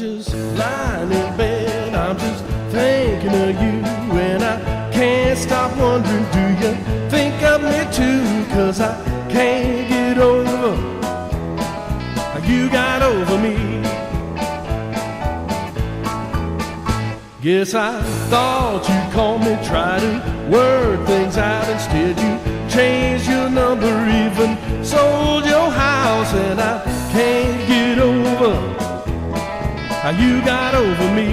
just lying in bed, I'm just thinking of you, and I can't stop wondering, do you think of me too? 'Cause I can't get over how you got over me. Guess I thought you'd call me, try to work things out. Instead you changed your number, even sold your house, and I can't get over how you got over me.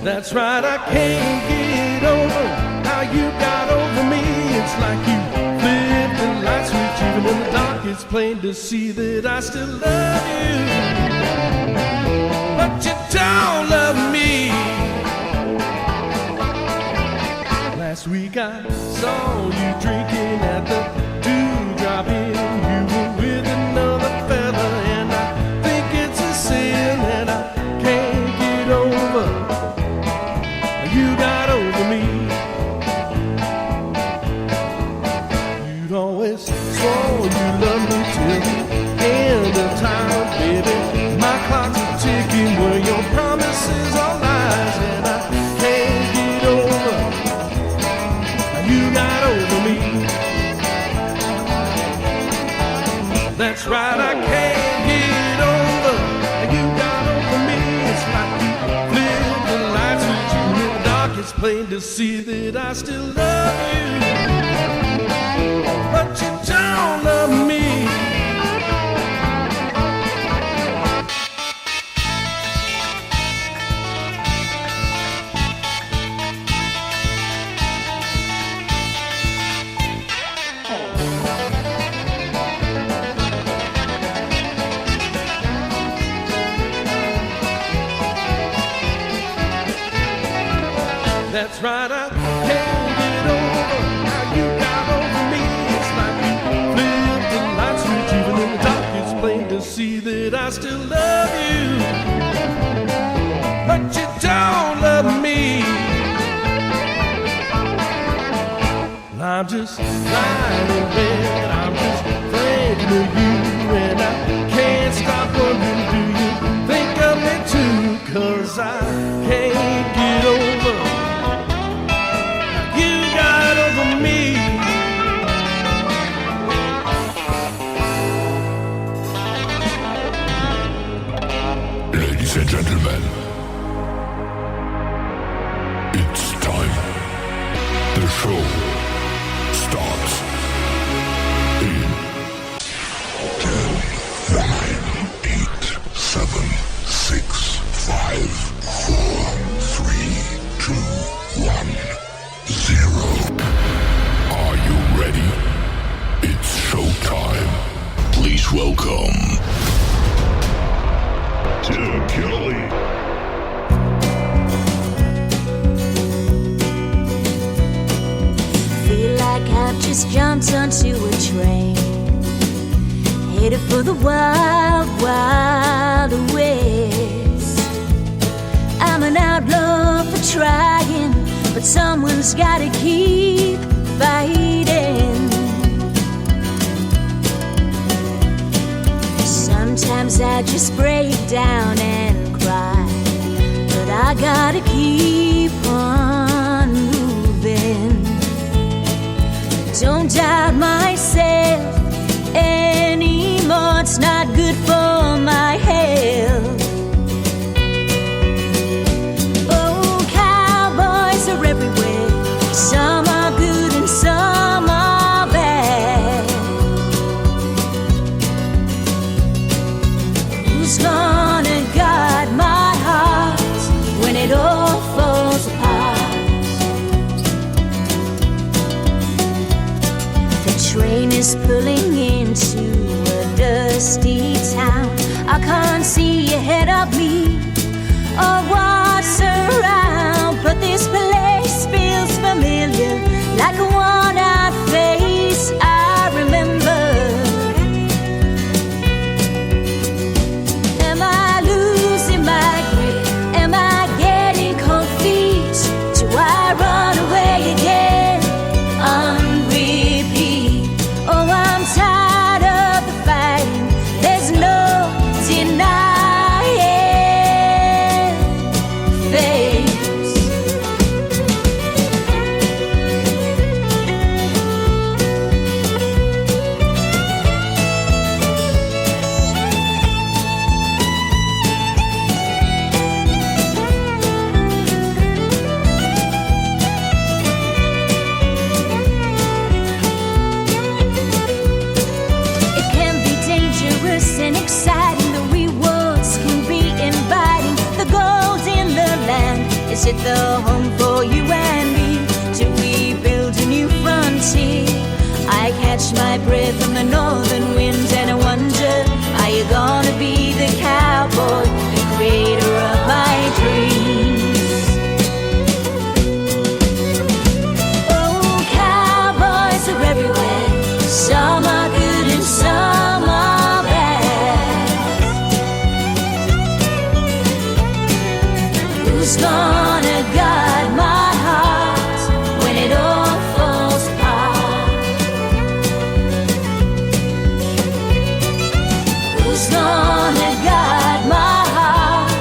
That's right, I can't get over how you got over me. It's like you flipped the light switch, even in the dark it's plain to see that I still love you, but you don't love me. Last week I saw you drinking at the Dewdrop Inn. You were with another fella, and I think it's a sin, and I can't get over you got over me. You'd always swore you loved me till the end of time, baby. My clock's a ticking, were your promises all lies, and I can't get over you got over me. That's right, I can't get over you got over me. It's like you flipped the lights with you in the dark. It's plain to see that I still love you, but you don't love me. That's right, I can't get over how you got over me. It's like you flipped the light switch, even in the dark it's plain to see that I still love you, but you don't love me. I'm just lying in bed, I'm just thinking of you, and I can't stop wondering, do you think of me too? 'Cause I can't get over me. Ladies and gentlemen, it's time. The show starts in 10, 9, 8, 7, 6, 5, 4, 3, 2, 1, 0. Are you ready? It's showtime. Please welcome Tim Kelly. Feel like I've just jumped onto a train, headed for the wild, wild west. I'm an outlaw for trying, but someone's gotta keep fighting. Sometimes I just break down and cry, but I gotta keep on moving. Don't doubt myself anymore, it's not good for my health. Everywhere, some are good and some are bad. Who's gonna guard my heart when it all falls apart? The train is pulling into a dusty town. I can't see ahead of me or what's around, but this place feels familiar, like a worn-out face I remember. Am I losing my grip? Am I getting cold feet? Do I run away again on repeat? Oh, I'm tired of the fighting. There's no the home for you and me, till we build a new frontier. I catch my breath from the northern winds, and I wonder, are you gonna be the cowboy, the creator of my dreams? Oh, cowboys are everywhere. Some are good and some are bad. Who's gonna guard my heart when it all falls apart? Who's gonna guard my heart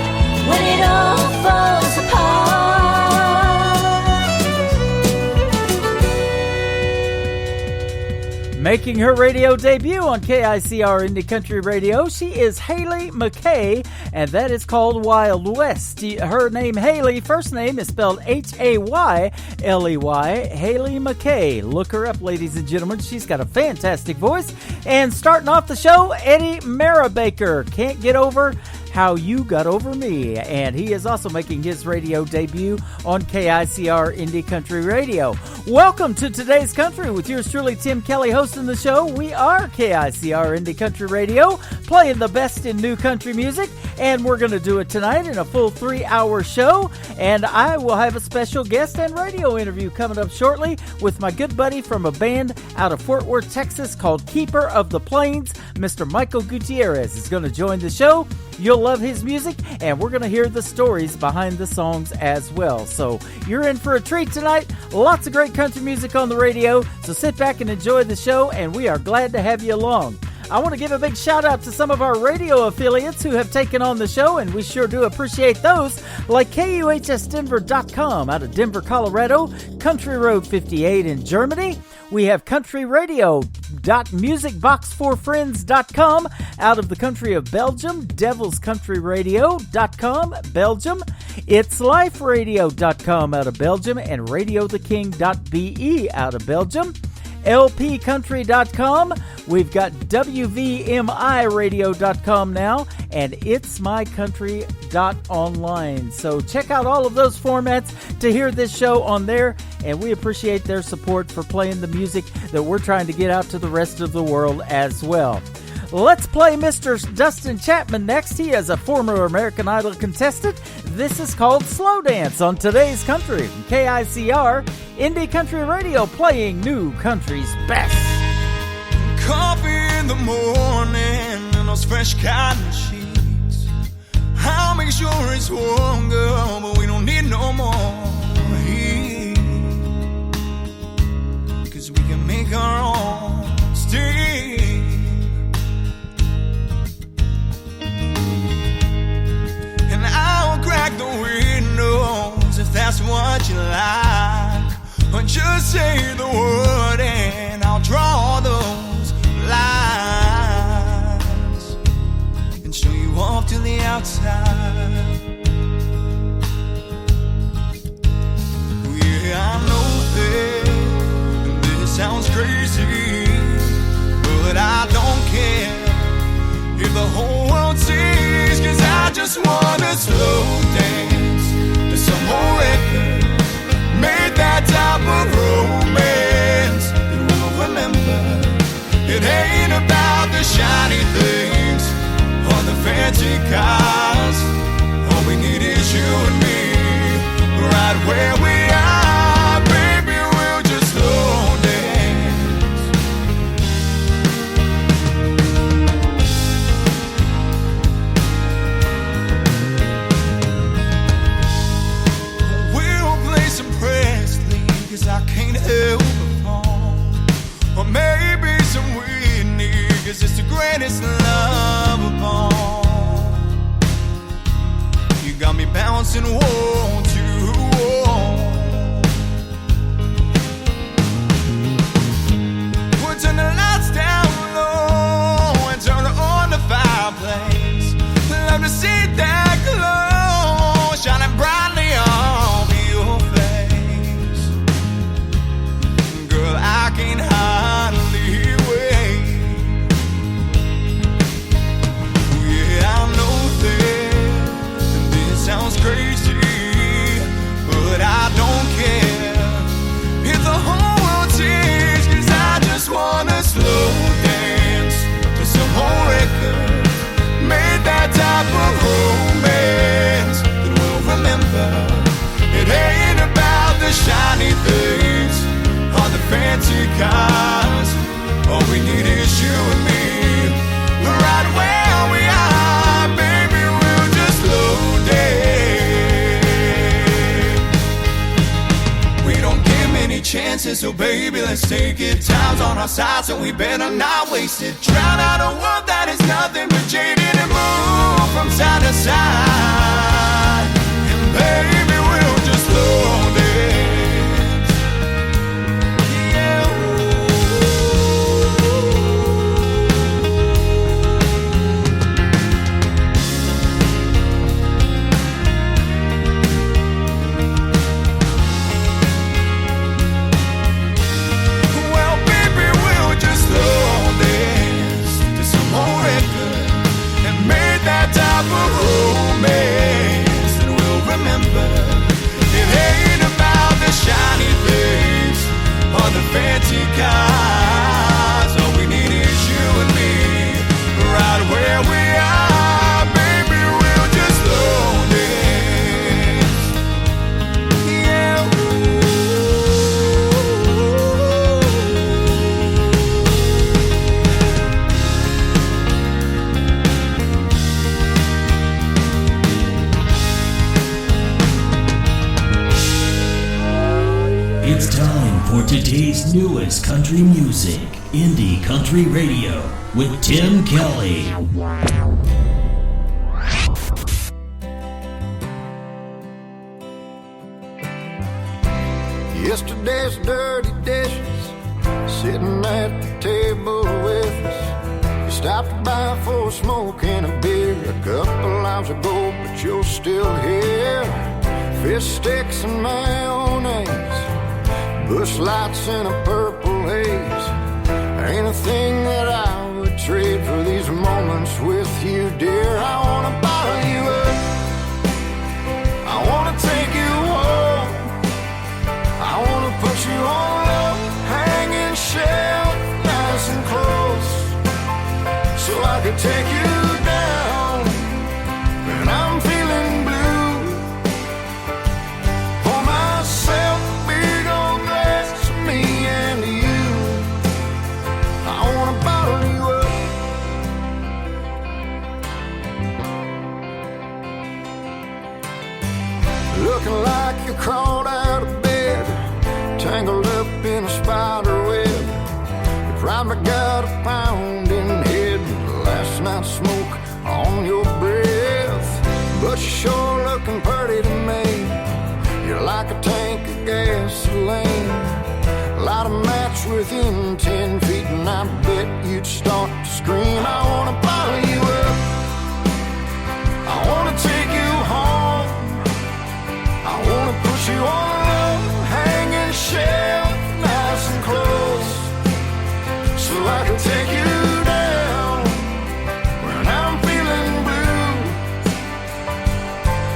when it all falls apart? Making her radio debut on KICR Indie Country Radio, she is Haley McKay, and that is called Wild West. Her name, Haley, first name is spelled Hayley, Haley McKay. Look her up, ladies and gentlemen. She's got a fantastic voice. And starting off the show, Eddie Marabaker, Can't Get Over How You Got Over Me, and he is also making his radio debut on KICR Indie Country Radio. Welcome to Today's Country with yours truly, Tim Kelly, hosting the show. We are KICR Indie Country Radio, playing the best in new country music, and we're going to do it tonight in a full 3-hour show, and I will have a special guest and radio interview coming up shortly with my good buddy from a band out of Fort Worth, Texas called Keeper of the Plains. Mr. Michael Gutierrez is going to join the show. You'll love his music, and we're going to hear the stories behind the songs as well. So you're in for a treat tonight. Lots of great country music on the radio, so sit back and enjoy the show, and we are glad to have you along. I want to give a big shout out to some of our radio affiliates who have taken on the show, and we sure do appreciate those, like KUHSdenver.com out of Denver, Colorado, Country Road 58 in Germany. We have countryradio.musicbox4friends.com out of the country of Belgium, devilscountryradio.com, Belgium, itsliferadio.com out of Belgium, and radiotheking.be out of Belgium. lpcountry.com. We've got wvmiradio.com now, and itsmycountry.online. So check out all of those formats to hear this show on there, and we appreciate their support for playing the music that we're trying to get out to the rest of the world as well. Let's play Mr. Dustin Chapman next. He is a former American Idol contestant. This is called Slow Dance on Today's Country from KICR Indie Country Radio, playing new country's best. Coffee in the morning and those fresh cotton sheets. I'll make sure it's warm, girl, but we don't need no more heat, 'cause we can make our own steam. And I'll crack the windows if that's what you like, or just say the word and I'll draw those lines and show you off to the outside. Yeah, I know that this sounds crazy, but I don't care if the whole world sees, 'cause I just wanna slow dance to some old record, made that type of romance that we'll remember. It ain't about the shiny things or the fancy cars. All we need is you and me, right where we are. Baby, we'll just slow dance. We'll play some Presley, 'cause I can't help but fall. Or maybe some Whitney, 'cause it's the greatest love of all. You got me bouncing wall to wall. We'll turn the lights down low and turn on the fireplace. Love to see that glow shining brightly off your face. Girl, I can't hardly wait. Yeah, I know that this sounds crazy, because all we need is you and me. Right where we are, baby, we'll just load it. We don't get many chances, so baby, let's take it. Time's on our side, so we better not waste it. Drown out a world that is nothing but jaded and move from side to side. And baby, we'll just load it. Romance that we'll remember. It ain't about the shiny things or the fancy cars. All we need is you and me, right where we are, baby. We'll just load it. Yeah. It's time for today's newest country music, Indie Country Radio, with Tim Kelly. Yesterday's dirty dishes sitting at the table with us. You stopped by for a smoke and a beer a couple hours ago, but you're still here. Fish sticks and mayonnaise, bush lights in a purple haze. Ain't a thing that I would trade for these moments with you, dear. I wanna bottle you up, I wanna take you home, I wanna put you on a hanging shelf, nice and close, so I could take you down when I'm feeling blue. Pour myself a big old glass of me and you. I wanna bottle you up. Looking like you crawled out of bed, tangled up in a spider web. You probably got a pounding head, last night's smoke on your breath. But you're sure looking pretty to me. You're like a tank of gasoline. Light a match within 10 feet and I bet you'd start to scream. I wanna bottle you up, I wanna take you home, I wanna put you on a hanging shelf, nice and close, so I can take you down when I'm feeling blue.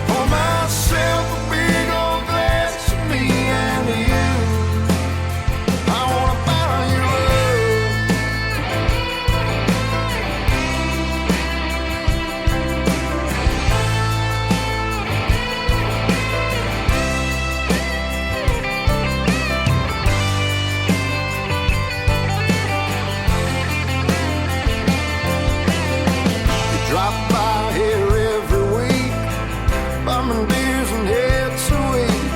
Pour myself a big old glass of me and you. I wanna bottle you up. You drop by here every week, bumming beers and heads of weed.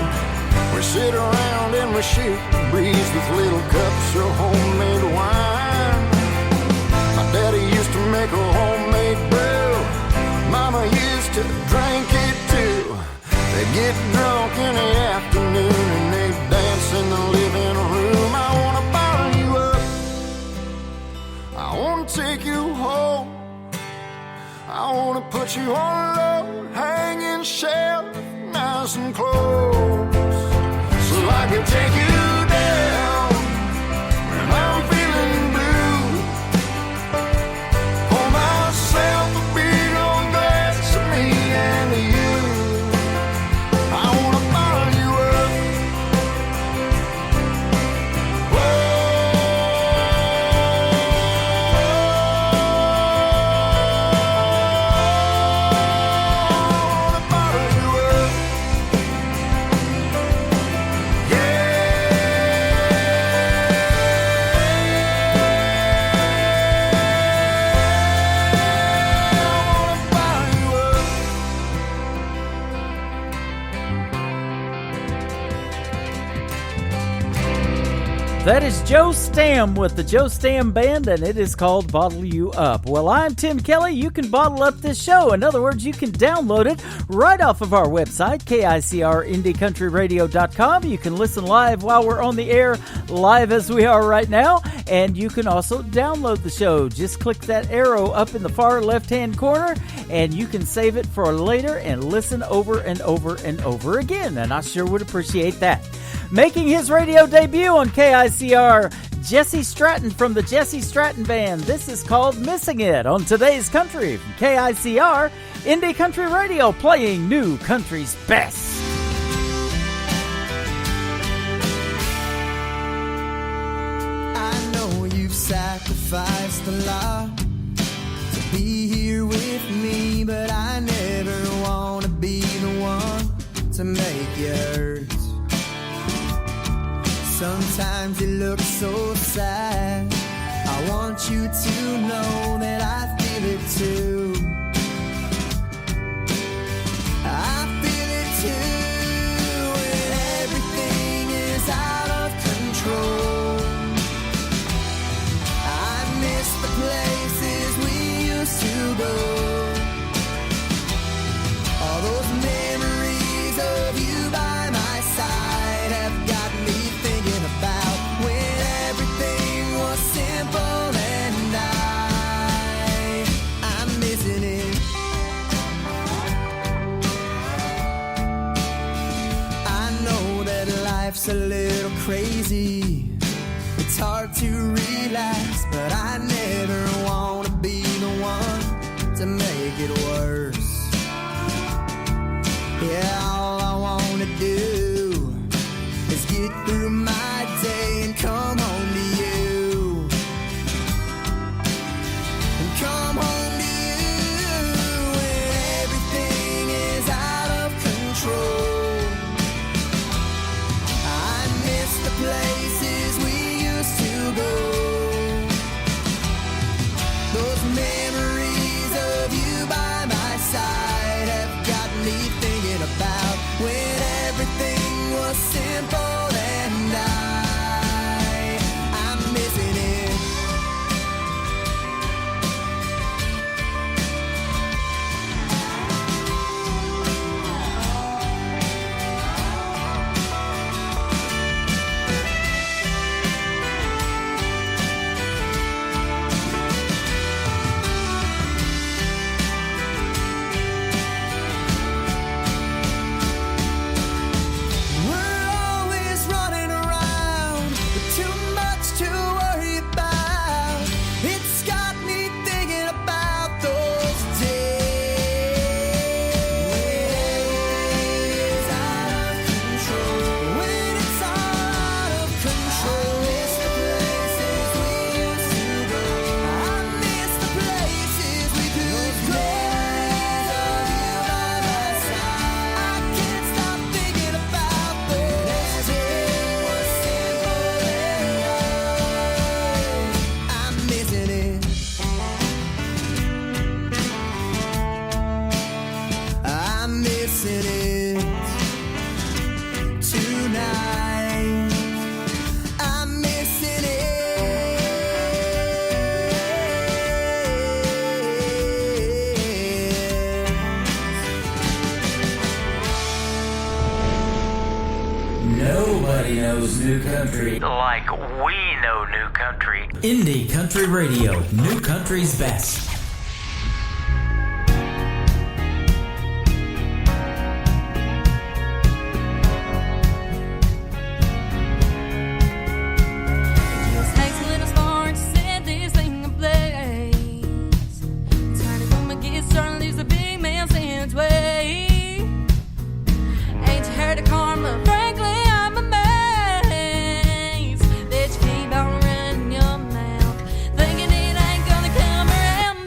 We sit around and we shoot the breeze with little cups of homemade wine. My daddy used to make a homemade brew, Mama used to drink it too. They get drunk in the afternoon and they dance in the living room. I wanna bottle you up, I wanna take you home, I wanna put you on a low hanging shelf, nice and close, so I can take you down when I'm feeling blue. Pour myself a big old glass of me and you. I wanna bottle you up. That is Joe Stam with the Joe Stam Band, and it is called Bottle You Up. Well, I'm Tim Kelly. You can bottle up this show. In other words, you can download it right off of our website, KICR You can listen live while we're on the air, live as we are right now, and you can also download the show. Just click that arrow up in the far left-hand corner, and you can save it for later and listen over and over and over again, and I sure would appreciate that. Making his radio debut on KICR, Jesse Stratton from the Jesse Stratton Band. This is called Missing It on Today's Country from KICR, Indie Country Radio, playing new country's best. I know you've sacrificed a lot to be here with me, but I never want to be the one to make you hurt. Sometimes you look so sad. I want you to know that I feel it too. I feel it too when everything is out of control. I miss the places we used to go. All those memories of you by my side have got me thinking about when everything was simple and I'm missing it. I know that life's a little crazy. It's hard to relax, but I never want to be the one to make it worse. Yeah, all I want to do is get through my day and come home to you. And come home to you when everything is out of control. I miss the places we used to go. Those memories of you by my side have got me thinking about when everything was simple and I'm missing it. We're always running around with too much to worry about. It's got me thinking about those days out of control. When it's out of control, I miss the places we used to go. I miss the places we could go. I can't stop thinking about those days. I'm missing it. I'm missing it tonight. I'm missing it. Nobody knows new country Like we know new country. Indie Country Radio, new country's best. Just takes a little spark to set this thing ablaze. Turn it from a get started, leaves a big man in its way. Ain't you heard of karma? Frankly, I'm amazed that you keep on running your mouth, thinking it ain't gonna come around,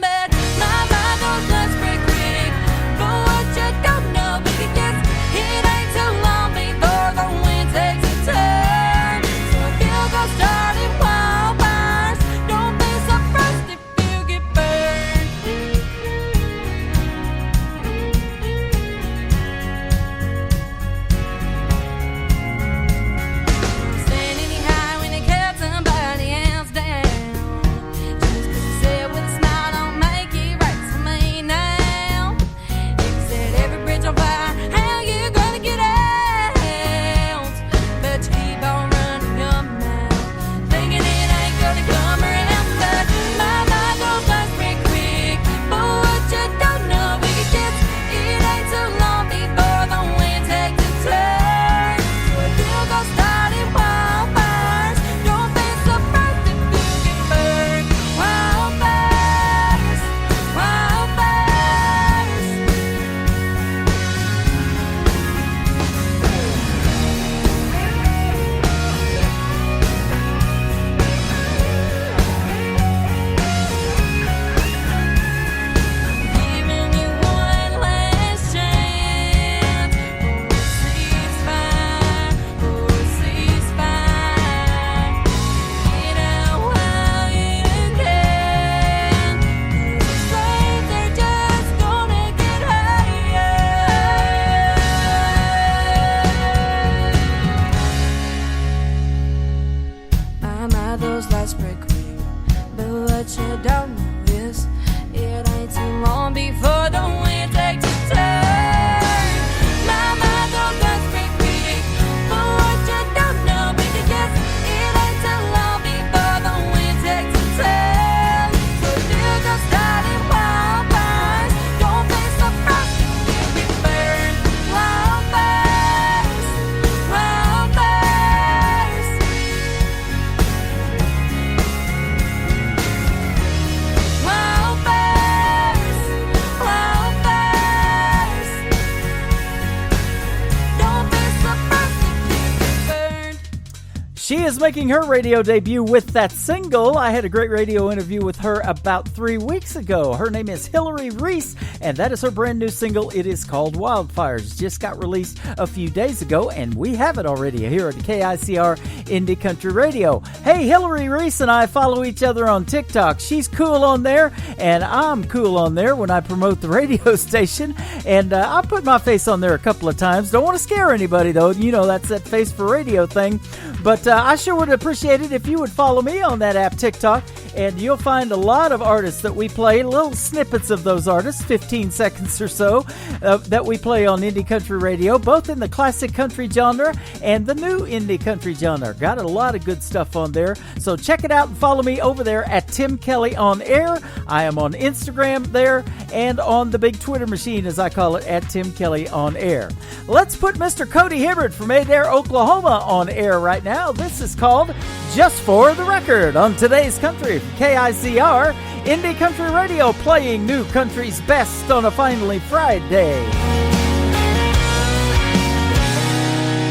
She is making her radio debut with that single. I had a great radio interview with her about 3 weeks ago. Her name is Hillary Reese, and that is her brand new single. It is called Wildfires. Just got released a few days ago, and we have it already here at KICR Indie Country Radio. Hey, Hillary Reese and I follow each other on TikTok. She's cool on there, and I'm cool on there when I promote the radio station. And I put my face on there a couple of times. Don't want to scare anybody, though. You know, that's that face for radio thing. But I sure would appreciate it if you would follow me on that app, TikTok. And you'll find a lot of artists that we play, little snippets of those artists, 15 seconds or so, that we play on Indie Country Radio, both in the classic country genre and the new indie country genre. Got a lot of good stuff on there. So check it out and follow me over there at Tim Kelly on Air. I am on Instagram there and on the big Twitter machine, as I call it, at Tim Kelly on Air. Let's put Mr. Cody Hibbert from Adair, Oklahoma on air right now. This is called Just for the Record on today's Country. KICR, Indie Country Radio, playing new country's best on a finally Friday.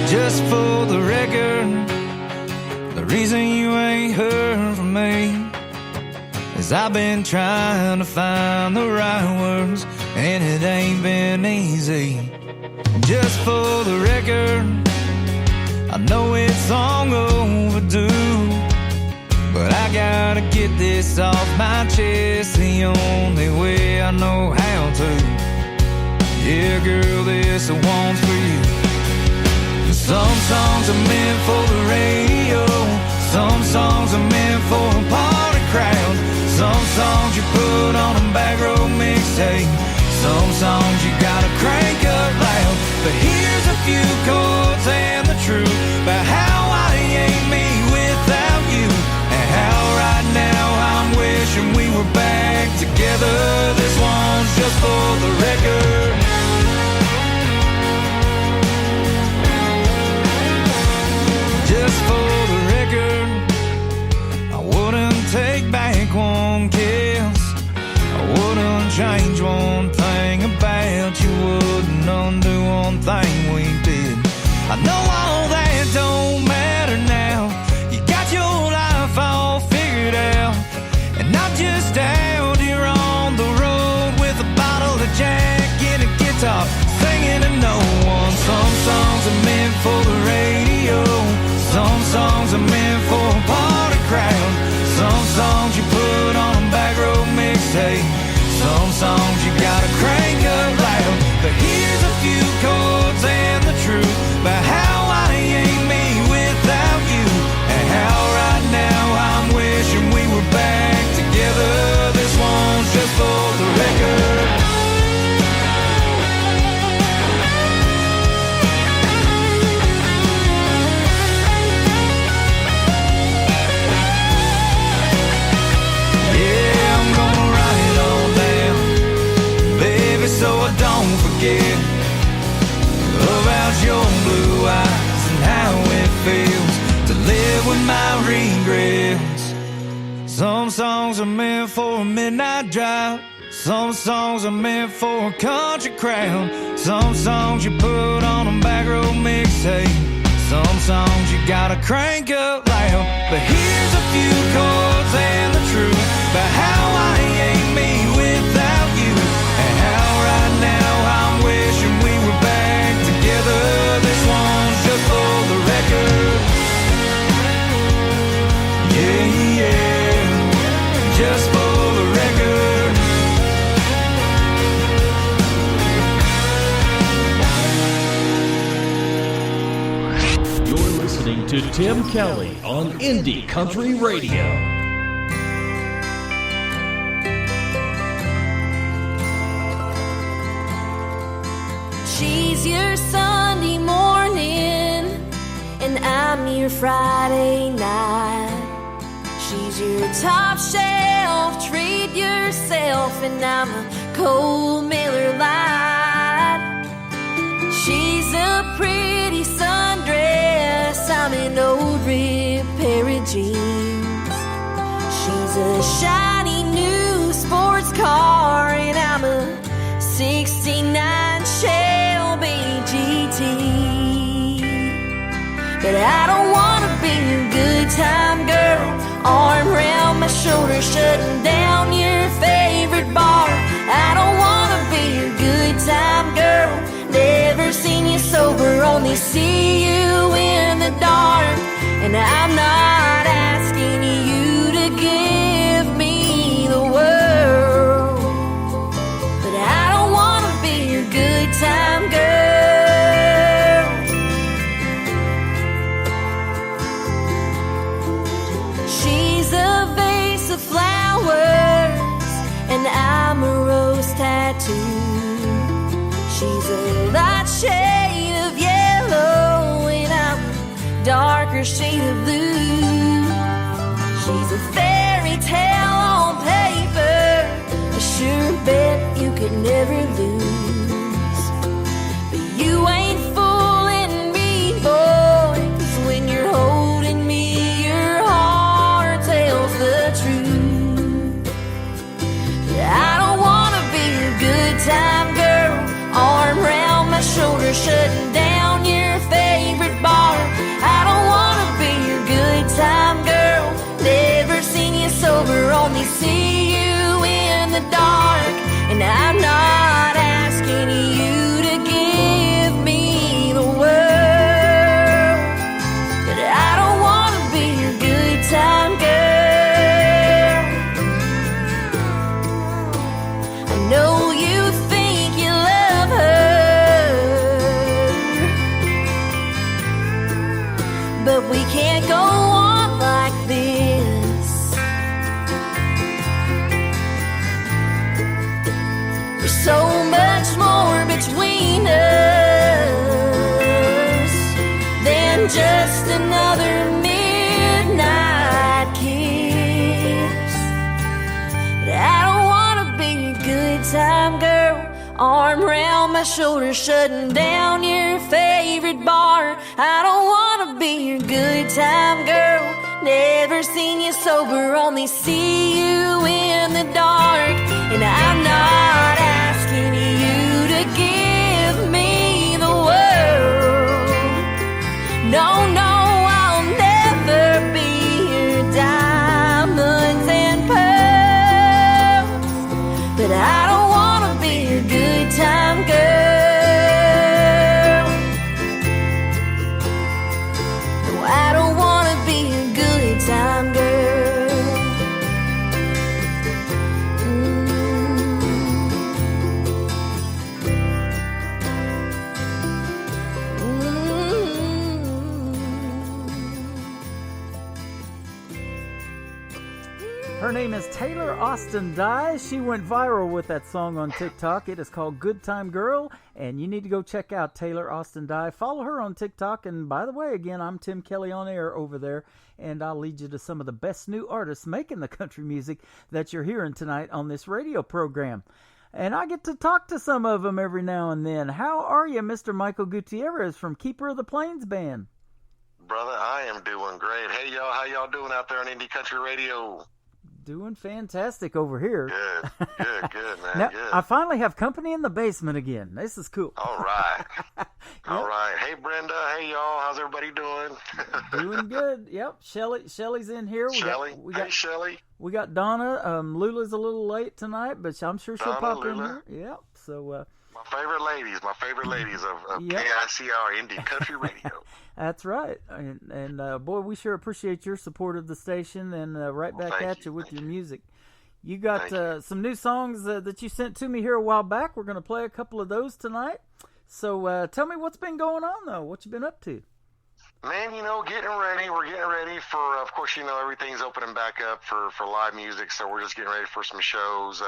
Just for the record, the reason you ain't heard from me is I've been trying to find the right words, and it ain't been easy. Just for the record, I know it's long overdue, but I gotta get this off my chest the only way I know how to. Yeah, girl, this one's for you. Some songs are meant for the radio, some songs are meant for a party crowd, some songs you put on a back row mixtape, some songs you gotta crank up loud. But here's a few chords and the truth about how I ain't me without you, and how right now I'm wishing we were back together. This one's just for the record. Just for the record, I wouldn't take back one kiss, I wouldn't change one thing about you, wouldn't undo one thing we did. I know all that don't matter now, you got your life all figured out, and I'm just out here on the road with a bottle of Jack and a guitar, singing to no one. Some songs are meant for the radio, some songs are meant for a party crowd, some songs you put on a back row mixtape, some songs you gotta crank up loud. But here's a few chords and the truth about how I ain't me without you, and how right now I'm wishing we were back together. This one's just for the record. So I don't forget about your blue eyes and how it feels to live with my regrets. Some songs are meant for a midnight drive, some songs are meant for a country crowd, some songs you put on a back row mixtape, some songs you gotta crank up loud. But here's a few chords and the truth about how I ain't me without you, and how right now I'm wishing we were back together. This one's just for the record. Yeah, yeah, just for the record. You're listening to Tim Kelly on Indie Country Radio. She's your Sunday morning, and I'm your Friday night. She's your top shelf, treat yourself, and I'm a cold Miller Lite. She's a pretty sundress, I'm an old ripped pair of jeans. She's a shiny new sports car, and I'm a 69 Shelby GT. But I don't wanna be your good time girl, arm around my shoulder, shutting down your favorite bar. I don't wanna be your good time girl, never seen you sober, only see you in the dark. And I'm not asking you to give me the world, but I don't wanna be your good time girl. She's a vase of flowers and I'm a rose tattoo. She's a light shade of yellow and I'm a darker shade of blue. She's a fairy tale on paper, a sure bet you could never lose. But you ain't fooling me, boy, 'cause when you're holding me, your heart tells the truth. I don't wanna be your good time girl, arm around my shoulder, shutting down your favorite bar. I don't wanna be your good time girl, never seen you sober, only see you in the dark. And I'm not asking you to give me the world, but I don't wanna be your good time girl. I know you think you love her, but we can't go on like this. There's so much more between us than just another midnight kiss. But I don't wanna be your good time girl, arm around my shoulder, shutting down your favorite bar. I don't wanna be your good time girl, never seen you sober, only see you in the dark. And I'm not asking you to give me the world. No, no, I'll never be your diamonds and pearls, but I don't wanna be your good time girl. No, I don't wanna be your good time girl. Her name is Taylor Austin Dye. She went viral with that song on TikTok. It is called Good Time Girl, and you need to go check out Taylor Austin Dye. Follow her on TikTok, and by the way, again, I'm Tim Kelly on air over there, and I'll lead you to some of the best new artists making the country music that you're hearing tonight on this radio program. And I get to talk to some of them every now and then. How are you, Mr. Michael Gutierrez from Keeper of the Plains Band? Brother, I am doing great. Hey, y'all, how y'all doing out there on Indie Country Radio? Doing fantastic over here. Good, man, Now, good. I finally have company in the basement again. This is cool. All right. All right. Hey, Brenda. Hey, y'all. How's everybody doing? Doing good. Yep. Shelly's in here. Shelly. Hey, Shelly. We got Donna. Lula's a little late tonight, but I'm sure she'll Donna, pop Lula. in here. Yep. So, My favorite ladies of Yep. KICR Indie Country Radio. that's right. And boy, we sure appreciate your support of the station, and right back thank at you, you with thank your you. music. You got Thank you. some new songs that you sent to me here a while back. We're going to play a couple of those tonight. So tell me what's been going on, though. What you been up to? Man, getting ready. We're getting ready for, of course, everything's opening back up for live music, so we're just getting ready for some shows.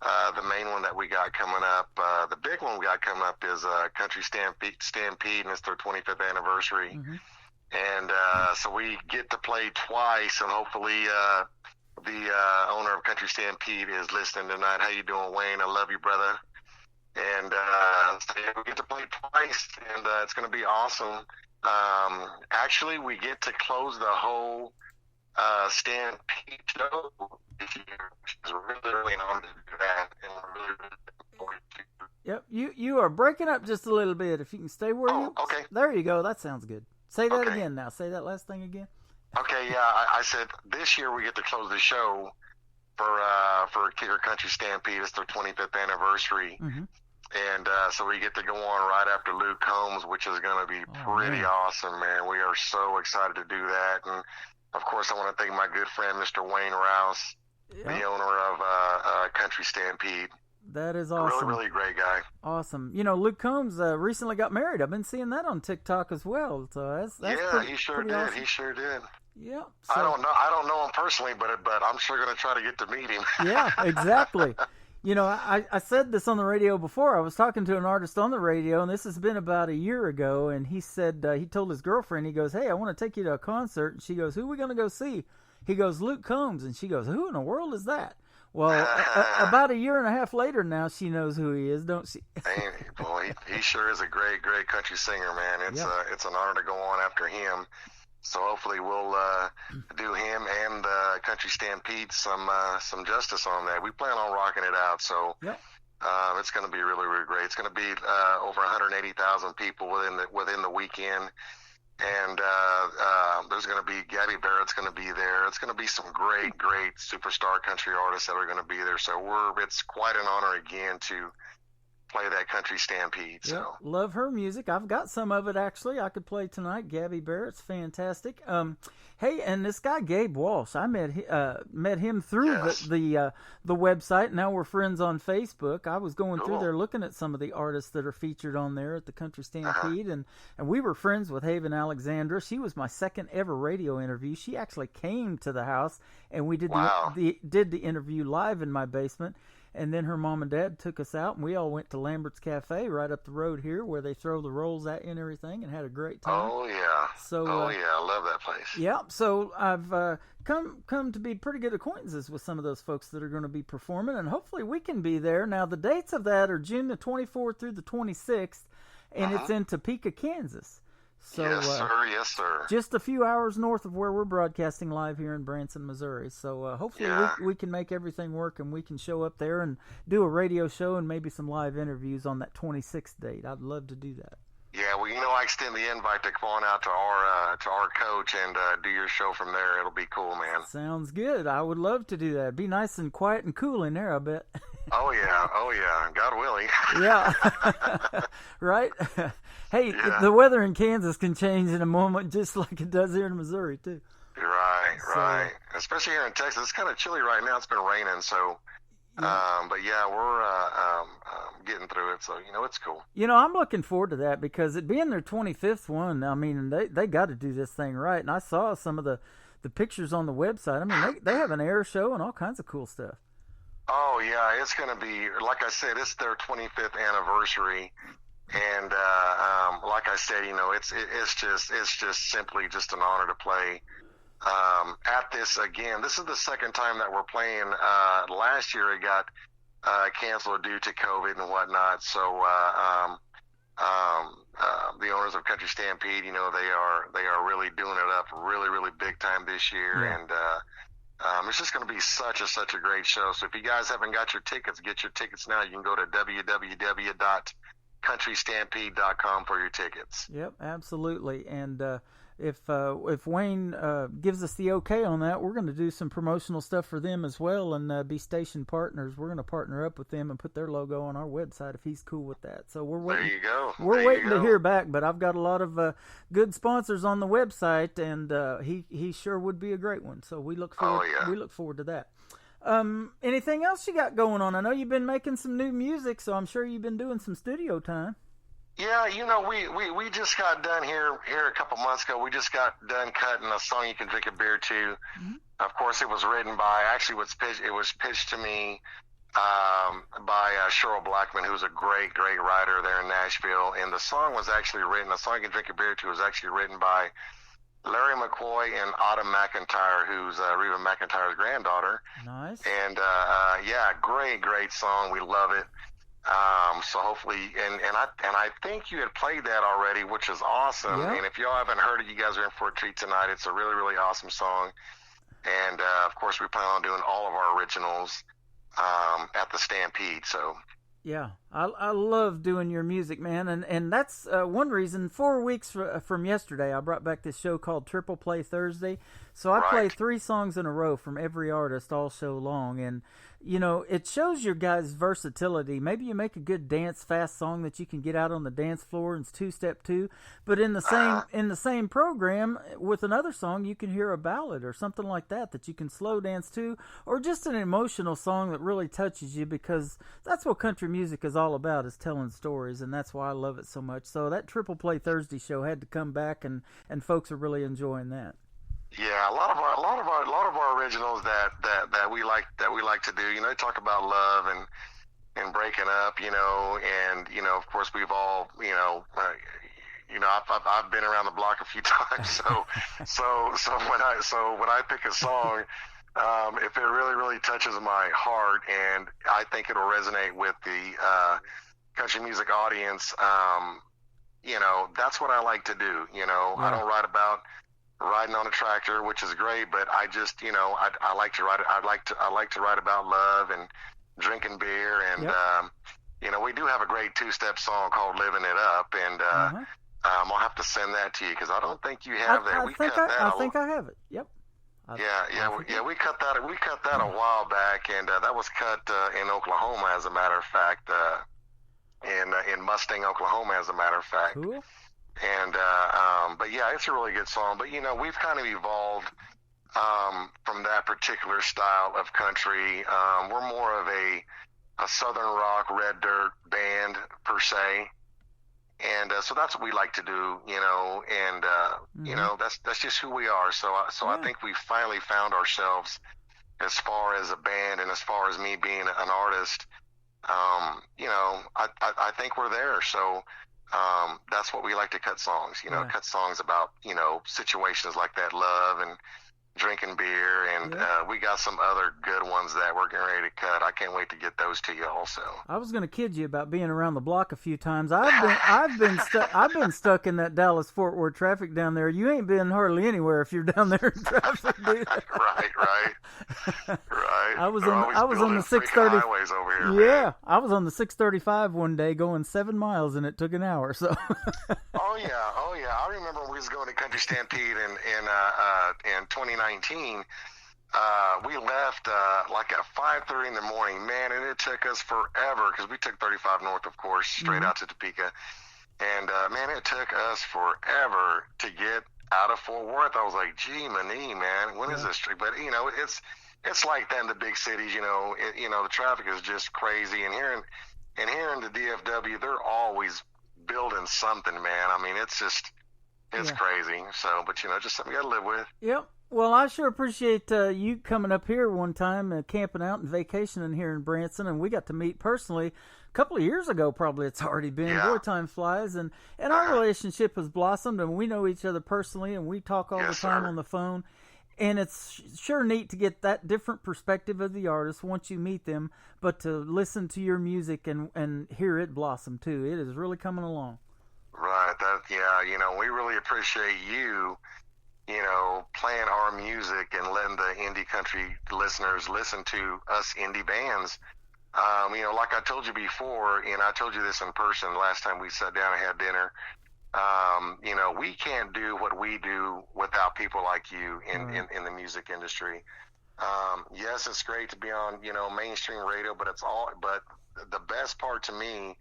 The main one that we got coming up, the big one we got coming up is Country Stampede, and it's their 25th anniversary. Mm-hmm. And so we get to play twice, and hopefully the owner of Country Stampede is listening tonight. How you doing, Wayne? I love you, brother. And so yeah, we get to play twice, and it's going to be awesome. Actually, we get to close the whole Stampede show this year, which is really, really an honor to do that, and we're really, really looking forward to. Yep, you are breaking up just a little bit. If you can stay where you... okay. There you go. That sounds good. Say that Okay. again now. Say that last thing again. Okay, yeah, I said this year we get to close the show for KICR Country Stampede. It's their 25th anniversary. Mm-hmm. And so we get to go on right after Luke Combs, which is going to be pretty awesome, man. We are so excited to do that. And, of course, I want to thank my good friend, Mr. Wayne Rouse, the owner of Country Stampede. That is awesome. Really, really great guy. Awesome. You know, Luke Combs recently got married. I've been seeing that on TikTok as well. So that's he sure did. Awesome. He sure did. Yeah. So, I don't know him personally, but I'm sure going to try to get to meet him. Yeah, exactly. You know, I said this on the radio before. I was talking to an artist on the radio, and this has been about a year ago, and he said, he told his girlfriend, he goes, hey, I want to take you to a concert. And she goes, who are we going to go see? He goes, Luke Combs. And she goes, who in the world is that? Well, about a year and a half later now, she knows who he is, don't she? Boy, he sure is a great, great country singer, man. It's an honor to go on after him. So hopefully we'll do him and Country Stampede some justice on that. We plan on rocking it out, so it's going to be really, really great. It's going to be over 180,000 people within the weekend, and there's going to be Gabby Barrett's going to be there. It's going to be some great, great superstar country artists that are going to be there. So it's quite an honor again to play that Country Stampede. So love her music. I've got some of it actually. I could play tonight. Gabby Barrett's fantastic. Hey, and this guy Gabe Walsh, I met him through the website. Now we're friends on Facebook. I was going through there looking at some of the artists that are featured on there at the Country Stampede, and we were friends with Haven Alexandra. She was my second ever radio interview. She actually came to the house, and we did the interview live in my basement. And then her mom and dad took us out, and we all went to Lambert's Cafe right up the road here, where they throw the rolls at you and everything, and had a great time. Oh yeah, I love that place. Yeah, so I've come to be pretty good acquaintances with some of those folks that are going to be performing, and hopefully we can be there. Now the dates of that are June the 24th through the 26th, and it's in Topeka, Kansas. So, yes, sir. Just a few hours north of where we're broadcasting live here in Branson, Missouri. So hopefully we can make everything work, and we can show up there and do a radio show and maybe some live interviews on that 26th date. I'd love to do that. Yeah, well, I extend the invite to come on out to our coach and do your show from there. It'll be cool, man. Sounds good. I would love to do that. It'd be nice and quiet and cool in there, I bet. Oh yeah, God willing. Yeah, right. Hey, the weather in Kansas can change in a moment, just like it does here in Missouri too. Right. Especially here in Texas, it's kind of chilly right now. It's been raining, so. But yeah, we're getting through it, so it's cool. I'm looking forward to that because it being their 25th one. I mean, they got to do this thing right, and I saw some of the pictures on the website. I mean, they have an air show and all kinds of cool stuff. Oh yeah, it's going to be, like I said, it's their 25th anniversary, and like I said, it's just simply just an honor to play at this again. This is the second time that we're playing. Last year it got canceled due to COVID and whatnot. So the owners of Country Stampede, they are really doing it up really, really big time this year, and it's just going to be such a great show. So if you guys haven't got your tickets, get your tickets now. You can go to www.countrystampede.com for your tickets. Yep, absolutely. And if Wayne gives us the okay on that, we're going to do some promotional stuff for them as well and be station partners. We're going to partner up with them and put their logo on our website if he's cool with that. So we're waiting. There you go. We're waiting to hear back, but I've got a lot of good sponsors on the website, and he sure would be a great one. So we look forward. We look forward to that. Anything else you got going on? I know you've been making some new music, so I'm sure you've been doing some studio time. Yeah, we just got done here a couple months ago. We just got done cutting a song you can drink a beer to. Mm-hmm. Of course, it was written by, it was pitched to me by Cheryl Blackman, who's a great writer there in Nashville. And the song was actually written, a song you can drink a beer to was actually written by Larry McCoy and Autumn McIntyre, who's Reba McIntyre's granddaughter. Nice. And great song. We love it. So hopefully, and I think you had played that already, which is awesome. Yeah. And if y'all haven't heard it, you guys are in for a treat tonight. It's a really, really awesome song. And of course, we plan on doing all of our originals at the Stampede. So yeah, I love doing your music, man, and that's one reason. 4 weeks from yesterday, I brought back this show called Triple Play Thursday. So I play 3 songs in a row from every artist all show long, and it shows your guys' versatility. Maybe you make a good dance fast song that you can get out on the dance floor and it's 2-step 2, but in the same program with another song, you can hear a ballad or something like that you can slow dance to, or just an emotional song that really touches you, because that's what country music is all about, is telling stories, and that's why I love it so much. So that Triple Play Thursday show had to come back, and folks are really enjoying that. Yeah, a lot of our originals that we like to do. They talk about love and breaking up. And of course we've all I've been around the block a few times. So when I pick a song, if it really touches my heart and I think it'll resonate with the country music audience, that's what I like to do. I don't write about riding on a tractor, which is great, but I just, I like to write. I like to write about love and drinking beer, and we do have a great 2-step song called "Living It Up," and I'll have to send that to you because I don't think you have that. I think I have it. Yep. We cut that. We cut that a while back, and that was cut in Oklahoma, as a matter of fact, in Mustang, Oklahoma, as a matter of fact. Cool. And but yeah, it's a really good song. But we've kind of evolved from that particular style of country. We're more of a southern rock, red dirt band per se, and so that's what we like to do. And that's just who we are. So I think we finally found ourselves as far as a band, and as far as me being an artist. I think we're there. So. That's what we like to cut songs, cut songs about, situations like that, love and drinking beer. And we got some other good ones that we're getting ready to cut. I can't wait to get those to you also. I was going to kid you about being around the block a few times. I've been stuck in that Dallas-Fort Worth traffic down there. You ain't been hardly anywhere if you're down there in traffic, dude. Right. I was on the 630 highways over here. Yeah, man. I was on the 635 one day going 7 miles, and it took an hour. So. Oh yeah. I remember when we was going to Country Stampede in 2019. We left like at 5:30 in the morning, man, and it took us forever because we took 35 north, of course, straight out to Topeka, and man, it took us forever to get out of Fort Worth. I was like, gee, man, when is this? But it's like that in the big cities. The traffic is just crazy, and here in the DFW, they're always building something, man. I mean, it's crazy. So, but just something you got to live with. Yep. Well, I sure appreciate you coming up here one time, camping out and vacationing here in Branson, and we got to meet personally a couple of years ago. Probably it's already been. Yeah. Boy, time flies, and our relationship has blossomed, and we know each other personally, and we talk all the time on the phone. And it's sure neat to get that different perspective of the artist once you meet them, but to listen to your music and hear it blossom too. It is really coming along. Right. We really appreciate you. Playing our music and letting the indie country listeners listen to us indie bands. Like I told you before, and I told you this in person last time we sat down and had dinner, we can't do what we do without people like you in the music industry. Yes, it's great to be on, mainstream radio, but the best part to me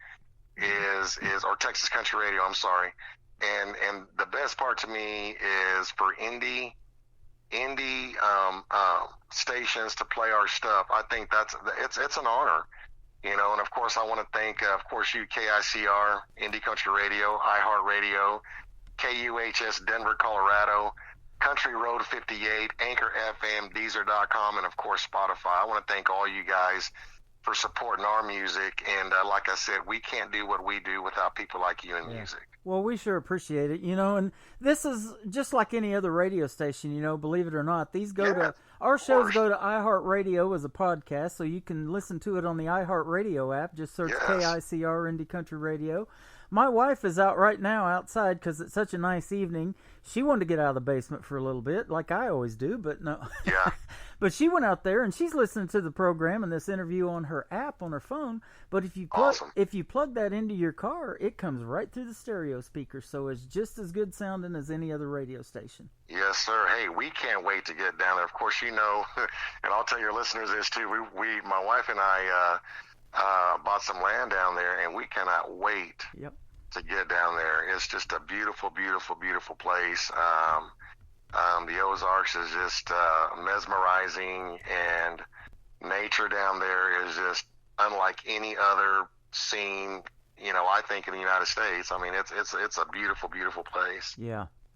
is or Texas Country Radio, I'm sorry. And the best part to me is for indie stations to play our stuff. I think it's an honor, and of course I want to thank you, KICR, Indie Country Radio, iHeartRadio, KUHS Denver, Colorado, Country Road 58, Anchor FM, Deezer.com, and of course Spotify. I want to thank all you guys for supporting our music, and like I said, we can't do what we do without people like you in music. Well, we sure appreciate it, and this is just like any other radio station, believe it or not. These our shows go to iHeartRadio as a podcast, so you can listen to it on the iHeartRadio app. Just search KICR Indie Country Radio. My wife is out right now outside because it's such a nice evening. She wanted to get out of the basement for a little bit, like I always do, but no. Yeah. But she went out there and she's listening to the program and this interview on her app on her phone. But if you plug that into your car, it comes right through the stereo speaker, so it's just as good sounding as any other radio station. Yes, sir. Hey, we can't wait to get down there. Of course, and I'll tell your listeners this too. We my wife and I bought some land down there, and we cannot wait to get down there. It's just a beautiful, beautiful, beautiful place. The Ozarks is just mesmerizing, and nature down there is just unlike any other scene, I think, in the United States. I mean, it's a beautiful, beautiful place.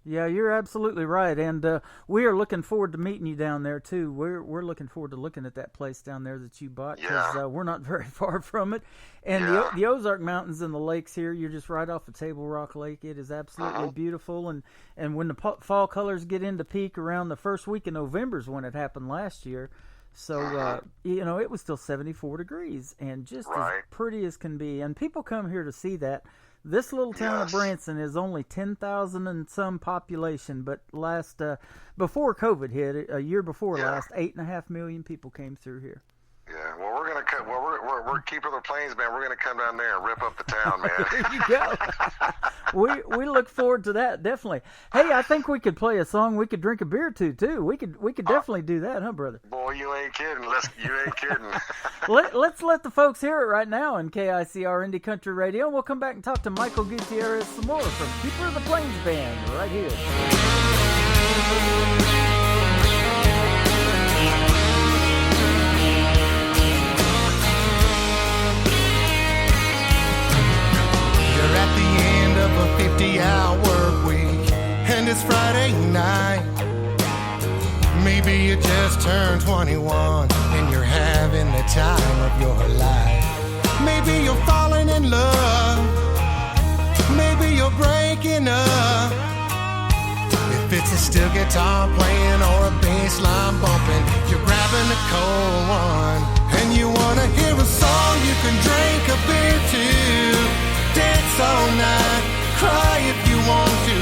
Yeah, you're absolutely right, and we are looking forward to meeting you down there too. We're looking forward to looking at that place down there that you bought, because we're not very far from it. And the Ozark Mountains and the lakes here, you're just right off of Table Rock Lake. It is absolutely beautiful, and when the fall colors get into peak around the first week of November is when it happened last year. So, it was still 74 degrees and just as pretty as can be. And people come here to see that. This little town of Branson is only 10,000 and some population, but before COVID hit, a year before last, 8.5 million people came through here. Yeah, well, we're gonna come. Well, we're keeping the plains, man. We're gonna come down there and rip up the town, man. There you go. We look forward to that, definitely. Hey, I think we could play a song. We could drink a beer to too. We could definitely do that, huh, brother? Boy, you ain't kidding. You ain't kidding. Let's let the folks hear it right now on KICR Indie Country Radio. We'll come back and talk to Michael Gutierrez some more from Keeper of the Plains Band right here. At the end of a 50-hour work week, and it's Friday night. Maybe you just turned 21 and you're having the time of your life. Maybe you're falling in love. Maybe you're breaking up. If it's a steel guitar playing or a bass line bumping, you're grabbing a cold one, and you wanna hear a song you can drink a beer to. Dance all night, cry if you want to.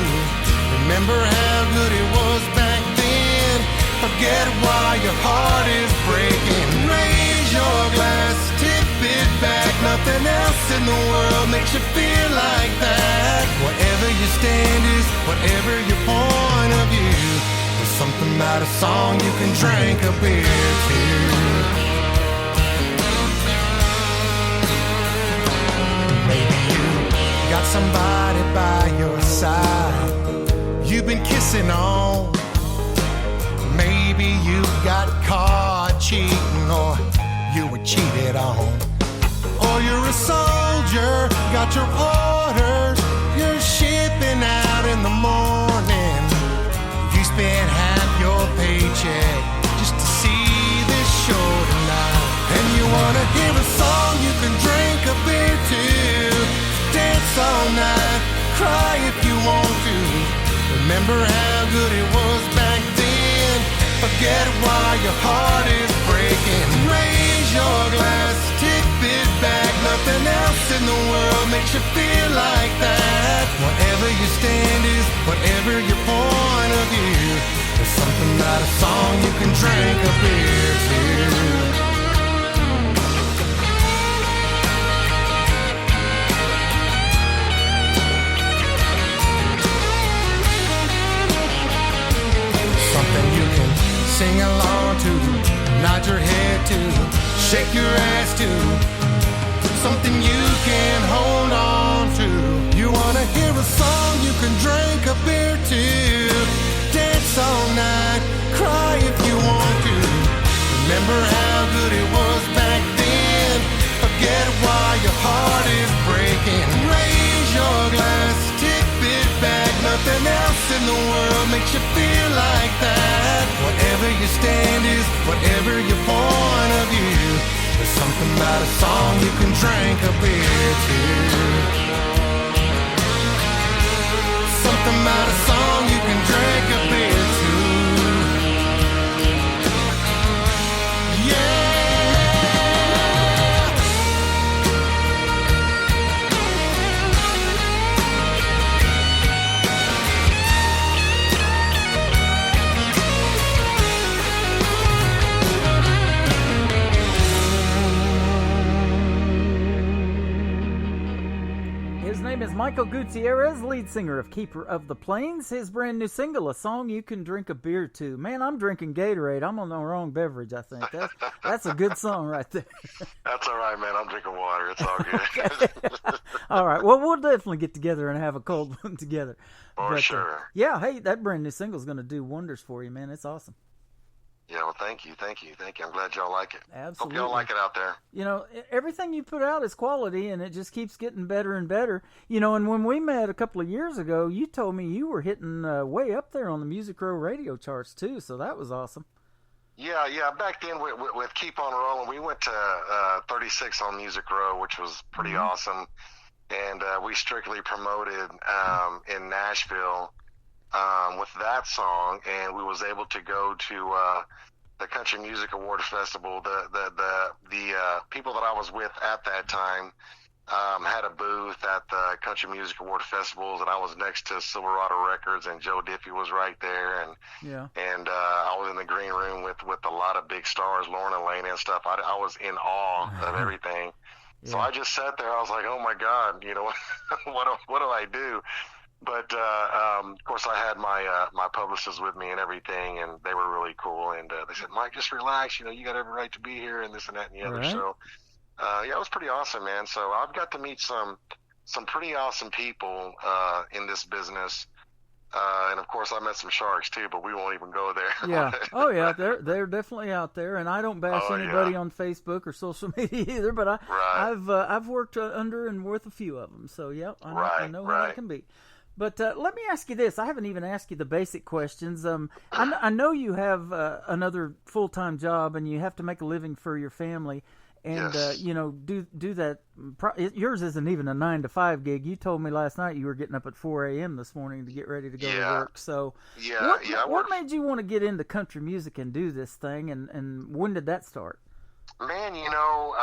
Remember how good it was back then. Forget why your heart is breaking. Raise your glass, tip it back. Nothing else in the world makes you feel like that. Whatever your stand is, whatever your point of view, there's something about a song you can drink a beer to. Got somebody by your side you've been kissing on. Maybe you got caught cheating, or you were cheated on. Or you're a soldier, got your orders, you're shipping out in the morning. You spent half your paycheck just to see this show tonight. And you wanna hear a song you can drink a beer to. Dance all night, cry if you want to. Remember how good it was back then. Forget why your heart is breaking. Raise your glass, tip it back. Nothing else in the world makes you feel like that. Whatever your stand is, whatever your point of view, there's something about a song you can drink a beer to. Sing along to, nod your head to, shake your ass to, something you can hold on to. You wanna hear a song you can drink a beer to. Dance all night, cry if you want to. Remember how good it was back then. Forget why your heart is breaking. Raise your glass, tip it back. Nothing else in the world makes you feel like that. Whatever your stand is, whatever your point of view, there's something about a song you can drink a beer to. Something about a song you can drink a beer to. Yeah. Michael Gutierrez, lead singer of Keeper of the Plains. His brand new single, A Song You Can Drink a Beer To. Man, I'm drinking Gatorade. I'm on the wrong beverage, I think. That's a good song right there. That's all right, man. I'm drinking water. It's all good. Okay. All right. Well, we'll definitely get together and have a cold one together. For sure. Yeah, hey, that brand new single is going to do wonders for you, man. It's awesome. Yeah, well, thank you. I'm glad y'all like it. Absolutely. Hope y'all like it out there. You know, everything you put out is quality, and it just keeps getting better and better. You know, and when we met a couple of years ago, you told me you were hitting way up there on the Music Row radio charts, too, so that was awesome. Yeah. Back then with Keep On Rolling, we went to 36 on Music Row, which was pretty awesome. And we strictly promoted in Nashville with that song, and we was able to go to the Country Music Award Festival. The people that I was with at that time had a booth at the Country Music Award Festivals, and I was next to Silverado Records, and Joe Diffie was right there, and I was in the green room with a lot of big stars, Lauren and Lane and stuff. I was in awe of everything. So I just sat there. I was like, oh my God, you know, what do I do? But of course, I had my publicist with me and everything, and they were really cool. And they said, Mike, just relax. You know, you got every right to be here, and this and that and the other. Right. So, yeah, it was pretty awesome, man. So I've got to meet some pretty awesome people in this business. And of course, I met some sharks too, but we won't even go there. Yeah. Oh, yeah. They're definitely out there, and I don't bash anybody on Facebook or social media either. But I've worked under and with a few of them, so yeah, I know how that can be. But let me ask you this. I haven't even asked you the basic questions. I know you have another full-time job, and you have to make a living for your family. And, you know, do that. Yours isn't even a 9-to-5 gig. You told me last night you were getting up at 4 a.m. this morning to get ready to go to work. So what made you want to get into country music and do this thing, and when did that start? Man, you know,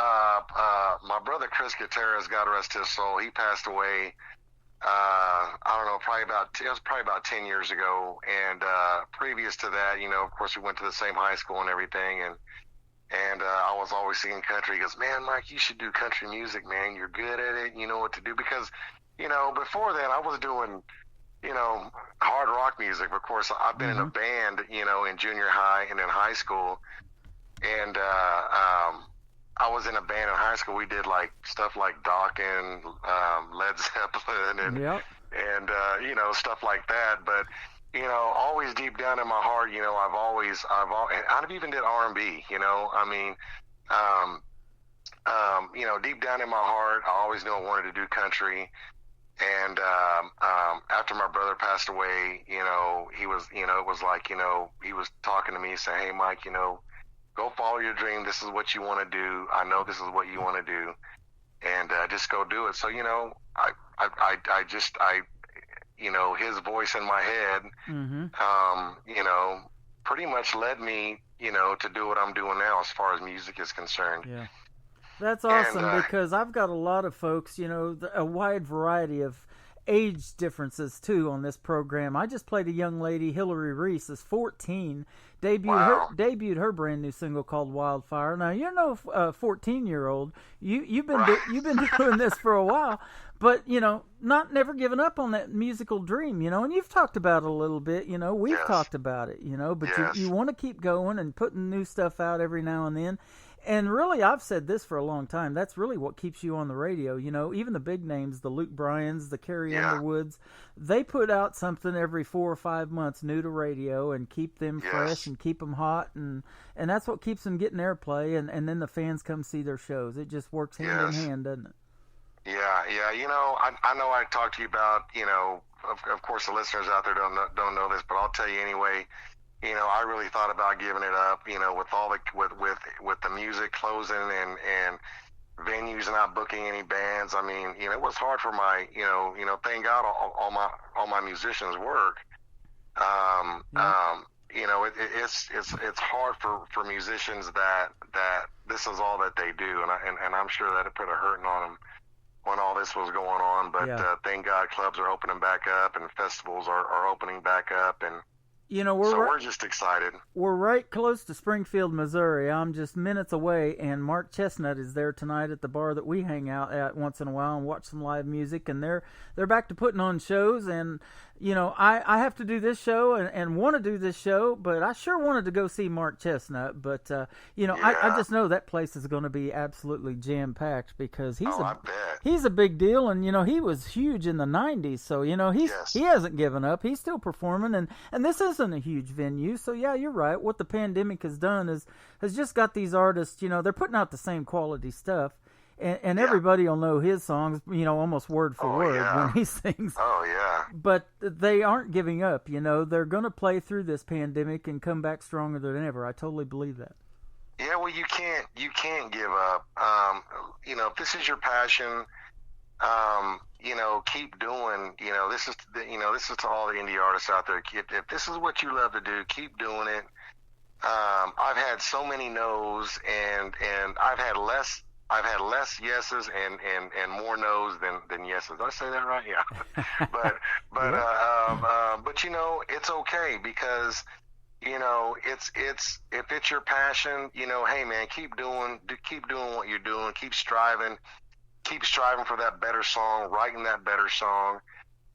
my brother Chris Gutierrez, God rest his soul, he passed away, I don't know, it was probably about 10 years ago. And previous to that, you know, of course, we went to the same high school and everything, and I was always singing country. He goes, man, Mike, you should do country music, man. You're good at it. You know what to do. Because, you know, before then I was doing, you know, hard rock music. Of course, I've been in a band, you know, in junior high and in high school. And I was in a band in high school. We did like stuff like Dokken, Led Zeppelin, and you know, stuff like that. But you know, always deep down in my heart, you know, I've even did R&B, you know, I mean, you know, deep down in my heart, I always knew I wanted to do country. And after my brother passed away, you know, he was, you know, it was like, you know, he was talking to me saying, hey, Mike, you know, go follow your dream. This is what you want to do. I know this is what you want to do, and just go do it. So, you know, I you know, his voice in my head, you know, pretty much led me, you know, to do what I'm doing now as far as music is concerned. Yeah. That's awesome, because I've got a lot of folks, you know, a wide variety of age differences, too, on this program. I just played a young lady, Hillary Reese, is 14, debuted her brand new single called Wildfire. Now, you're no 14-year-old. You've been doing this for a while. But, you know, never giving up on that musical dream, you know, and you've talked about it a little bit, you know, we've talked about it, you know, but you want to keep going and putting new stuff out every now and then. And really, I've said this for a long time, that's really what keeps you on the radio, you know, even the big names, the Luke Bryans, the Carrie Underwoods, they put out something every 4 or 5 months new to radio and keep them fresh and keep them hot, and that's what keeps them getting airplay, and then the fans come see their shows. It just works hand in hand, doesn't it? Yeah. You know, I know I talked to you about, you know, of course the listeners out there don't know this, but I'll tell you anyway. You know, I really thought about giving it up. You know, with all the with the music closing and venues not booking any bands. I mean, you know, it was hard for my, you know, thank God all my musicians work. You know, it's hard for musicians that this is all that they do, and I'm sure that it put a hurting on them when all this was going on. But thank God clubs are opening back up and festivals are opening back up, and You know, we're just excited. We're right close to Springfield, Missouri. I'm just minutes away, and Mark Chestnut is there tonight at the bar that we hang out at once in a while and watch some live music. And they're back to putting on shows. And you know, I have to do this show and want to do this show, but I sure wanted to go see Mark Chestnut. But you know, yeah. I just know that place is going to be absolutely jam packed because he's a big deal, and you know, he was huge in the '90s. So you know, he hasn't given up. He's still performing, and this isn't a huge venue. So yeah, you're right. What the pandemic has done has just got these artists. You know, they're putting out the same quality stuff. And everybody will know his songs, you know, almost word for word when he sings. Oh, yeah. But they aren't giving up, you know. They're going to play through this pandemic and come back stronger than ever. I totally believe that. Yeah, well, you can't give up. You know, if this is your passion, you know, keep doing. You know, this is to all the indie artists out there. If this is what you love to do, keep doing it. I've had so many no's, and I've had less yeses and more no's than yeses. Did I say that right? Yeah. But you know, it's okay because, you know, it's if it's your passion, you know, hey man, keep doing what you're doing, keep striving for that better song, writing that better song,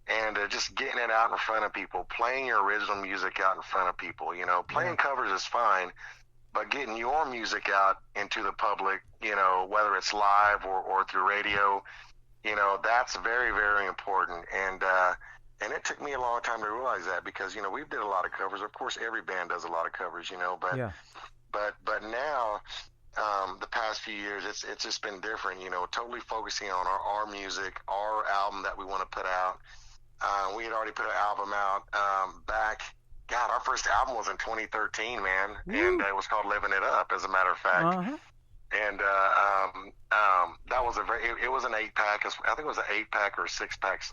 and just getting it out in front of people, playing your original music out in front of people. You know, playing covers is fine, but getting your music out into the public, you know, whether it's live or through radio, you know, that's very, very important. And it took me a long time to realize that because, you know, we've did a lot of covers. Of course, every band does a lot of covers, you know, but now, the past few years, it's just been different, you know, totally focusing on our music, our album that we want to put out. We had already put an album out back. God, our first album was in 2013, man, and it was called "Living It Up," as a matter of fact. Uh-huh. And that was it was an 8-pack. I think it was an 8-pack or 6-pack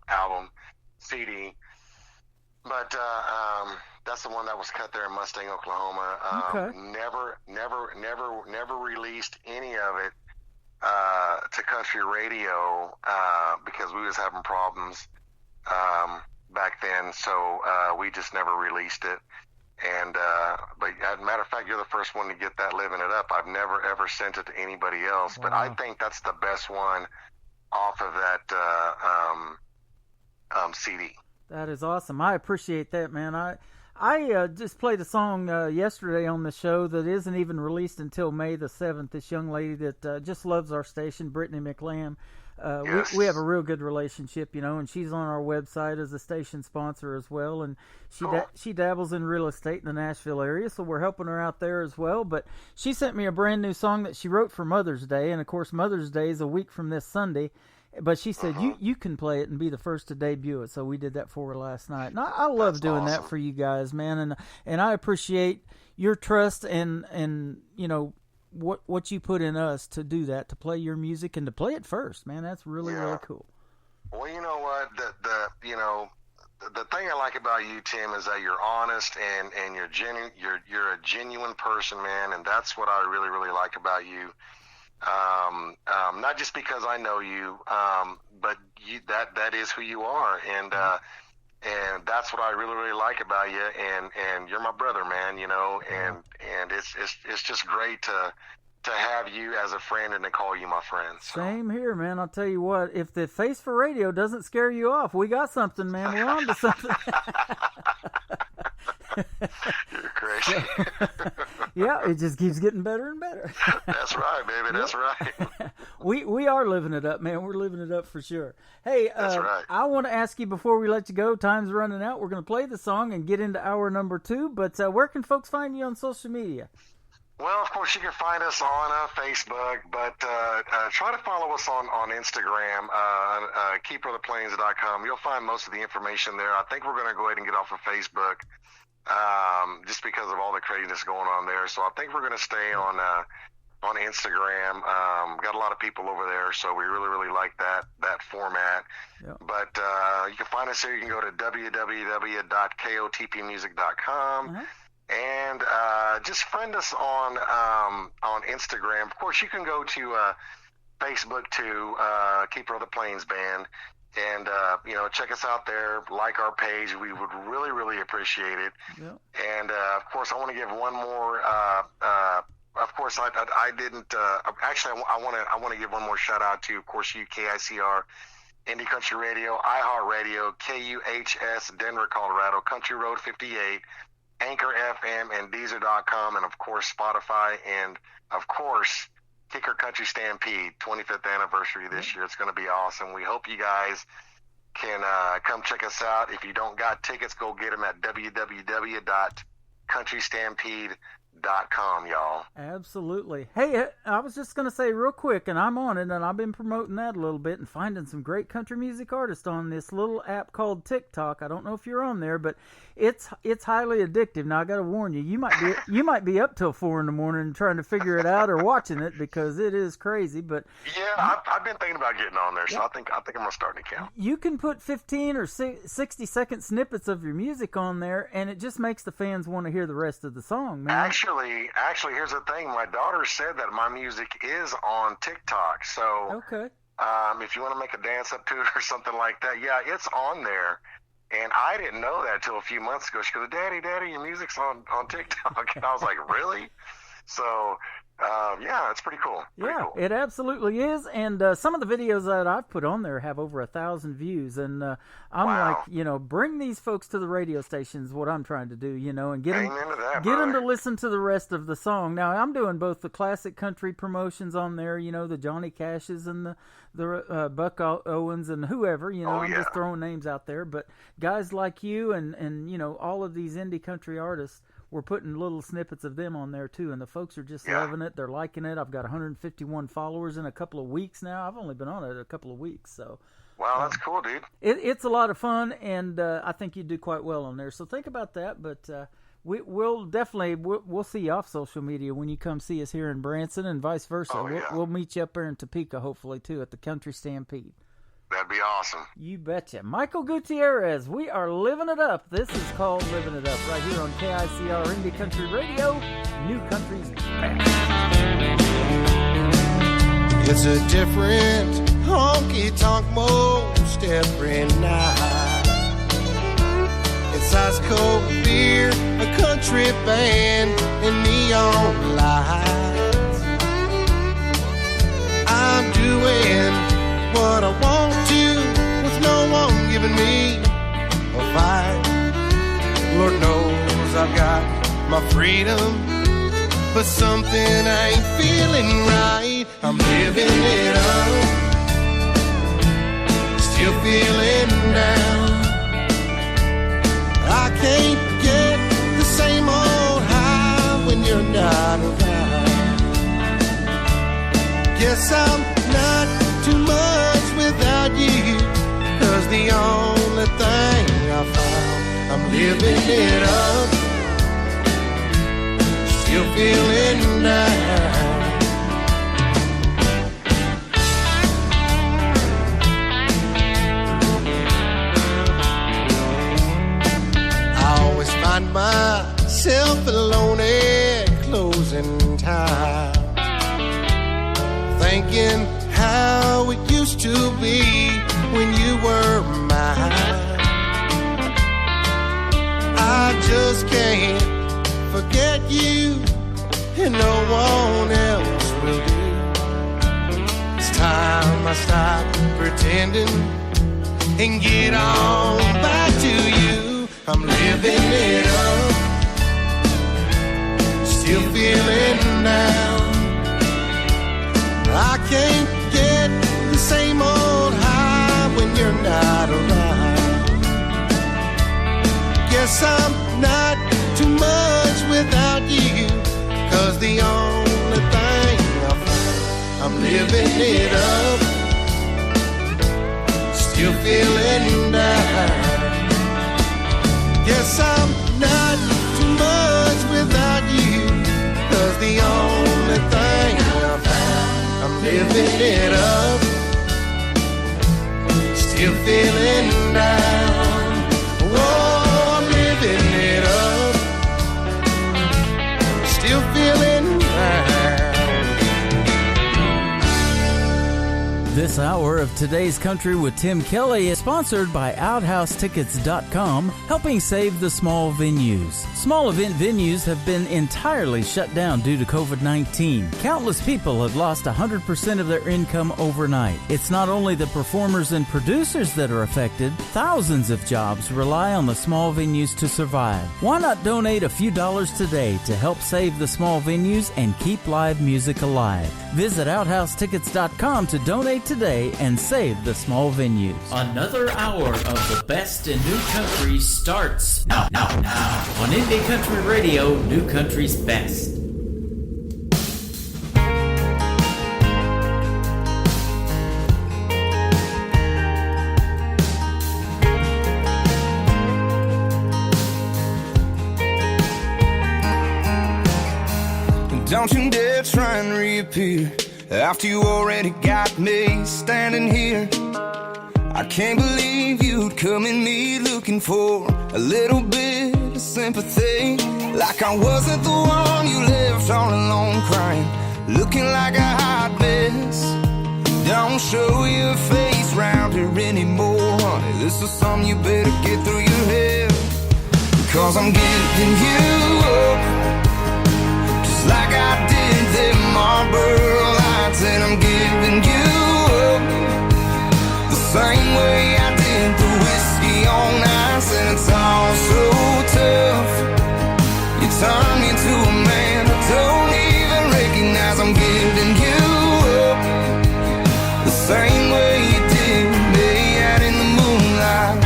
album CD. But that's the one that was cut there in Mustang, Oklahoma. Okay. Never released any of it to country radio because we was having problems back then, so we just never released it. And but as a matter of fact, you're the first one to get that "Living It Up." I've never ever sent it to anybody else. Wow. But I think that's the best one off of that CD. That is awesome. I appreciate that, man. I just played a song yesterday on the show that isn't even released until May the 7th. This young lady that just loves our station, Brittany McLam. Yes. We have a real good relationship, you know, and she's on our website as a station sponsor as well. And she dabbles in real estate in the Nashville area, so we're helping her out there as well. But she sent me a brand new song that she wrote for Mother's Day, and of course Mother's Day is a week from this Sunday. But she said, you can play it and be the first to debut it. So we did that for her last night. And I love doing that for you guys, man. And I appreciate your trust and you know, what you put in us to do that, to play your music and to play it first, man. That's really, really cool. Well, you know what? The thing I like about you, Tim, is that you're honest and you're you're a genuine person, man. And that's what I really, really like about you. Not just because I know you, but that is who you are, and that's what I really, really like about you, and you're my brother, man, you know, and it's just great to have you as a friend and to call you my friend. So. Same here, man. I'll tell you what, if the face for radio doesn't scare you off, we got something, man. We're on to something. You're crazy. Yeah, it just keeps getting better and better. That's right, baby. That's right. We are living it up, man. We're living it up for sure. Hey, that's right. I want to ask you before we let you go. Time's running out. We're going to play the song and get into hour number 2. But where can folks find you on social media? Well, of course, you can find us on Facebook, but try to follow us on Instagram, KeeperOfThePlains.com. You'll find most of the information there. I think we're going to go ahead and get off of Facebook just because of all the craziness going on there. So I think we're going to stay on Instagram. Got a lot of people over there, so we really, really like that format. Yep. But you can find us there. You can go to www.kotpmusic.com. Uh-huh. And just friend us on Instagram. Of course, you can go to Facebook to Keeper of the Plains Band, And, check us out there, like our page. We would really, really appreciate it. Yep. And, of course, I want to give one more, of course, I didn't, actually, I want to give one more shout out to, of course, you, KICR, Indie Country Radio, iHeartRadio, KUHS, Denver, Colorado, Country Road 58, Anchor FM, and Deezer.com, and, of course, Spotify, and, of course, KICR Country Stampede, 25th anniversary this year. It's going to be awesome. We hope you guys can come check us out. If you don't got tickets, go get them at www.countrystampede.com, y'all. Absolutely. Hey, I was just going to say real quick, and I'm on it, and I've been promoting that a little bit and finding some great country music artists on this little app called TikTok. I don't know if you're on there, but it's highly addictive. Now I got to warn you, you might be up till 4 a.m. trying to figure it out or watching it because it is crazy. But yeah, I've been thinking about getting on there, so I think I'm gonna start an account. You can put 15 or 60-second snippets of your music on there, and it just makes the fans want to hear the rest of the song, man. Actually, here's the thing. My daughter said that my music is on TikTok, so okay. If you want to make a dance up to it or something like that, yeah, it's on there. And I didn't know that till a few months ago. She goes, Daddy, your music's on TikTok. And I was like, really? So, yeah, it's pretty cool. Cool. It absolutely is. And some of the videos that I've put on there have over 1,000 views. And I'm like, bring these folks to the radio stations, what I'm trying to do, and get them to listen to the rest of the song. Now, I'm doing both the classic country promotions on there, the Johnny Cashes and the Buck Owens and whoever, I'm just throwing names out there. But guys like you and all of these indie country artists, we're putting little snippets of them on there too, and the folks are just loving it. They're liking it. I've got 151 followers in a couple of weeks now. I've only been on it a couple of weeks, so. Wow, that's cool, dude. It's a lot of fun, and I think you do quite well on there. So think about that. But we'll definitely we'll see you off social media when you come see us here in Branson, and vice versa. Oh, yeah. We'll meet you up there in Topeka, hopefully too, at the Country Stampede. That'd be awesome. You betcha. Michael Gutierrez, we are living it up. This is called Living It Up right here on KICR Indie Country Radio, New Country's Best. It's a different honky-tonk most every night. It's ice cold beer, a country band, and neon lights. I'm doing what I want to, with no one giving me a fight. Lord knows I've got my freedom, but something ain't feeling right. I'm living it up, still feeling down. I can't get the same old high when you're not around. Guess I'm not too much without you, 'cause the only thing I found, I'm living it up, still feeling down. I always find myself alone at closing time, thinking how it used to be when you were mine. I just can't forget you, and no one else will do. It's time I stop pretending and get on back to you. I'm living it up, still feeling down. I can't get the same old high when you're not around. Guess I'm not too much without you, 'cause the only thing I found, I'm living it up, still feeling down. Guess I'm not too much without you, 'cause the only thing I found, I'm living it up, still feeling down. Oh, I'm living it up, still feeling down. This This hour of Today's Country with Tim Kelly is sponsored by OutHouseTickets.com, helping save the small venues. Small event venues have been entirely shut down due to COVID-19. Countless people have lost 100% of their income overnight. It's not only the performers and producers that are affected, thousands of jobs rely on the small venues to survive. Why not donate a few dollars today to help save the small venues and keep live music alive? Visit OutHouseTickets.com to donate today and save the small venues. Another hour of the best in new country starts now. On Indie Country Radio, New Country's best. Don't you dare try and reappear after you already got me standing here. I can't believe you'd come in me looking for a little bit of sympathy, like I wasn't the one you left all alone crying, looking like a hot mess. Don't show your face round here anymore, honey. This is something you better get through your head, because I'm giving you up like I did them Marlboro Lights, and I'm giving you up the same way I did the whiskey on ice. And it's all so tough. You turn me to a man I don't even recognize. I'm giving you up the same way you did me out in the moonlight.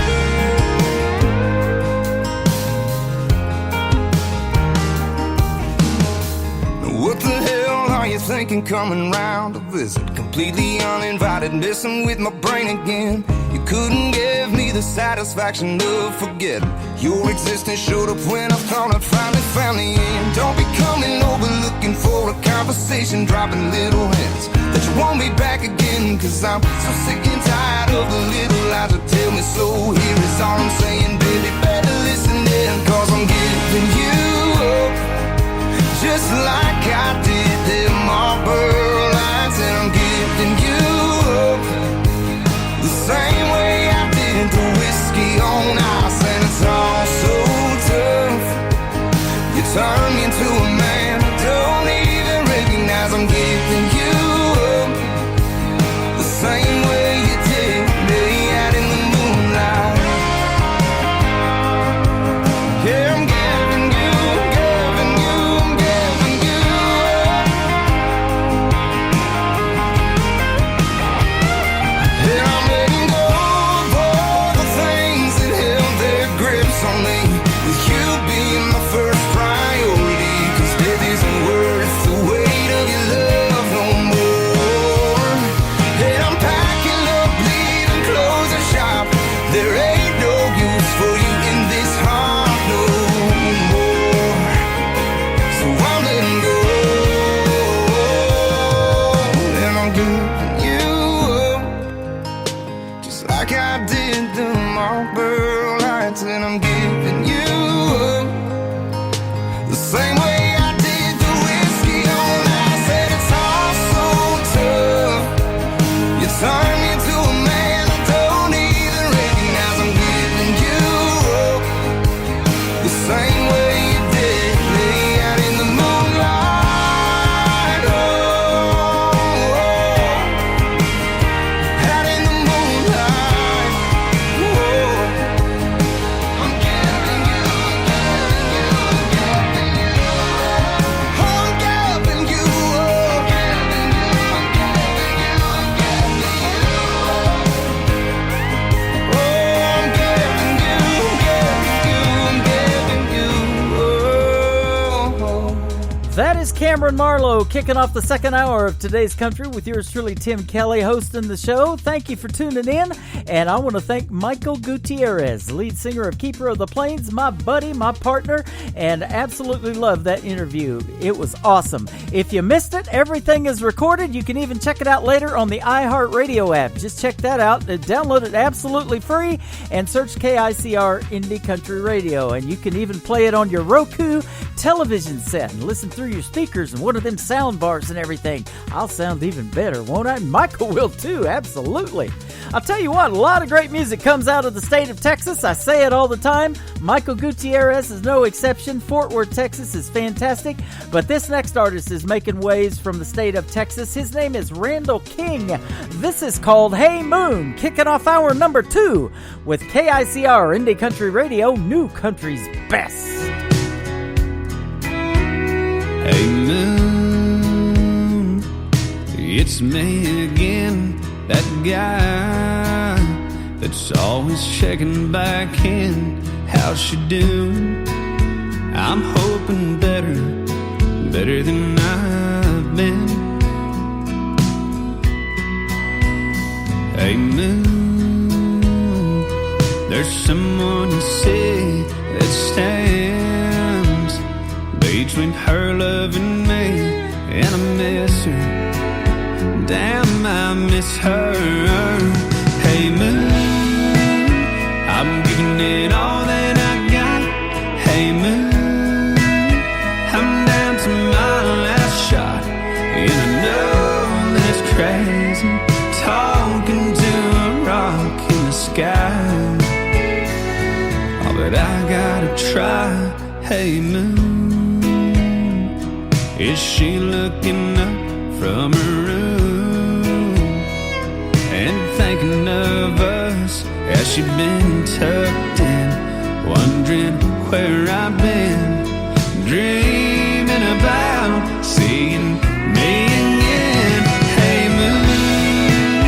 What the hell are you thinking coming round to visit? Completely uninvited, messing with my brain again. You couldn't give me the satisfaction of forgetting your existence showed up when I thought I'd finally found the end. Don't be coming over looking for a conversation, dropping little hints that you want me back again, cause I'm so sick and tired of the little lies that tell me so. Here is all I'm saying, baby, better listen in, cause I'm giving you up just like I did them Marlboro Lights, and I'm giving you up the same way I did the whiskey on ice. And it's all so tough. You turn me into a man I don't even recognize. I'm giving you up the same way you did me out in the moonlight. Yeah, I'm giving you Cameron Marlowe kicking off the second hour of Today's Country with yours truly, Tim Kelly, hosting the show. Thank you for tuning in, and I want to thank Michael Gutierrez, lead singer of Keeper of the Plains, my buddy, my partner, and absolutely loved that interview. It was awesome. If you missed it, everything is recorded. You can even check it out later on the iHeartRadio app. Just check that out. Download it absolutely free and search KICR Indie Country Radio, and you can even play it on your Roku television set and listen through through your speakers and one of them sound bars and everything. I'll sound even better, won't I? Michael will too, absolutely. I'll tell you what, a lot of great music comes out of the state of Texas. I say it all the time. Michael Gutierrez is no exception. Fort Worth, Texas is fantastic. But this next artist is making waves from the state of Texas. His name is Randall King. This is called Hey Moon, kicking off hour number 2 with KICR Indie Country Radio, New Country's Best. Hey moon, it's me again, that guy that's always checking back in. How's she doing? I'm hoping better than I've been. Hey moon, there's someone you see that stands between her love and me, and I miss her. Damn, I miss her. Hey moon, I'm giving it all that I got. Hey moon, I'm down to my last shot, and I know that it's crazy talking to a rock in the sky. Oh, but I gotta try. Hey moon, is she looking up from her room and thinking of us? Has she been tucked in, wondering where I've been, dreaming about seeing me again? Hey moon,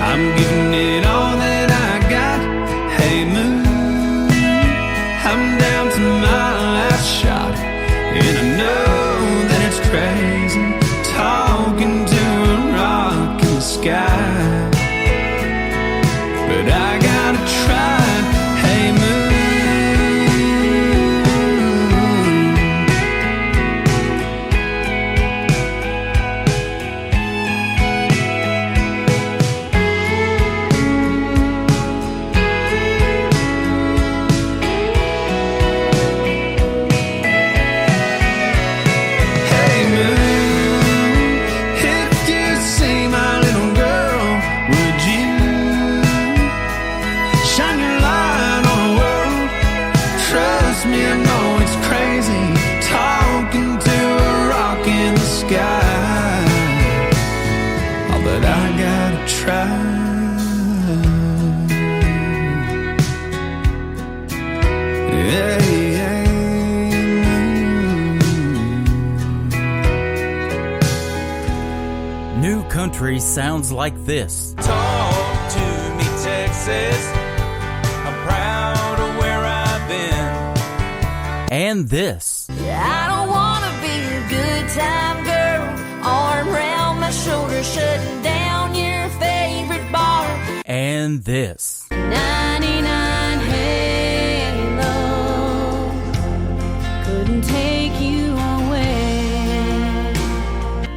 I'm giving it all that I got. Hey moon, I'm down to my last shot, and I know that it's crazy talking to a rock in the sky, but I gotta try. Hey moon, hey moon, if you see my little girl, would you shine your light on the world? Trust me, I know it's crazy talking to a rock in the sky. Oh, but I gotta try. Yeah, yeah. New country sounds like this. Talk to me, Texas. I'm proud of where I've been. And this. I don't wanna be a good time girl, arm around my shoulder, shutting down your favorite bar. And this. 99 Halo couldn't take you away.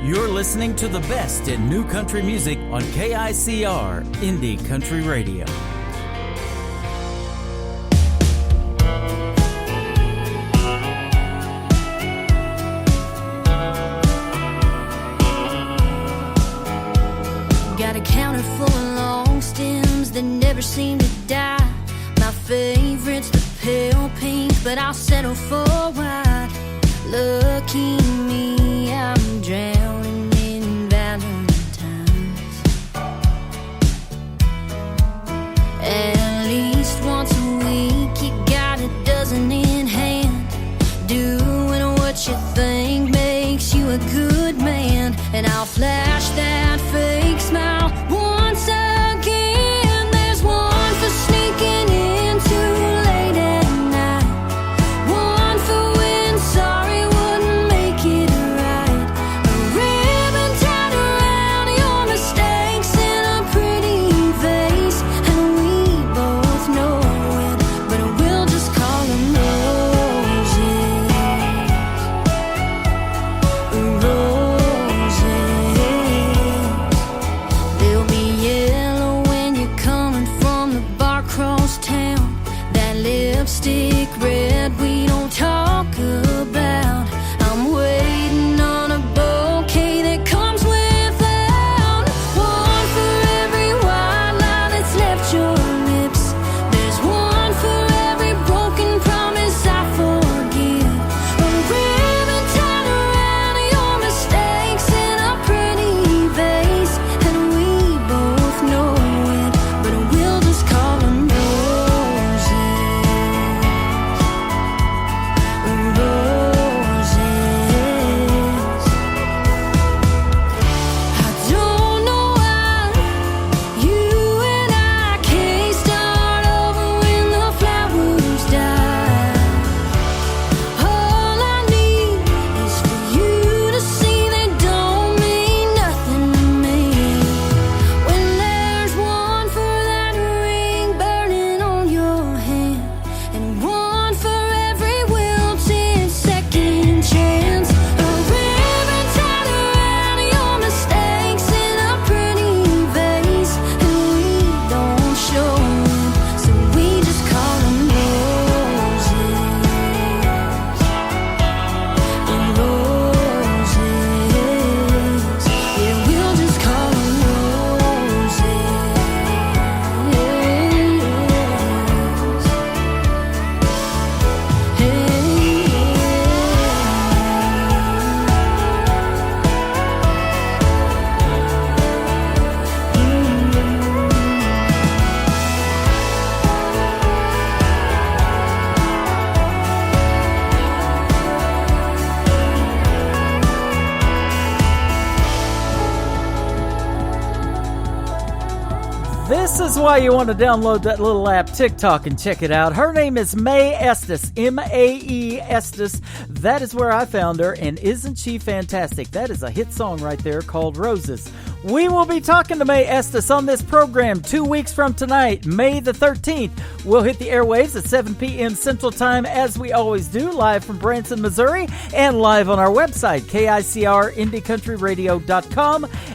You're listening to the best in new country music on KICR Indie Country Radio. Got a counter full of long stems that never seem to die. My favorite's the pale pink, but I'll settle for white. Lucky me, I'm drowning in Valentine's. At least once a week, you got a dozen in hand, doing what you think makes you a good man. And I'll flash that fake smile once again. There's one for sneaking in too late at night, one for when sorry wouldn't make it right. A is why you want to download that little app TikTok and check it out. Her name is Mae Estes, M-A-E Estes. That is where I found her, and isn't she fantastic? That is a hit song right there called Roses. We will be talking to Mae Estes on this program 2 weeks from tonight, May the 13th. We'll hit the airwaves at 7 p.m. Central Time, as we always do, live from Branson, Missouri, and live on our website, KICR,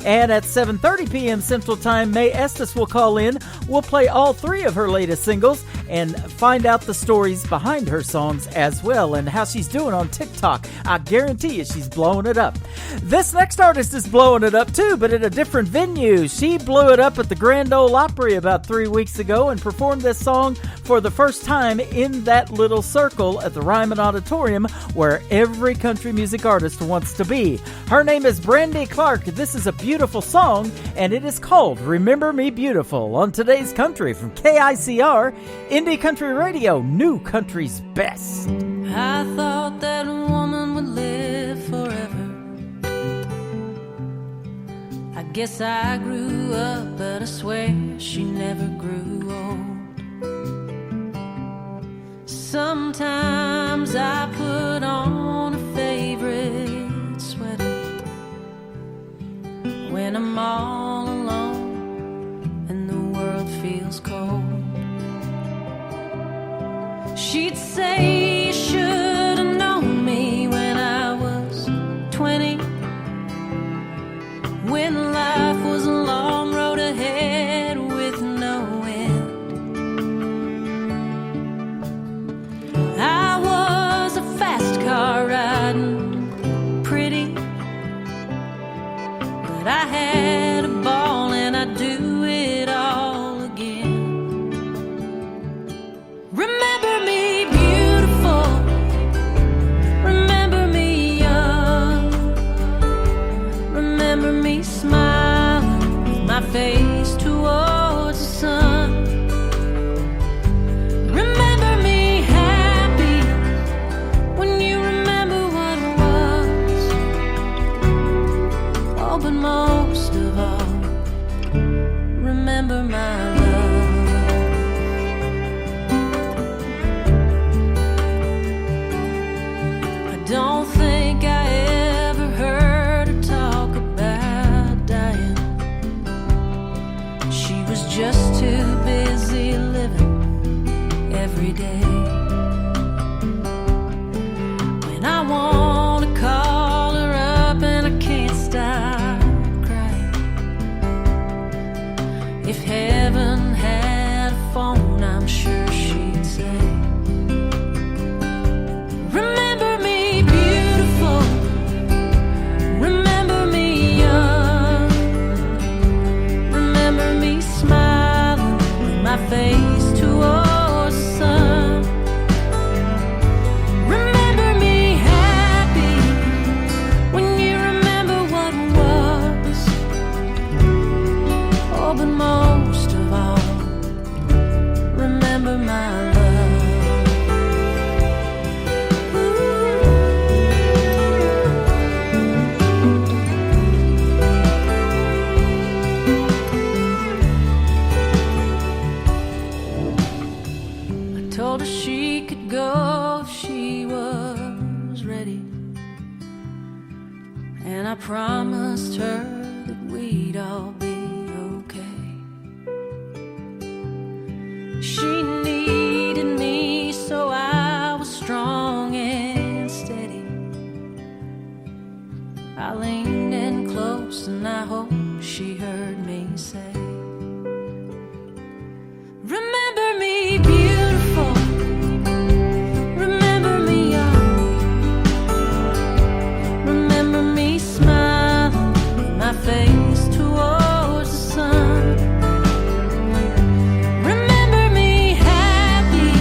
and at 7:30 p.m. Central Time, Mae Estes will call in. We'll play all 3 of her latest singles and find out the stories behind her songs as well, and how she's doing on TikTok. I guarantee you she's blowing it up. This next artist is blowing it up too, but at a different venue. She blew it up at the Grand Ole Opry about 3 weeks ago and performed this song for the first time in that little circle at the Ryman Auditorium, where every country music artist wants to be. Her name is Brandy Clark. This is a beautiful song, and it is called Remember Me Beautiful on today's Country from KICR, Indie Country Radio, New Country's Best. I thought that a woman would live forever. I guess I grew up, but I swear she never grew old. Sometimes I put on a favorite sweater when I'm all alone and the world feels cold. She'd say you should have known me when I was 20, when life was a long road ahead with no end. I was a fast car riding pretty, but I had a ball and I'd do it all again. Remember me beautiful, remember me young, remember me smiling with my face towards the sun. Remember me happy when you remember what was. Oh, but most of all, remember my love. I don't think I ever heard her talk about dying. She was just too busy living every day. When I want to call her up and I can't stop crying. If heaven had a phone, I'm sure she'd say, remember me beautiful, remember me young, remember me smiling with my face towards the sun. Remember me happy when you remember what was. Oh, but most of all, remember my love. I told her she could go if she was ready, and I promised her that we'd all be okay. She needed me, so I was strong and steady. I leaned in close and I hope she heard me say, remember me beautiful, remember me young, remember me smiling with my face towards the sun. Remember me happy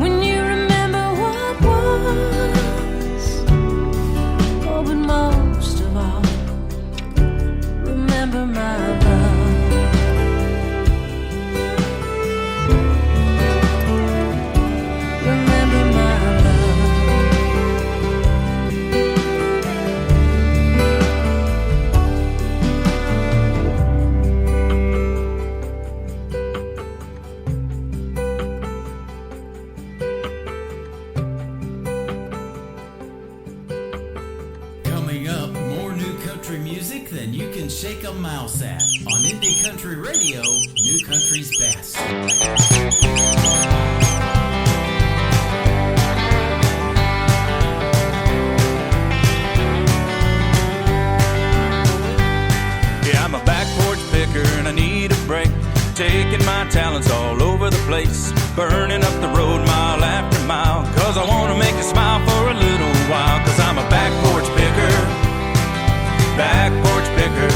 when you remember what was. Oh, but most of all, remember my love. than you can shake a mouse at. On Indie Country Radio, New Country's best. Yeah, I'm a back porch picker and I need a break. Taking my talents all over the place. Burning up the road mile after mile. Cause I wanna make you smile for a little while. Cause I'm a back porch picker. Back porch picker.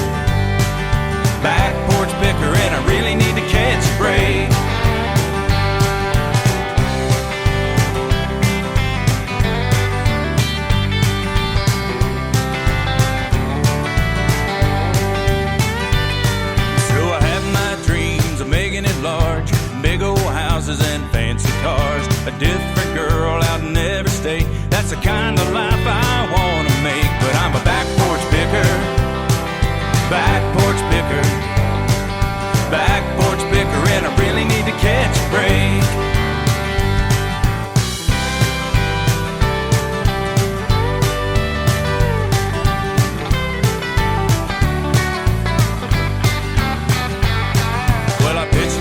Back porch picker. And I really need to catch a break. Large, big old houses and fancy cars. A different girl out in every state. That's the kind of life I want to make. But I'm a back porch picker. Back porch picker. Back porch picker. And I really need to catch a break.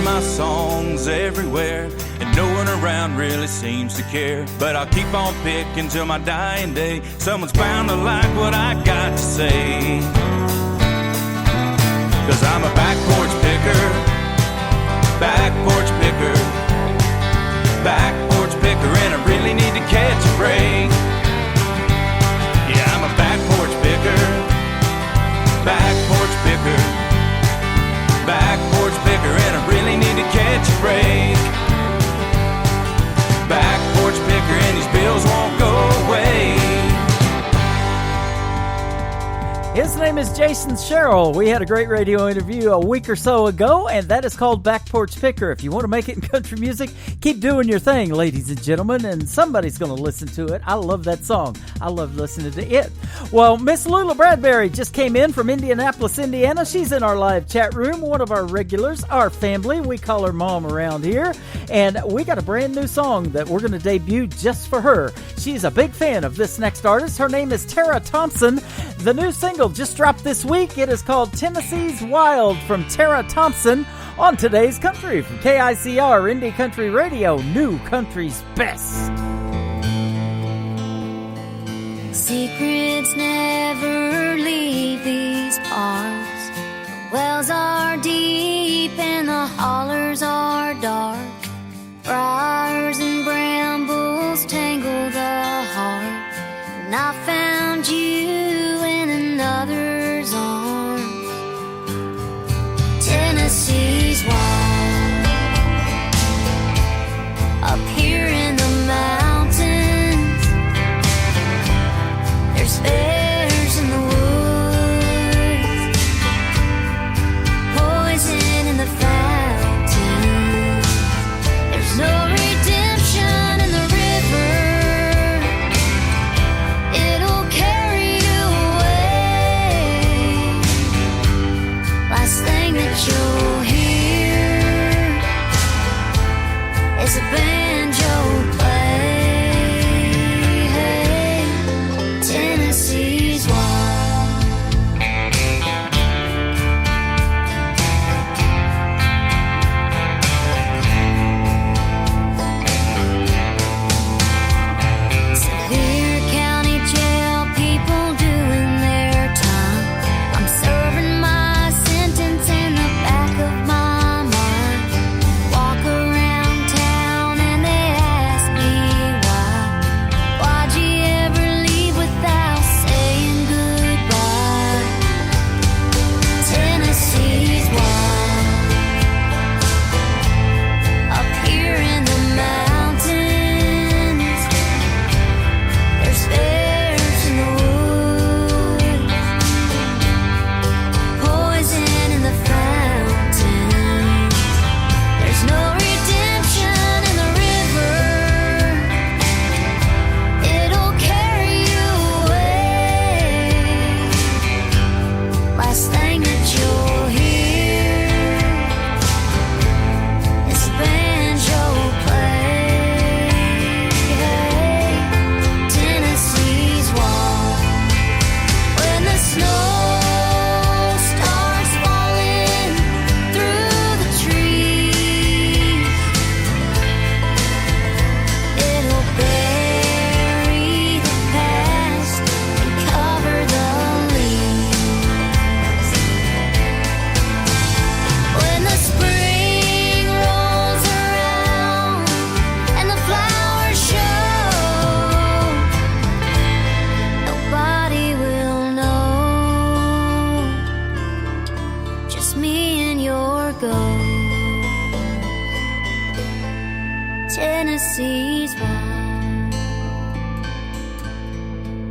My songs everywhere, and no one around really seems to care. But I'll keep on picking till my dying day. Someone's bound to like what I got to say. Cause I'm a back porch picker. Back porch picker. Back porch picker. And I really need to catch a break. Yeah, I'm a back porch picker. Back porch picker. Back porch picker, and I really need to catch a break. Back porch picker, and these bills won't go away. His name is Jason Sherrill. We had a great radio interview a week or so ago, and that is called Back Porch Picker. If you want to make it in country music, keep doing your thing, ladies and gentlemen, and somebody's going to listen to it. I love that song. I love listening to it. Well, Miss Lula Bradbury just came in from Indianapolis, Indiana. She's in our live chat room, one of our regulars, our family. We call her Mom around here, and we got a brand new song that we're going to debut just for her. She's a big fan of this next artist. Her name is Tara Thompson. The new single just dropped this week. It is called Tennessee's Wild from Tara Thompson on Today's Country from KICR Indie Country Radio, New Country's best. Secrets never leave these parts. The wells are deep and the hollers are dark. Briars and brambles tangle the heart. And I found you in another's arms. Tennessee's wild. Up here in the mountains, there's bears in the woods, poison in the fountain. There's no redemption in the river. It'll carry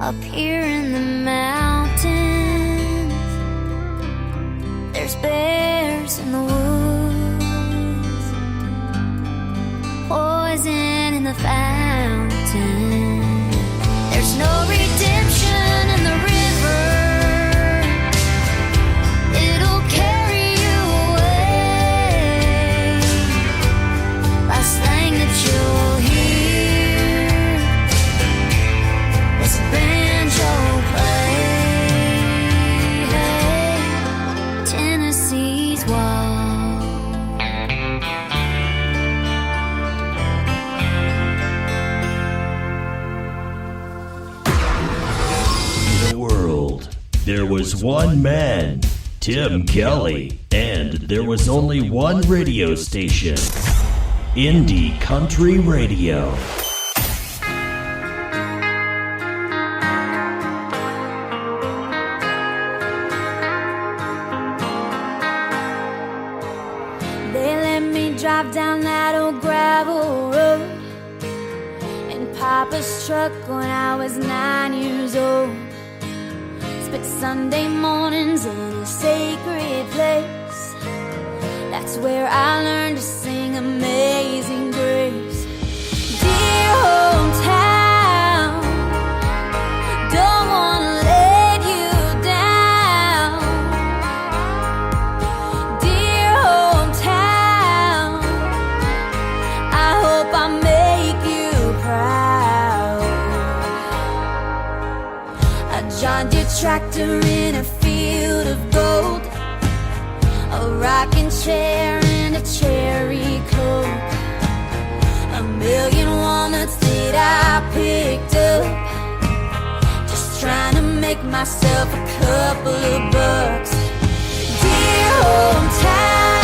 Up here in the mountains, there's bears in the woods, poison in the fountain. There's no redemption in the river. It'll carry you away. Last thing that you'll hear is a banjo play. Tennessee's wild. World. There was one man, Tim Kelly, and there was only one radio station, Indie Country Radio. They let me drive down that old gravel road in Papa's truck when I was 9 years old. Spent Sunday mornings in a sacred place. That's where I learned to sing Amazing Grace. Dear hometown, don't wanna let you down. Dear hometown, I hope I make you proud. A John Deere tractor in a field of gold, a rocking chair and a cherry coke, a million walnuts that I picked up, just trying to make myself a couple of bucks. Dear hometown,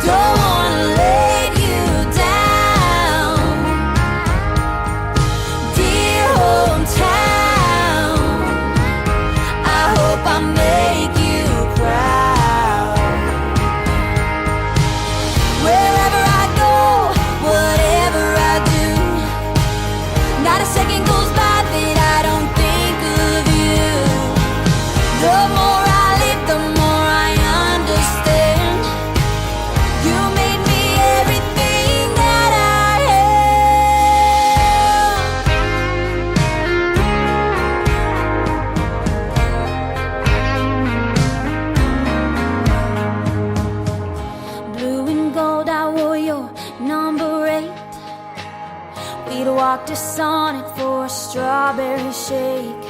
don't wanna let you down. Dear hometown, I hope I make you proud. Wherever I go, whatever I do, not a second goes by that I don't think of you. The more I live, the more I understand. You made me everything that I am. Blue and gold, I wore your number 8. We'd walk to Sonic for a strawberry shake.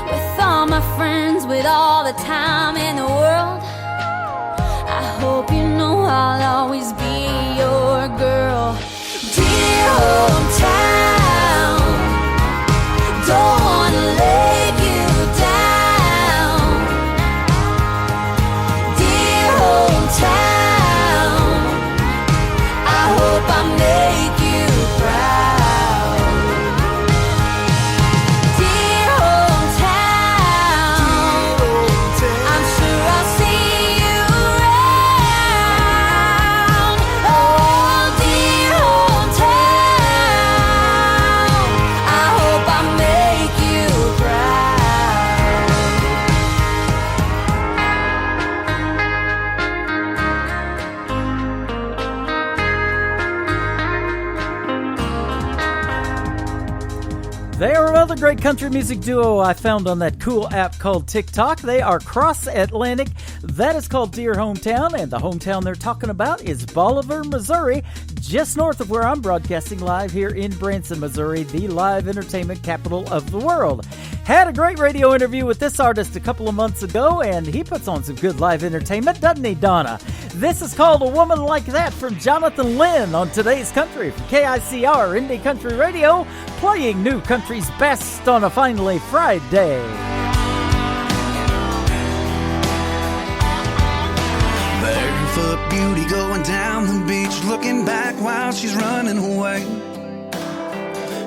With all my friends, with all the time in the world, I hope you know I'll always be your girl. Dear hometown, don't wanna let you down. Dear hometown, I hope I make you proud. Dear hometown, I'm sure I'll see you around. Oh, dear hometown, I hope I make you proud. They are another great country music duo I found on that cool app called TikTok. They are cross-Atlantic. That is called Dear Hometown, and the hometown they're talking about is Bolivar, Missouri, just north of where I'm broadcasting live here in Branson, Missouri, the live entertainment capital of the world. Had a great radio interview with this artist a couple of months ago, and he puts on some good live entertainment, doesn't he, Donna? This is called A Woman Like That from Jonathan Lynn on Today's Country from KICR Indie Country Radio, playing new country's best on a finally Friday. Barefoot beauty going down the beach, looking back while she's running away.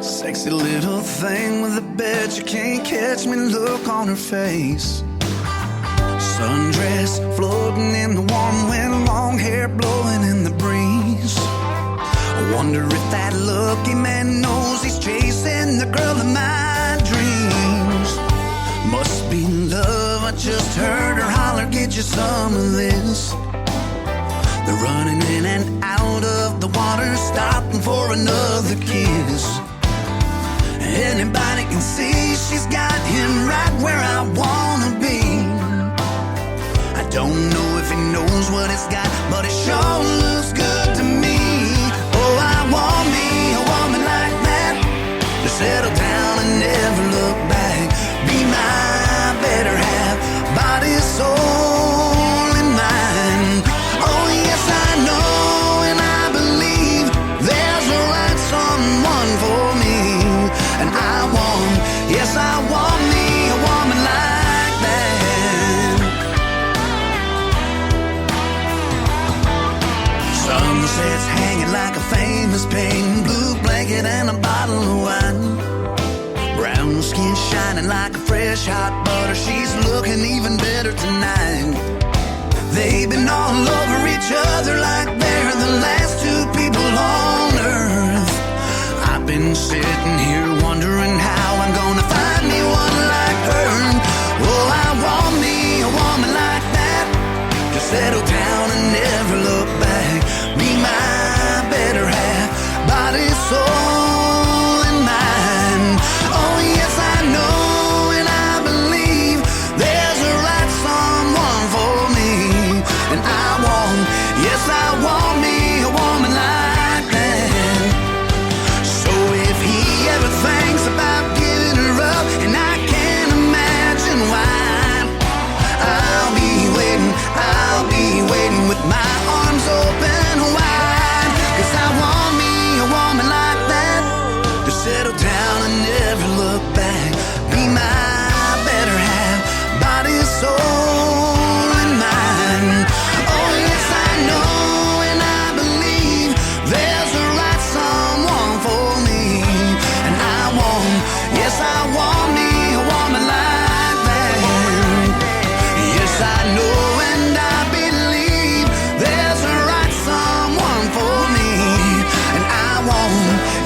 Sexy little thing with a bet you can't catch me look on her face. Sundress floating in the warm wind, long hair blowing in the breeze. I wonder if that lucky man knows he's chasing the girl that you some of this. They're running in and out of the water, stopping for another kiss. Anybody can see she's got him right where I wanna be. I don't know if he knows what it's got, but it sure looks good to me. Oh, I want me a woman like that, to settle down and never look back. Be my better half, body, soul, and mind. Oh yes, I know and I believe there's a right someone for me. And I want, yes I want me a woman like that. Sunsets hanging like a famous painting, blue blanket and a bottle of wine. Brown skin shining like a fresh hot butter, she's looking even better tonight. They've been all over each other like they're the last two people on earth. I've been sitting here wondering how I'm gonna find me one like her. Oh, I want me a woman like that, to settle down and never look back. Be my better half, body, soul, and mind. Oh yes, I know and I believe there's a right someone for me. And I want, yes I want me a woman like that. So if he ever thinks about giving her up, and I can't imagine why, I'll be waiting with my arms open wide. Cause I want me a woman like that, to settle down and never look back. Be my better half, body, soul, and mind. Oh yes, I know and I believe there's a right someone for me. And I want, yes I want me a woman like that. Yes I know and I believe there's a right someone for me. And I want,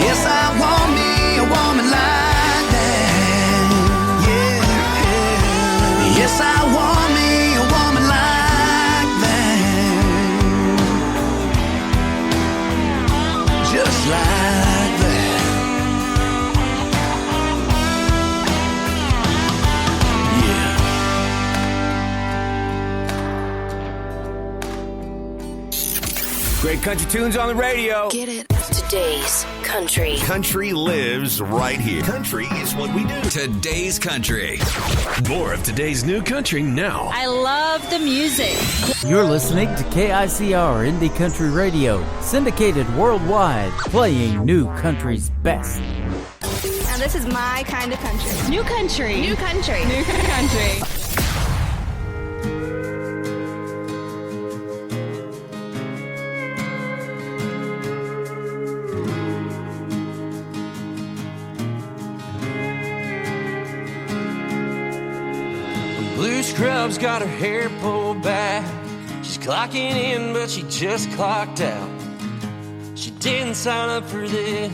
yes I want me a woman like that. Yeah, yeah. Yes I want me a woman like that. Just like that. Yeah. Great country tunes on the radio. Get it? Today's country. Country lives right here. Country is what we do. Today's country. More of today's new country now. I love the music. You're listening to KICR Indie Country Radio, syndicated worldwide, playing new country's best. Now this is my kind of country. New country. New country. New country. Blue scrub's got her hair pulled back. She's clocking in, but she just clocked out. She didn't sign up for this,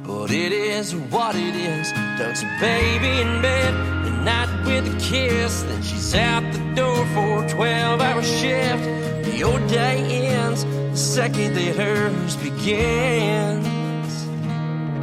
but it is what it is. Tucks her baby in bed at night with a kiss. Then she's out the door for a 12-hour shift. Your day ends the second that hers begins.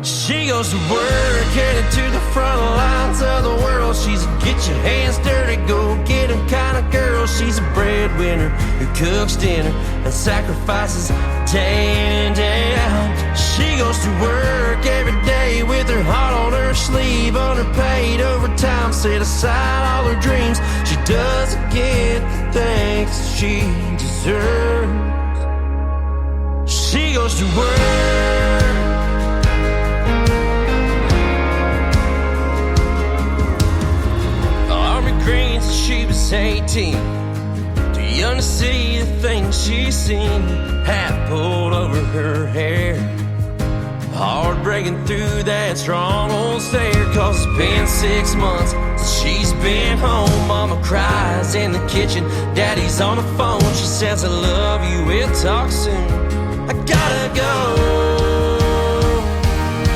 She goes to work, headed to the front lines of the world. She's a get your hands dirty, go get 'em kind of girl. She's a breadwinner who cooks dinner and sacrifices day in, day out. She goes to work every day with her heart on her sleeve, underpaid overtime, set aside all her dreams. She doesn't get the thanks that she deserves. She goes to work. Green since she was 18, too young to see the things she's seen. Hat pulled over her hair, hard breaking through that strong old stare. Cause it's been 6 months since she's been home. Mama cries in the kitchen, daddy's on the phone. She says I love you, we'll talk soon, I gotta go.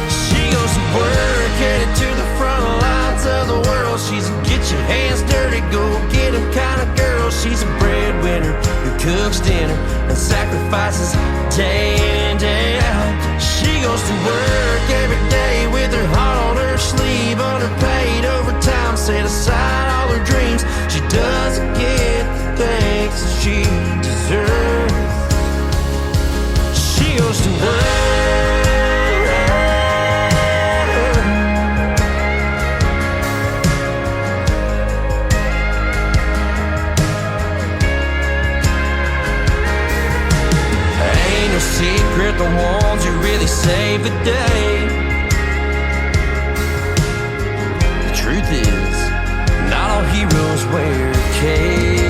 She goes to work, headed to the front lines of the world. She's a get your hands dirty, go get 'em kind of girl. she's a breadwinner who cooks dinner and sacrifices day in and day out. She goes to work every day with her heart on her sleeve, underpaid overtime, set aside all her dreams. She doesn't get the thanks that she deserves. She goes to work. Secret, the ones who really save the day. The truth is, not all heroes wear capes.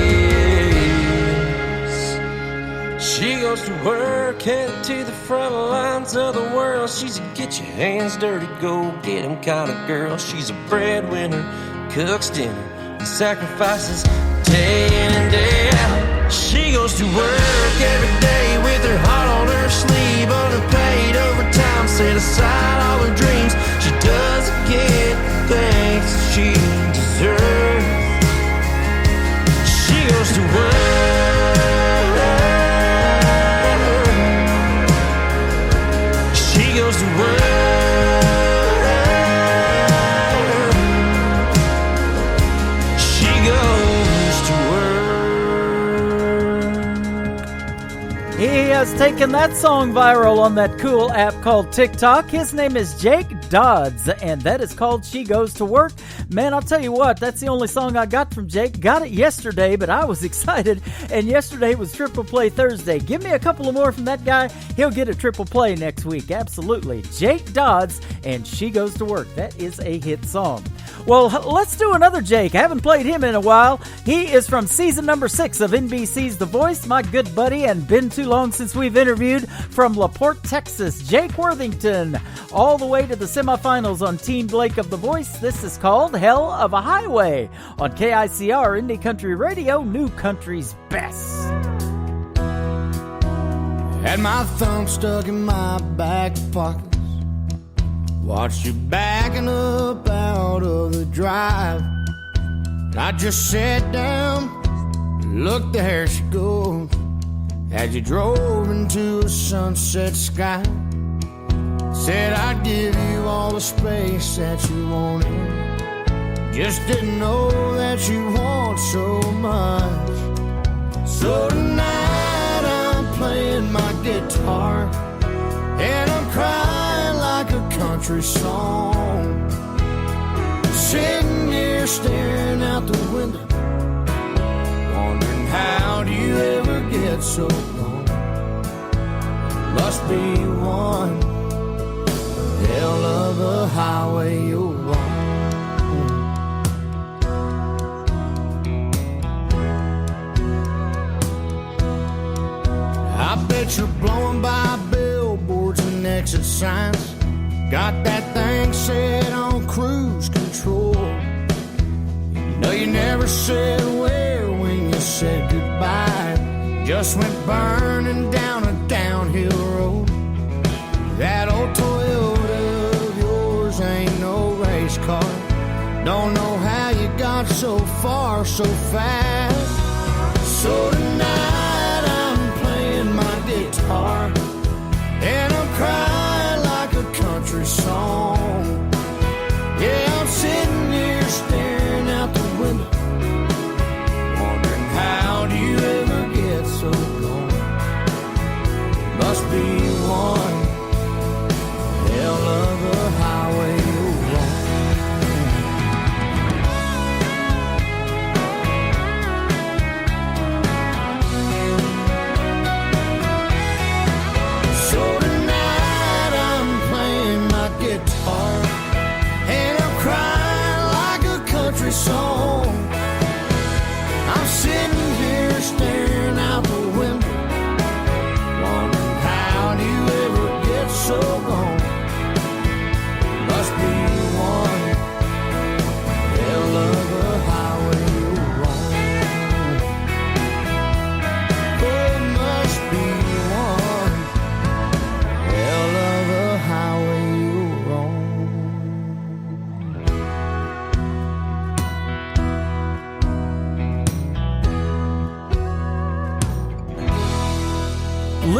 She goes to work, headed to the front lines of the world. She's a get your hands dirty, go get 'em kind of girl. She's a breadwinner, cooks dinner, and sacrifices day in and day out. She goes to work every day with her heart on her sleeve, underpaid overtime, set aside all her dreams. She doesn't get the thanks that she deserves. She goes to work. She goes to work. She goes to work. He has taken that song viral on that cool app called TikTok. His name is Jake Dodds, and that is called She Goes to Work. Man, I'll tell you what, that's the only song I got from Jake. Got it yesterday, but I was excited, and yesterday was Triple Play Thursday. Give me a couple of more from that guy, he'll get a triple play next week. Absolutely. Jake Dodds and She Goes to Work. That is a hit song. Well, let's do another Jake. I haven't played him in a while. He is from season number 6 of NBC's The Voice, my good buddy, and been too long since we've interviewed, from LaPorte, Texas, Jake Worthington, all the way to the semifinals on Team Blake of The Voice. This is called Hell of a Highway on KICR Indie Country Radio, New Country's Best. Had my thumb stuck in my back pockets, watched you backing up out of the drive. I just sat down, looked, there she goes, as you drove into a sunset sky. Said I'd give you all the space that you wanted, just didn't know that you want so much. So tonight I'm playing my guitar, and I'm crying like a country song, sitting here staring out the window, wondering how do you ever get so long. Must be one hell of a highway you're on. I bet you're blowing by billboards and exit signs, got that thing set on cruise control. You know you never said where when you said goodbye, just went burning down a downhill road. That old Toyota of yours ain't no race car, don't know how you got so far so fast. So tonight I'm playing my guitar, and I'm crying like a country song. Yeah, I'm sitting here staring out the window, wondering how do you ever get so gone. Must be one hell of a highway you're on. So tonight I'm playing my guitar,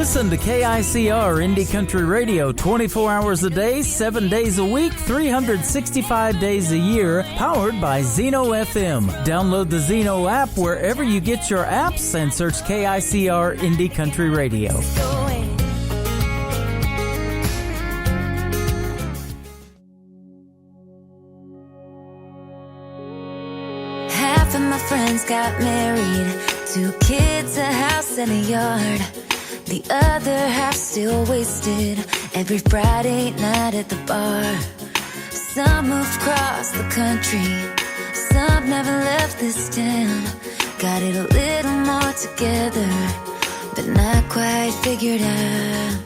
Listen to KICR Indie Country Radio 24 hours a day, 7 days a week, 365 days a year, powered by Zeno FM. Download the Zeno app wherever you get your apps and search KICR Indie Country Radio. Half of my friends got married, 2 kids, a house and a yard. The other half still wasted every Friday night at the bar. Some moved across the country, some never left this town. Got it a little more together, but not quite figured out.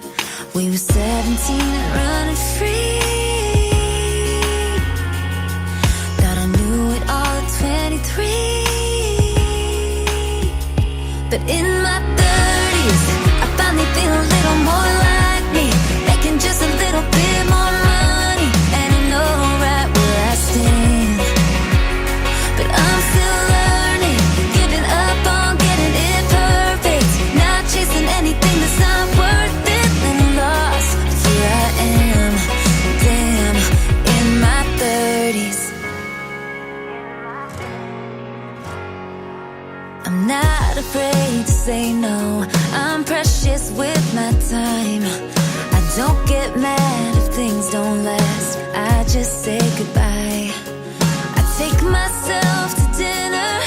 We were 17 and running free. Thought I knew it all at 23. But in my 30s, I finally feel a little more like me, making just a little bit more money, and I know right where I stand. But I'm still learning, giving up on getting it perfect, not chasing anything that's not worth it, and I'm lost, here I am, damn, in my 30s. I'm not afraid to say no, I'm precious with my time. I don't get mad if things don't last, I just say goodbye. I take myself to dinner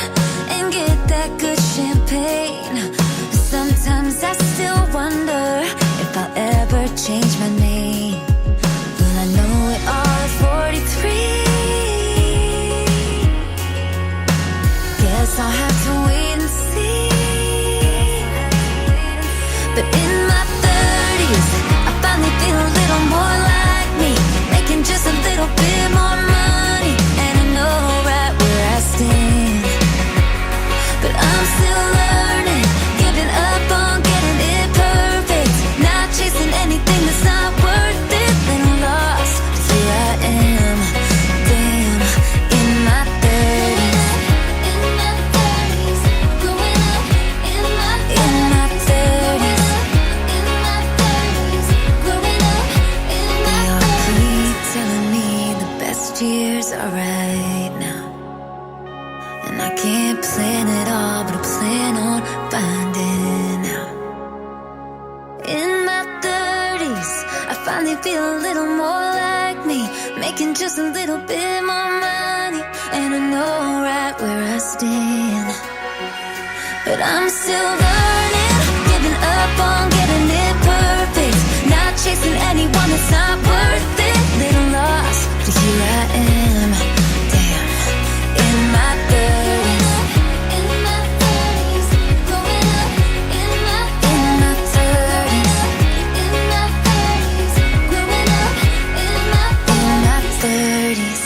and get that good champagne. Sometimes I still wonder if I'll ever change my name. Will I know it all at 43? Guess I'll have to wait and see. But in my 30s, I finally feel a little more like me, making just a little bit more money, and I know right where I stand. But I'm still learning, giving up on getting it perfect, not chasing anything that's not worth it, then I'm lost, here I am, damn, in my 30s. In my 30s, growing up in my 30s. In my 30s, growing up in my 30s. They all keep telling me the best years are right now, and I can't plan it all, but I plan on finding out. In my 30s, I finally feel a little more like me, making just a little bit more money, and I know right where I stand. But I'm still learning, giving up on getting it perfect, not chasing anyone that's not worth it, little lost, but here I am, damn, in my 30s. In my 30s, growing up in my 30s. In my 30s, growing up in my 30s.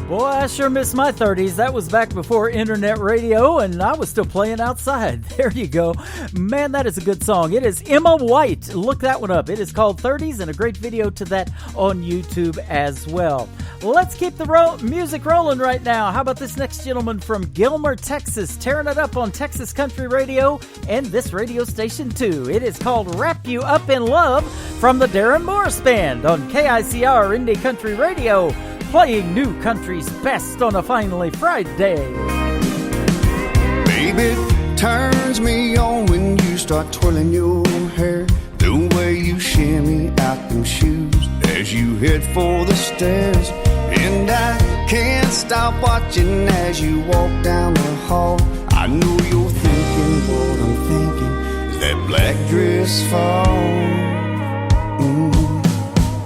Boy, I sure miss my 30s. That was back before internet radio, and I was still playing outside. There you go. Man, that is a good song. It is Emma White. Look that one up. It is called 30s, and a great video to that on YouTube as well. Let's keep the music rolling right now. How about this next gentleman from Gilmer, Texas, tearing it up on Texas Country Radio and this radio station too. It is called Wrap You Up in Love from the Darren Morris Band on KICR Indie Country Radio, playing new country's best on a finally Friday. Baby, it turns me on when you start twirling your hair, the way you shimmy out them shoes as you head for the stairs. And I can't stop watching as you walk down the hall. I know you're thinking what I'm thinking, is that black dress fall?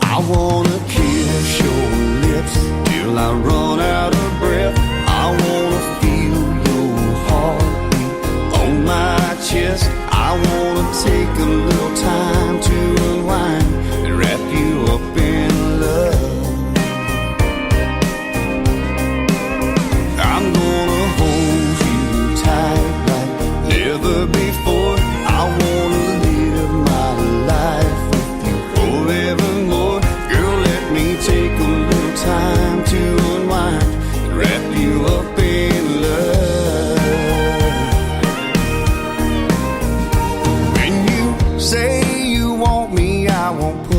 I wanna kiss your lips till I run out of breath. I wanna feel your heartbeat on my chest. I wanna take a little time to unwind and wrap you up in love. I'm gonna hold you tight like never before. I wanna live my life with you forevermore. Girl, let me take a little time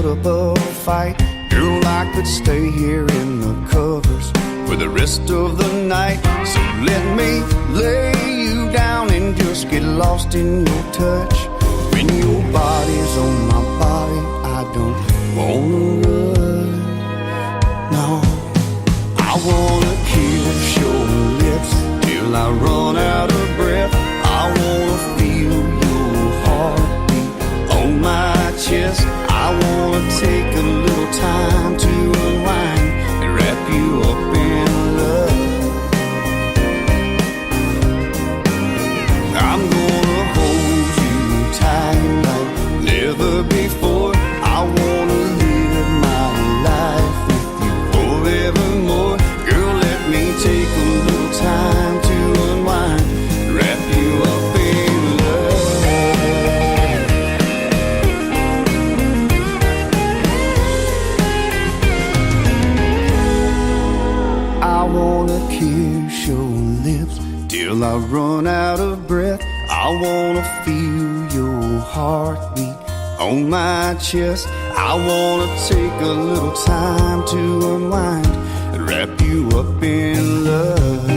up a fight. Girl, I could stay here in the covers for the rest of the night. So let me lay you down and just get lost in your touch. When your body's on my body, I don't wanna run. No, I wanna kiss your lips till I run out of breath. I wanna feel your heartbeat on my chest. I wanna take a little time to unwind and wrap you up in love. I'm gonna hold you tight like never before. I wanna live my life with you forevermore. Girl, let me take a little time to unwind and wrap you up in love. I wanna kiss your lips till I run out of breath. I wanna feel your heartbeat on my chest. I wanna take a little time to unwind and wrap you up in love.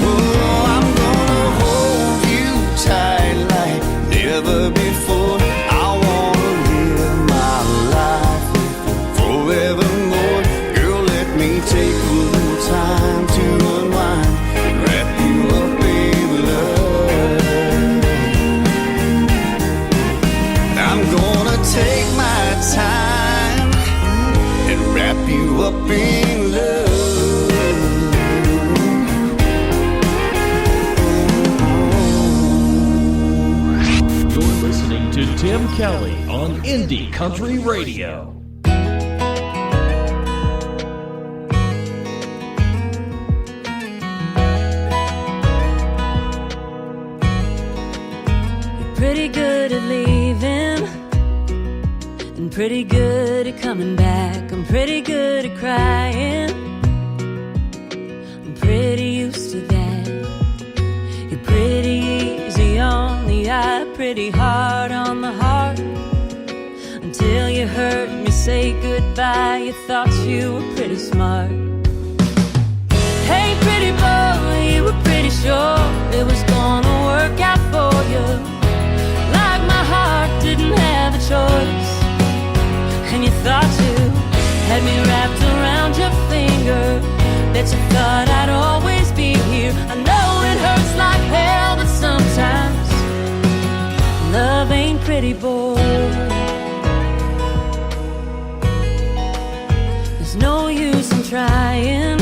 Oh, I'm gonna hold you tight like never before. I wanna live my life forevermore. Girl, let me take a little time to unwind and wrap you up in love. I'm gonna take my time and wrap you up in love. You're listening to Tim Kelly on Indie Country Radio. Pretty good at leaving and pretty good at coming back. I'm pretty good at crying. I'm pretty used to that. You're pretty easy on the eye, pretty hard on the heart. Until you heard me say goodbye, you thought you were pretty smart. Hey, pretty boy, you were pretty sure it was gonna work out for you. Like my heart didn't have a choice. And you thought you had me wrapped around your finger, that you thought I'd always be here. I know it hurts like hell, but sometimes love ain't pretty, boy. There's no use in trying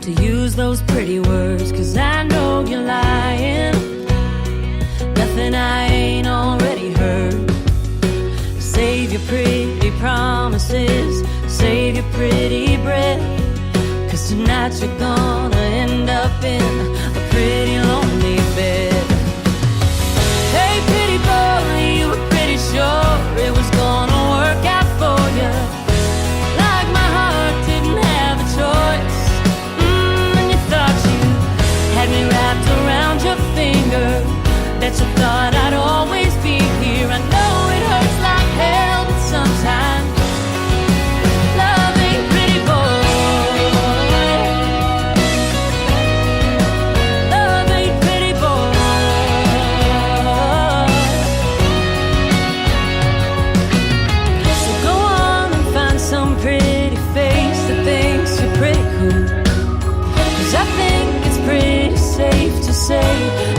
to use those pretty words, 'cause I know you're lying. Nothing I ain't already heard. Save your pretty promises, save your pretty breath, 'cause tonight you're gonna end up in a pretty lonely bed. Hey, pretty boy, you were pretty sure it was gonna work out for you. Like my heart didn't have a choice. And you thought you had me wrapped around your finger, that you thought I'd always be here. I know it hurts like hell, but sometimes love ain't pretty, boy. Love ain't pretty, boy. So go on and find some pretty face that thinks you're pretty cool, 'cause I think it's pretty safe to say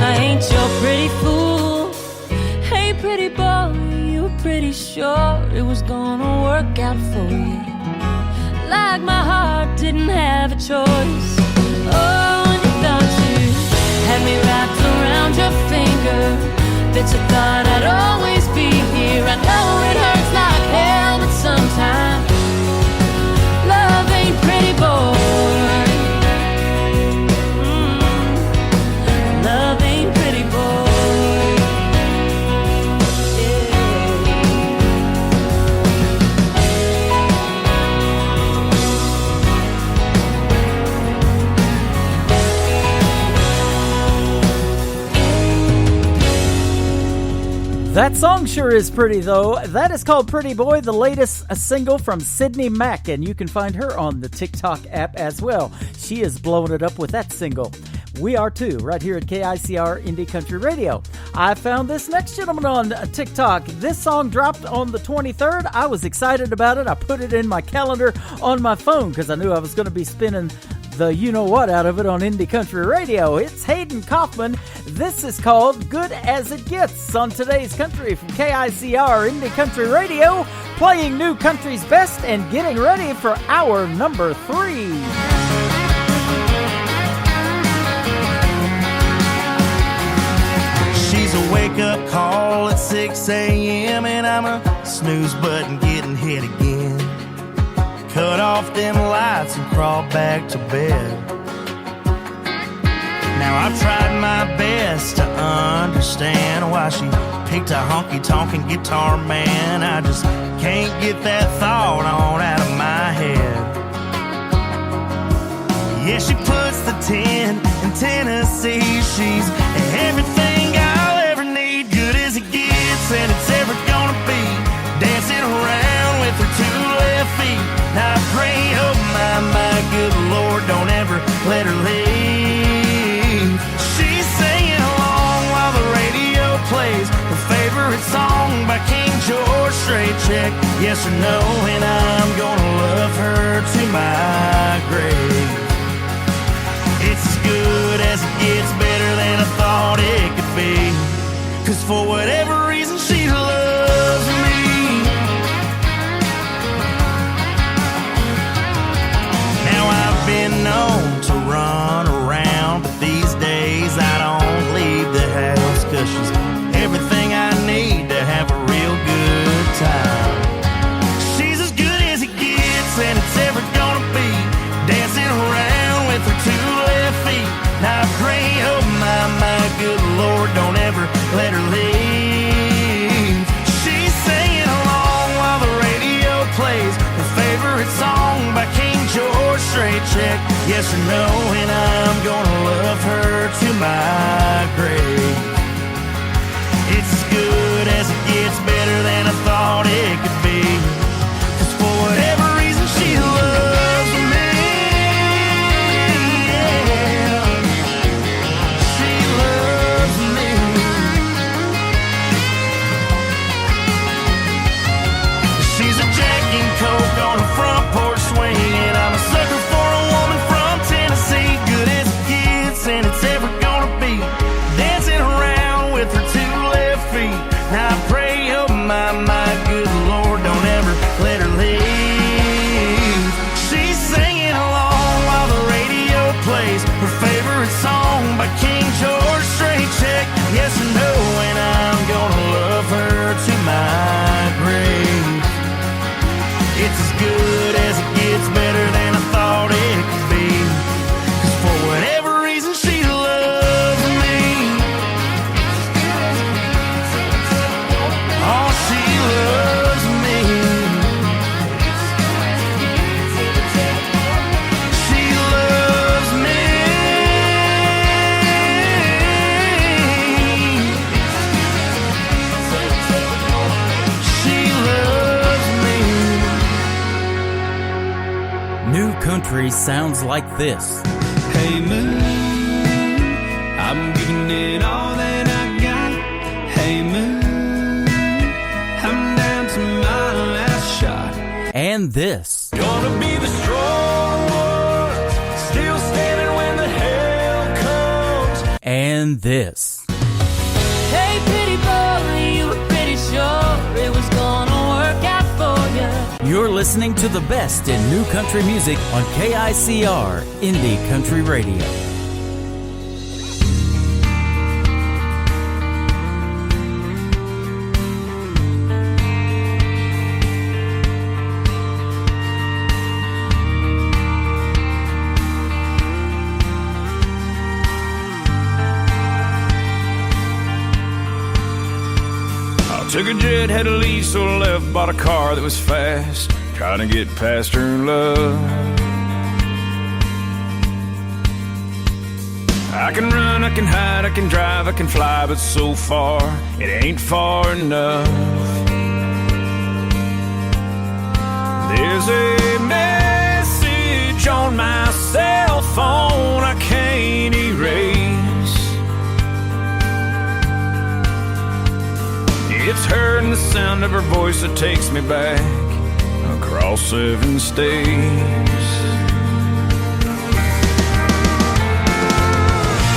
I ain't your pretty fool. Hey, pretty boy, you were pretty sure it was gonna work out for you. Like my heart didn't have a choice. Oh, and you thought you had me wrapped around your finger, that you thought I'd always be here. I know it hurts like hell, but sometimes love ain't pretty, boy. Love ain't pretty, boy. That song sure is pretty, though. That is called Pretty Boy, the latest single from Sydney Mack, and you can find her on the TikTok app as well. She is blowing it up with that single. We are too, right here at KICR Indie Country Radio. I found this next gentleman on TikTok. This song dropped on the 23rd. I was excited about it. I put it in my calendar on my phone because I knew I was going to be spinning the you-know-what out of it on Indie Country Radio. It's Hayden Kaufman. This is called Good As It Gets on today's country from KICR Indie Country Radio, playing new country's best and getting ready for hour number 3. She's a wake-up call at 6 a.m. and I'm a snooze button getting hit again. Cut off them lights and crawl back to bed. Now I've tried my best to understand why she picked a honky-tonkin' guitar man. I just can't get that thought on out of my head. Yeah, she puts the 10 in Tennessee. She's everything I'll ever need. Good as it gets, and it's ever gonna be. Dancing around with her 2 left feet. Now I pray, oh my good Lord, don't ever let her leave. She's singing along while the radio plays her favorite song by King George. Straight check, yes or no, and I'm gonna love her to my grave. It's as good as it gets, better than I thought it could be. 'Cause for whatever reason she loves me. Now I've been known to run around, but these days I don't leave the house, 'cause she's everything I need to have a real good time. She's as good as it gets, and it's ever gonna be. Dancing around with her 2 left feet. Now I pray, oh my good Lord, don't ever let her leave. She's singing along while the radio plays her favorite song by King George. Straight check, yes or no, and I'm gonna love her to my grave. It's as good as it gets, better than I thought it could be. 'Cause for whatever reason she loves me. Yeah, she loves me. She's a Jack and Coke on a front porch swing, and I'm a sucker for a woman from Tennessee. Good as it gets, and it's ever gonna be. Dancing around with her 2 left feet. Now I pray, oh my good Lord, don't ever let her leave. She's singing along while the radio plays her favorite song by King George. Straight check, yes or no, and I'm gonna love her to my grave. It's as good as it gets, better than I thought it could be. 'Cause for whatever reason she loves me. Oh, she loves me. She loves me. She loves me. New country sounds like this. Hey moon, I'm giving it all that I got. Hey moon, I'm down to my last shot. And this. Gonna be the strong one, still standing when the hell comes. And this. Hey, pretty boy, you were pretty sure it was gonna work out for you. You're listening to the best in new country music on KICR Indie Country Radio. Took a jet, had a lease, so I left, bought a car that was fast, trying to get past her love. I can run, I can hide, I can drive, I can fly, but so far, it ain't far enough. There's a message on my cell phone I can't erase. It's her and the sound of her voice that takes me back across 7 states.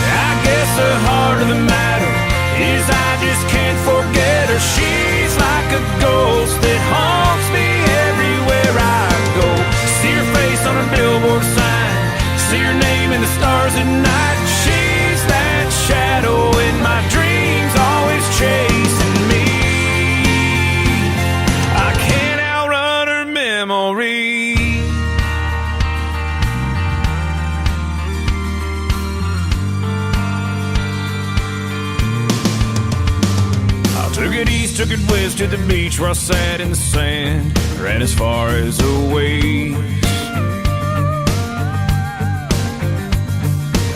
I guess the heart of the matter is I just can't forget her. She's like a ghost that haunts me everywhere I go. See her face on a billboard sign, see her name in the stars at night. She's that shadow in my dreams, always chasing me. I can't outrun her memory. Took it east, took it west to the beach where I sat in the sand, ran as far as a ways.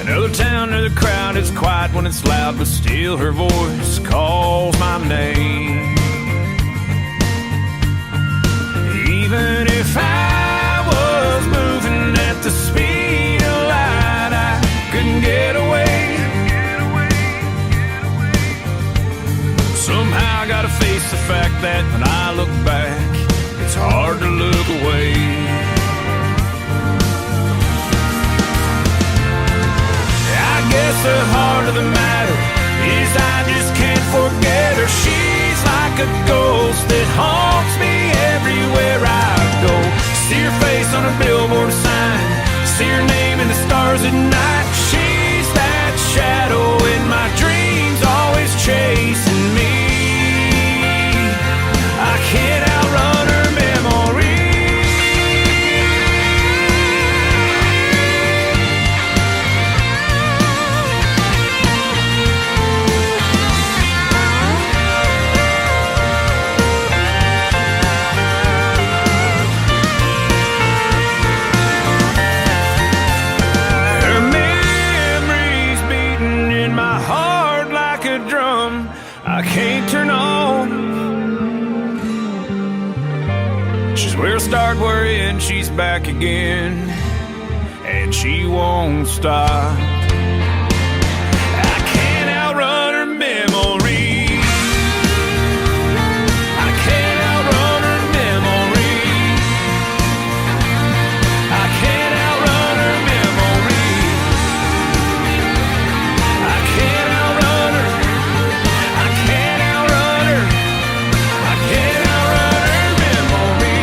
Another town, another crowd, it's quiet when it's loud, but still her voice calls my name. Even if I was moving at the speed of light, I couldn't get away. Somehow I gotta face the fact that when I look back, it's hard to look away. I guess the heart of the matter is I just can't forget her. She's like a ghost that haunts me everywhere I go. See her face on a billboard sign, see her name in the stars at night. She's that shadow in my dreams, always chasing me. I can't outrun her memory. Her memory's beating in my heart like a drum I can't turn on. Where I start, where I end, she's back again, and she won't stop. I can't outrun her memory. I can't outrun her memory. I can't outrun her memory. I can't outrun her. I can't outrun her. I can't outrun her memory.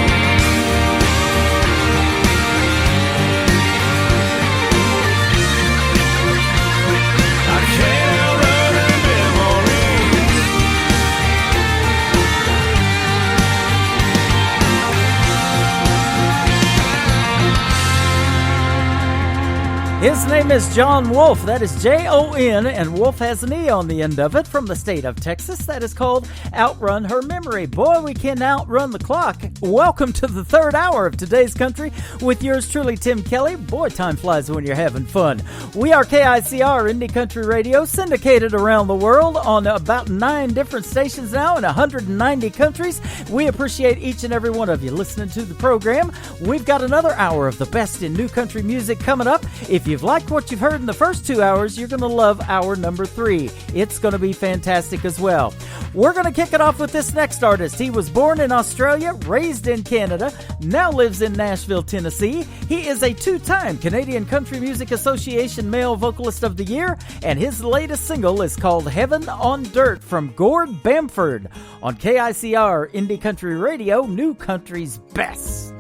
His name is John Wolf. That is Jon, and Wolf has an E on the end of it, from the state of Texas. That is called Outrun Her Memory. Boy, we can outrun the clock. Welcome to the third hour of Today's Country with yours truly, Tim Kelly. Boy, time flies when you're having fun. We are KICR, Indie Country Radio, syndicated around the world on about 9 different stations now in 190 countries. We appreciate each and every one of you listening to the program. We've got another hour of the best in new country music coming up. If you've liked what you've heard in the first 2 hours, you're going to love hour number 3. It's going to be fantastic as well. We're going to kick it off with this next artist. He was born in Australia, raised in Canada, now lives in Nashville, Tennessee. He is a 2-time Canadian Country Music Association Male Vocalist of the Year, and his latest single is called Heaven on Dirt from Gord Bamford on KICR Indie Country Radio, New Country's Best.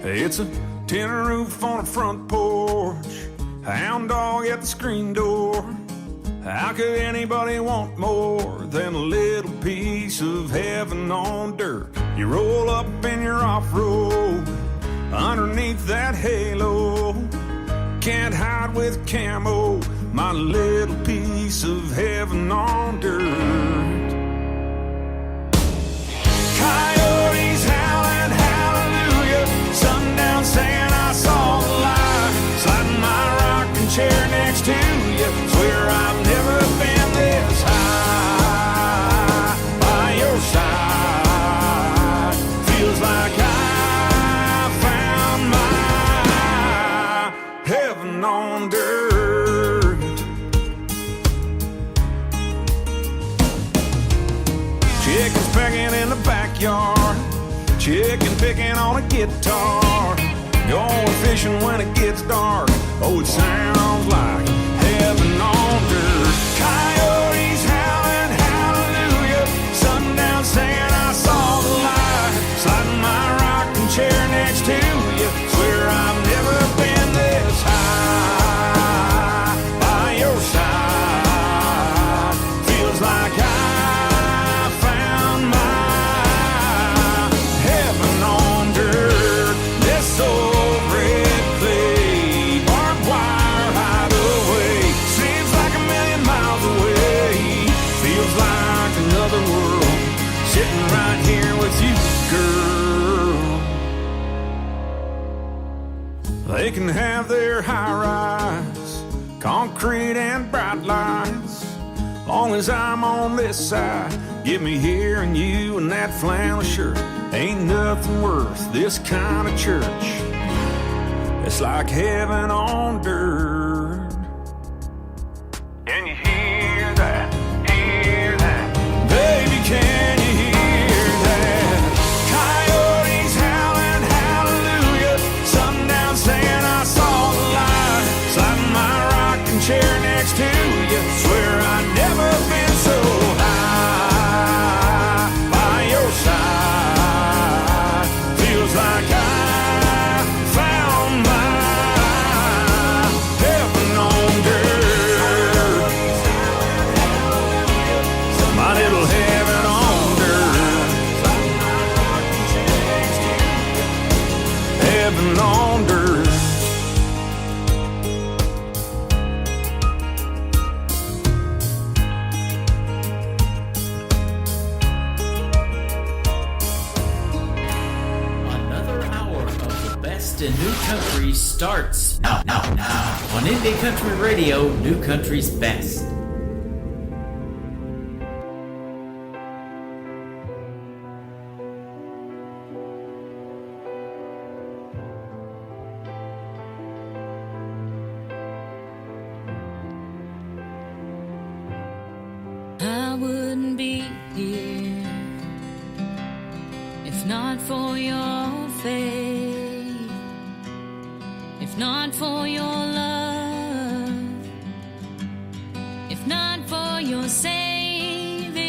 It's a tin roof on a front porch, a hound dog at the screen door. How could anybody want more than a little piece of heaven on dirt? You roll up in your off-road underneath that halo. Can't hide with camo, my little piece of heaven on dirt. Coyotes howling hallelujah, sundown saying I saw chicken picking on a guitar, going fishing when it gets dark. Oh, it sounds like heaven on dirt. Coyotes howling hallelujah, sundown saying I saw the light, sliding my rocking chair next to you. Swear I've never been this high by your side. Feels like I found my heaven on dirt. This old red clay barbed wire hideaway seems like a million miles away. Feels like another world sitting right here with you, girl. They can have their high-rise, concrete and bright lights. Long as I'm on this side, get me here and you and that flannel shirt. Ain't nothing worth this kind of church. It's like heaven on dirt. Can you hear that? Hear that? Baby, can you hear that? Coyotes howling hallelujah, sundown saying I saw the light, sliding my rocking chair next to you. Swear I've never been so high by your side. Feels like I found my heaven on dirt. My little heaven on dirt. Heaven on dirt. Another hour of the best in new country starts now on Indie Country Radio, New Country's best. I wouldn't be here if not for your faith, if not for your love, if not for your saving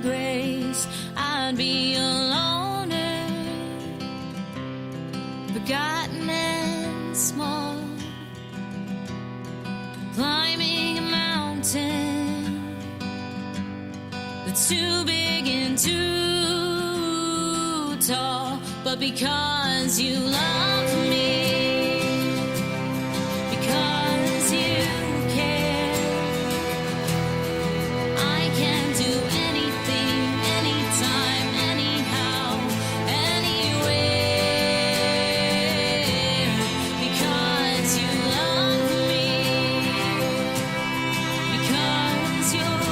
grace. I'd be a loner, forgotten and small, climbing a mountain that's too big and too tall. But because you love me, because you care, I can do anything, anytime, anyhow, anywhere. Because you love me, because you're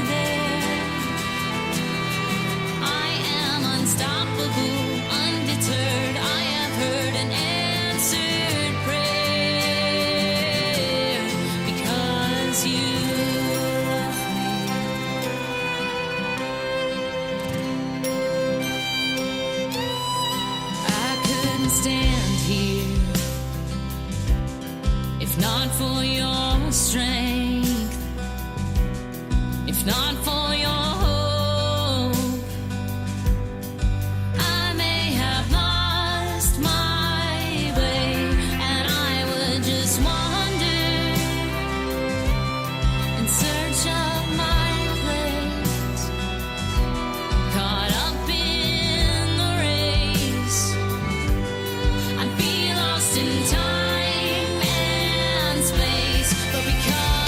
there, I am unstoppable, undeterred. I have heard an answered prayer. Because you love me, I couldn't stand here if not for your strength, if not for your hope. I may have lost my way, and I would just wander in search of my place, caught up in the race. I'd be lost in time and space, but because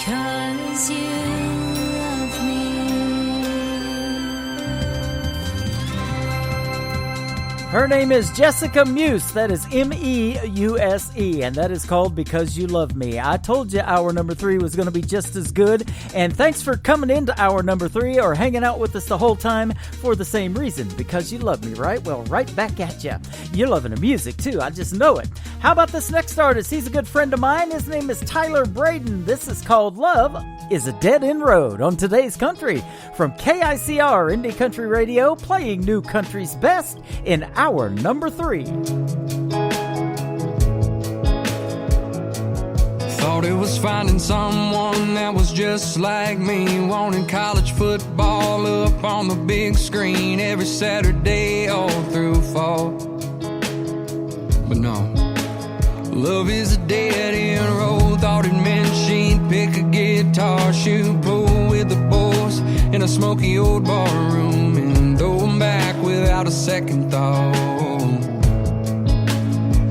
because you love me. Her name is Jessica Muse. That is Meuse, and that is called Because You Love Me. I told you hour number 3 was going to be just as good, and thanks for coming into hour number 3 or hanging out with us the whole time for the same reason, because you love me, right? Well, right back at you. You're loving the music, too. I just know it. How about this next artist? He's a good friend of mine. His name is Tyler Braden. This is called Love is a Dead End Road on Today's Country from KICR Indie Country Radio, playing new country's best in hour number 3. Thought it was finding someone that was just like me, wanting college football up on the big screen every Saturday all through fall. But no, love is a dead end road. Thought it meant she'd pick a guitar, shoot pool with the boys in a smoky old bar room, and go back without a second thought.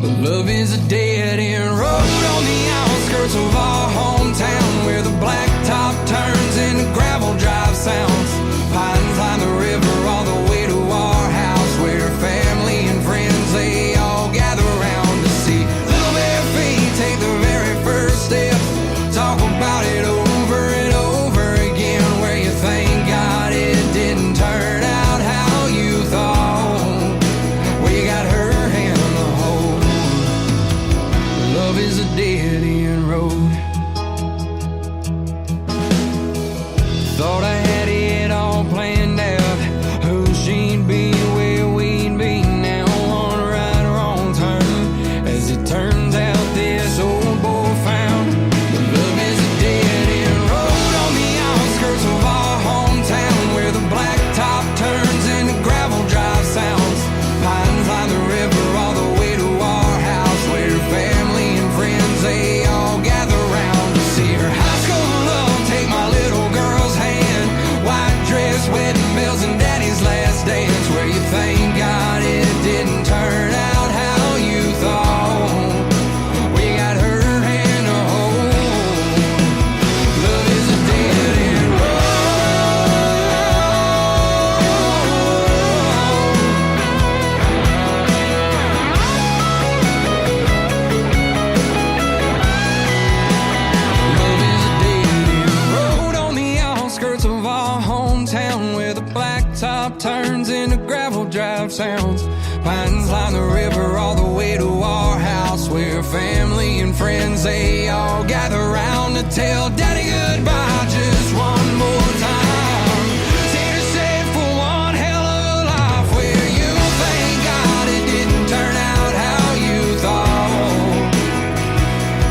But love is a dead end road on the outskirts of our hometown, where the blacktop turns into gravel drive sounds. Pines line the river all the way to our house, where family and friends, they all gather around to see little bare feet take the very first step. Talk about it over and over again, where you thank God it didn't turn out how you thought, where you got her hand on the hole. Love is a dead end road. Thought I had it all planned out, who she'd be, where we'd be now, one right or wrong turn. As it turns out, this old boy found the love is a dead end road on the outskirts of our hometown, where the blacktop turns into gravel drive sounds. Pines line the river all the way to our house, where family and friends, they all gather around to see her high school love take my little girl's hand. White dress, wedding bells, and daddy's last dance, where you thank God it didn't turn out how you thought. We got her hand to hold. Love is a dead end Love is a dead end road on the outskirts of our hometown, where the blacktop turns into gravel drive sounds. Pines line the river all the way to our house, where family and friends, they all gather round to tell daddy goodbye just one more time. Here to say for one hell of a life, where you thank God it didn't turn out how you thought.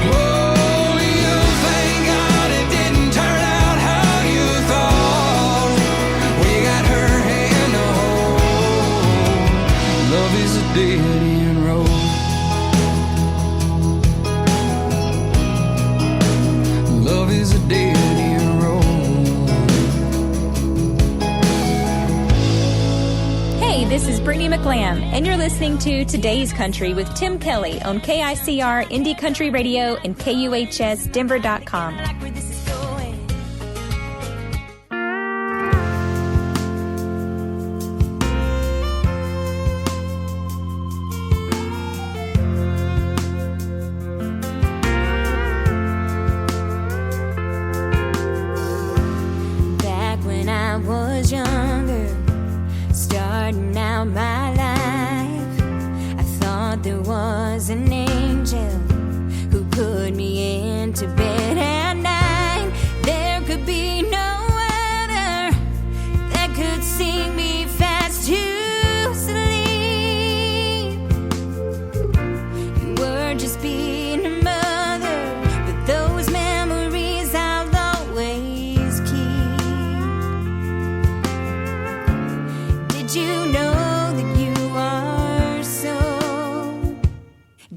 Oh, you thank God it didn't turn out how you thought. We got her hand to hold. Love is a dead end road. Love is a dead end road. Hey, this is Brittany McLam, and you're listening to Today's Country with Tim Kelly on KICR Indie Country Radio and KUHSdenver.com. Back when I was younger, starting out my life, I thought there was an angel who put me into bed at night. There could be no other that could sing me fast to sleep. You were just being a mother, but those memories I'll always keep. Did you know that you are so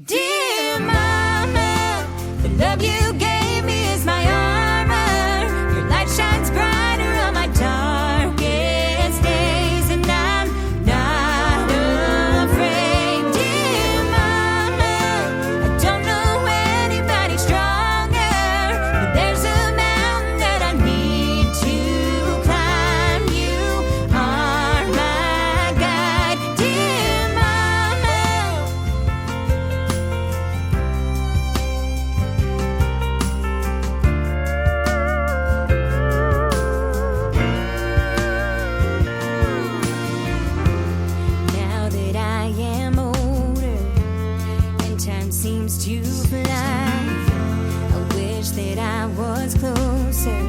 dear, Mama? The love you gave me is my armor. Your light shines brighter on my darkest days, and I'm not afraid. Dear Mama, I don't know anybody stronger, but there's a mountain that I was closer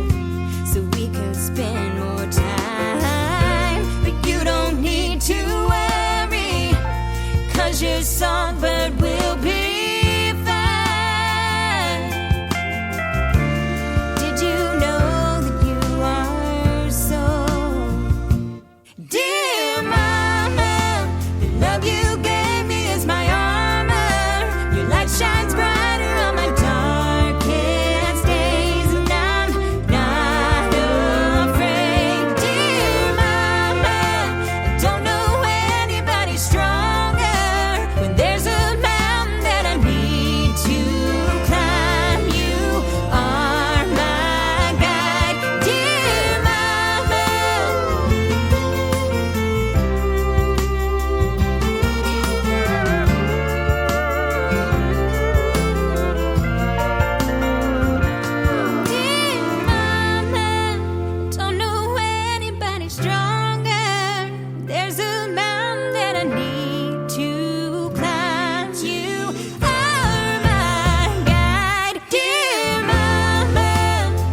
so we could spend more time. But you don't need to worry, 'cause your songbird will be fine. Did you know that you are so dear, Mama? The love you gave me is my armor. Your light shines brighter on my darkest days, and I'm not afraid. Dear Mama, I don't know anybody stronger. When there's a mountain that I need to climb, you are my guide. Dear Mama, dear Mama, don't know anybody stronger. There's a mountain that I need to climb. You are my guide. Dear Mama,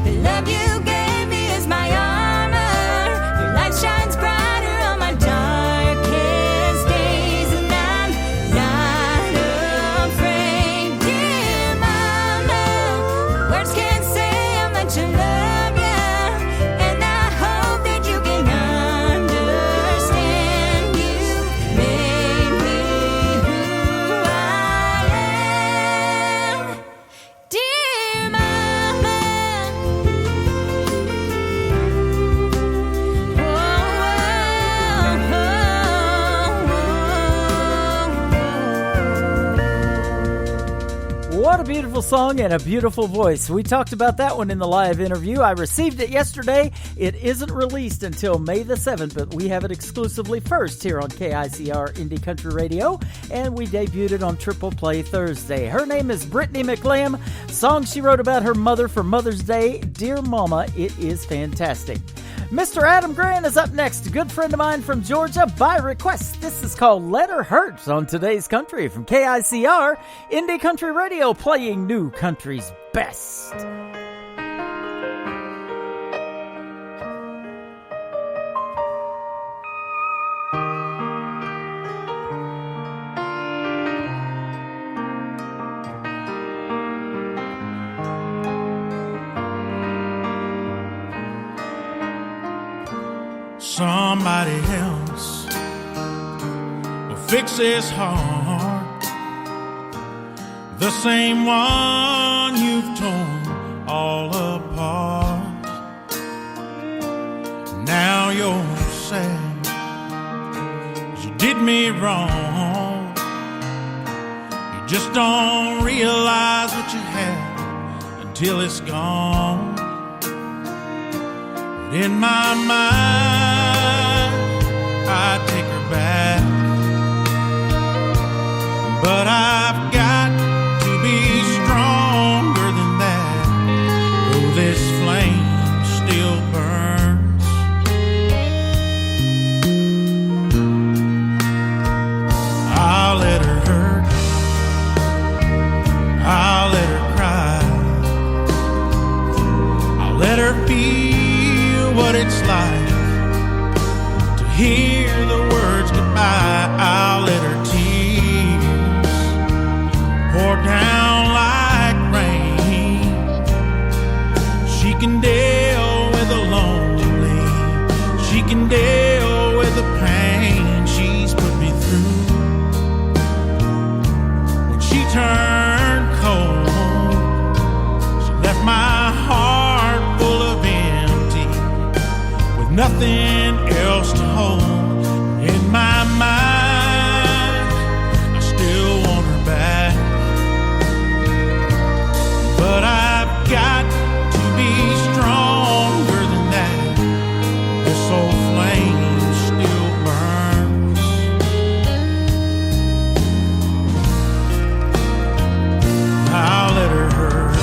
the love you gave me is my armor. Your light shines brighter on my darkest days, and I'm not afraid. Dear Mama, words can't say how much I love you, and I hope that you can understand. You made me who I am. Dear Mama, What a beautiful song and a beautiful voice. We talked about that one in the live interview. I received it yesterday. It isn't released until May the 7th, but we have it exclusively first here on KICR Indie Country Radio, and we debuted it on Triple Play Thursday. Her name is Brittany McLam. Song she wrote about her mother for Mother's Day, Dear Mama. It is fantastic. Mr. Adam Grant is up next, a good friend of mine from Georgia by request. This is called Let Her Hurt on Today's Country from KICR Indie Country Radio, playing new country's best. Somebody else will fix his heart, the same one you've torn all apart. Now you're sad 'cause you did me wrong. You just don't realize what you had until it's gone. But in my mind, I take her back, but I've got to be stronger than that. Though this flame still burns, I'll let her hurt, I'll let her cry, I'll let her feel what it's like to hear the words goodbye. I'll let her tears pour down like rain. She can deal with the lonely, she can deal with the pain she's put me through. When she turned cold, she left my heart full of empty, with nothing else to hold. In my mind, I still want her back, but I've got to be stronger than that. This old flame still burns. I'll let her hurt,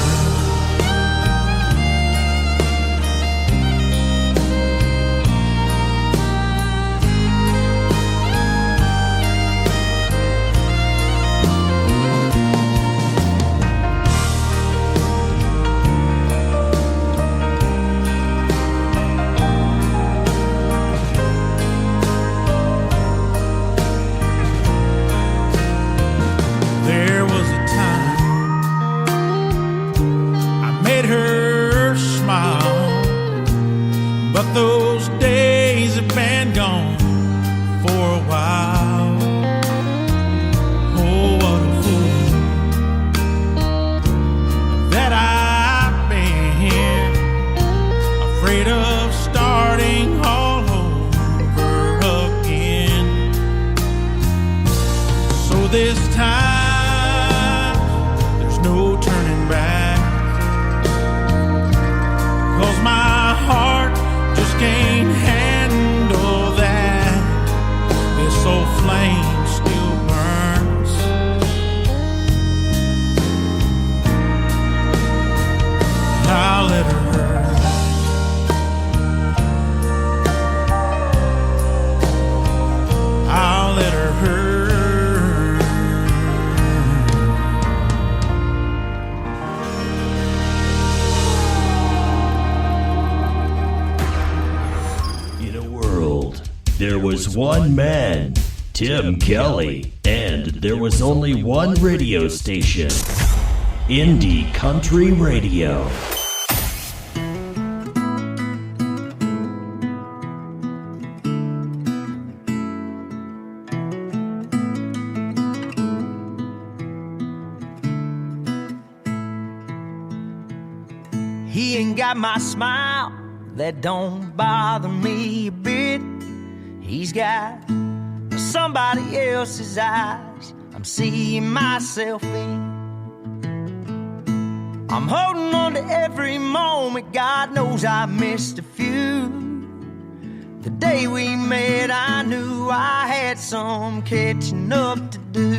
those days have been gone for a while. Oh, what a fool that I've been, afraid of starting all over again. So this time there's no turning back, 'cause my heart just can't handle that. This old flame still burns. I'll let her hurt. I'll let her hurt. In a world, there was one man, Tim Kelly, and there was only one radio station, Indie Country Radio. He ain't got my smile, that don't bother me a bit. He's got somebody else's eyes I'm seeing myself in. I'm holding on to every moment, God knows I missed a few. The day we met, I knew I had some catching up to do.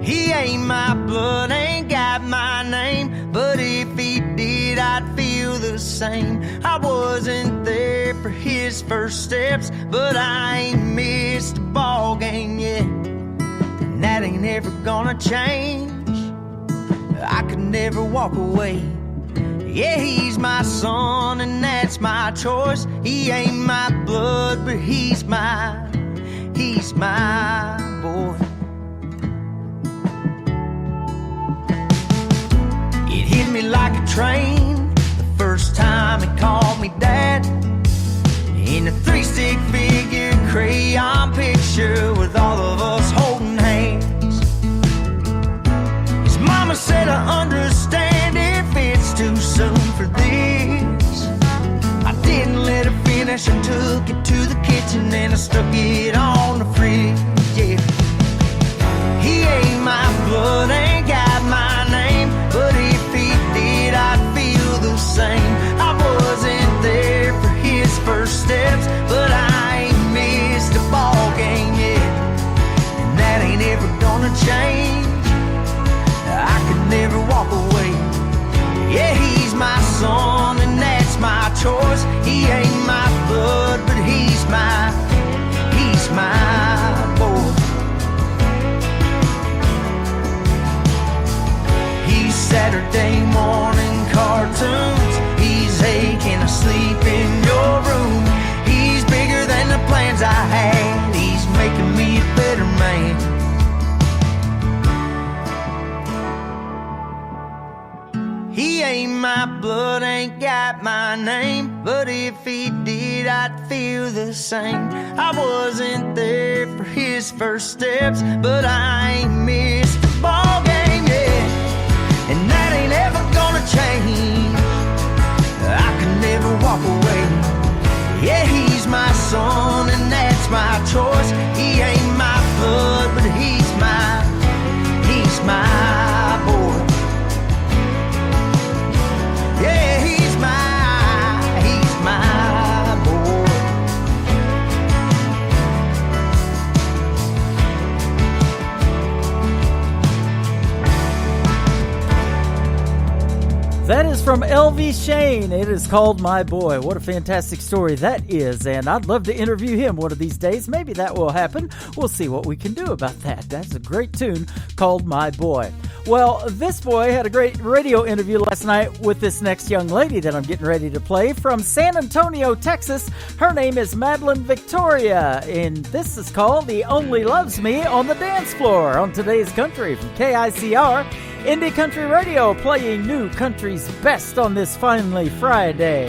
He ain't my blood, ain't got my name, but if he did, I'd feel the same. I wasn't there for his first steps, but I ain't missed a ball game yet, and that ain't ever gonna change. I could never walk away. Yeah, he's my son, and that's my choice. He ain't my blood, but he's my boy. It hit me like a train the first time he called me dad, in a 3-stick figure crayon picture with all of us holding hands. His mama said, I understand if it's too soon for this. I didn't let her finish, I took it to the kitchen and I stuck it on the fridge. Yeah, he ain't my blood, ain't got my name, but if he did, I'd feel the same. I wasn't there for his first steps, but I ain't missed a ball game yet, and that ain't ever gonna change. I could never walk away. Yeah, he's my son, and that's my choice. He ain't my blood, but he's my boy. He's Saturday morning cartoons. He's aching to sleep in your room. He's bigger than the plans I had. He's making me a better man. He ain't my blood, ain't got my name, but if he did, I'd feel the same. I wasn't there for his first steps, but I ain't missed a ball game yet, and that ain't ever gonna change. I can never walk away. Yeah, he's my son, and that's my choice. He ain't my blood, but he's my boy. Yeah, he's my boy. That is from L.V. Shane. It is called My Boy. What a fantastic story that is, and I'd love to interview him one of these days. Maybe that will happen. We'll see what we can do about that. That's a great tune called My Boy. Well, this boy had a great radio interview last night with this next young lady that I'm getting ready to play from San Antonio, Texas. Her name is Madeline Victoria, and this is called The Only Loves Me on the Dance Floor on Today's Country from KICR Indie Country Radio, playing new country's best on this finally Friday.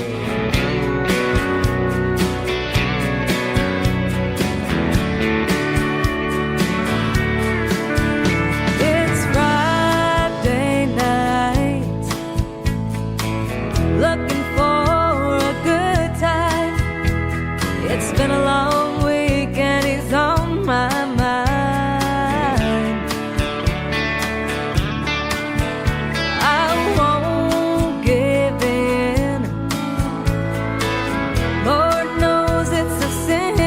It's Friday night, looking for a good time. It's been a long week and he's on my mind. I won't give in. Lord knows it's a sin,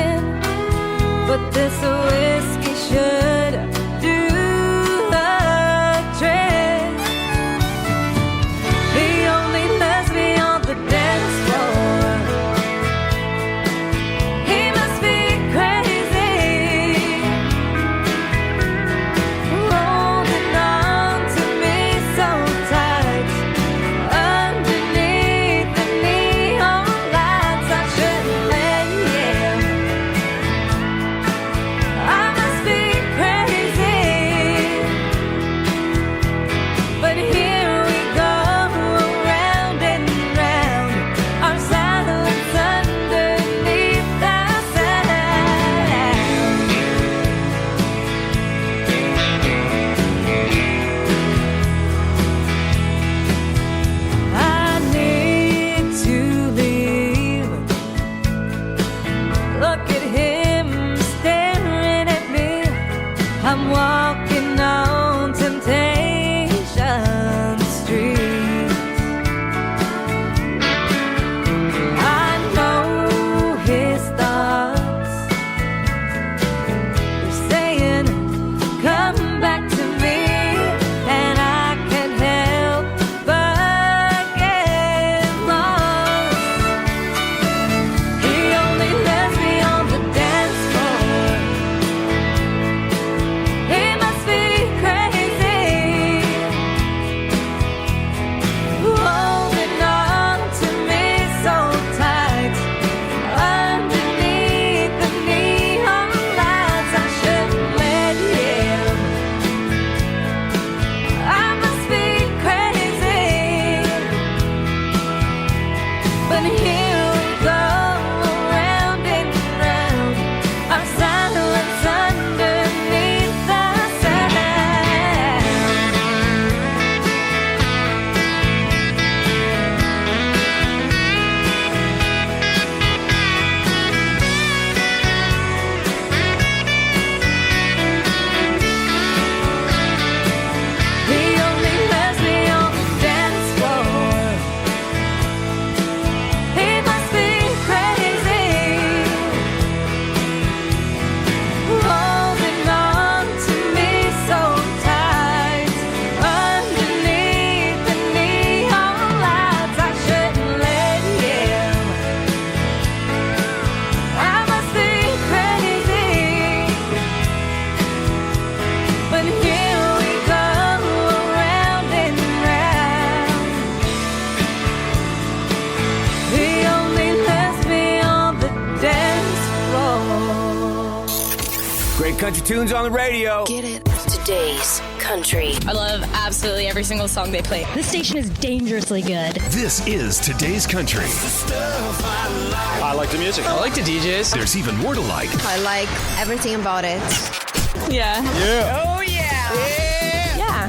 but this whiskey should do the trick. He only lets me on the dance floor. He must be crazy, holding on to me so tight. Underneath the neon lights, I shouldn't let him. I must be crazy, but here we go, round and round. Our silence underneath the sound. I need to leave. Look at him staring at me. I'm walking on Temptation Street. I know his thoughts. They're saying, come back to me, and I can't help but get lost. He only lets me on the dance floor. He must be crazy, holding on to me so tight. Underneath the neon lights, I shouldn't let him. I must be crazy, but here we go, round and round. Our silence underneath the sound. He only lets me on the dance floor. He must be crazy, holding on to me so tight. Underneath the neon lights, I shouldn't let him. I must be crazy, but here we go, round and round. He only lets me on the dance floor. Great country tunes on the radio. Get it? Today's country. I love absolutely every single song they play. This station is dangerously good. This is today's country. I like the music. I like the DJs. There's even more to like. I like everything about it. Yeah. Yeah. Oh, yeah.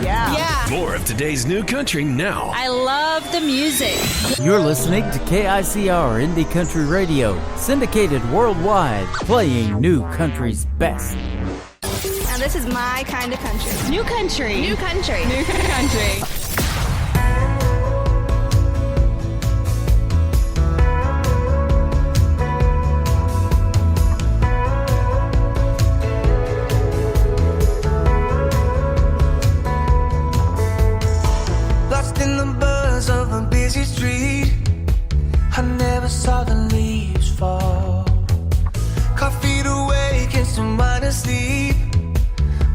Yeah. More of today's new country now. I love the music. You're listening to KICR Indie Country Radio, syndicated worldwide, playing new country's best. Now this is my kind of country. New country. New country. New country. Lost in the buzz of a busy street, I never saw the leaves fall. Caught feet awake and some wine asleep,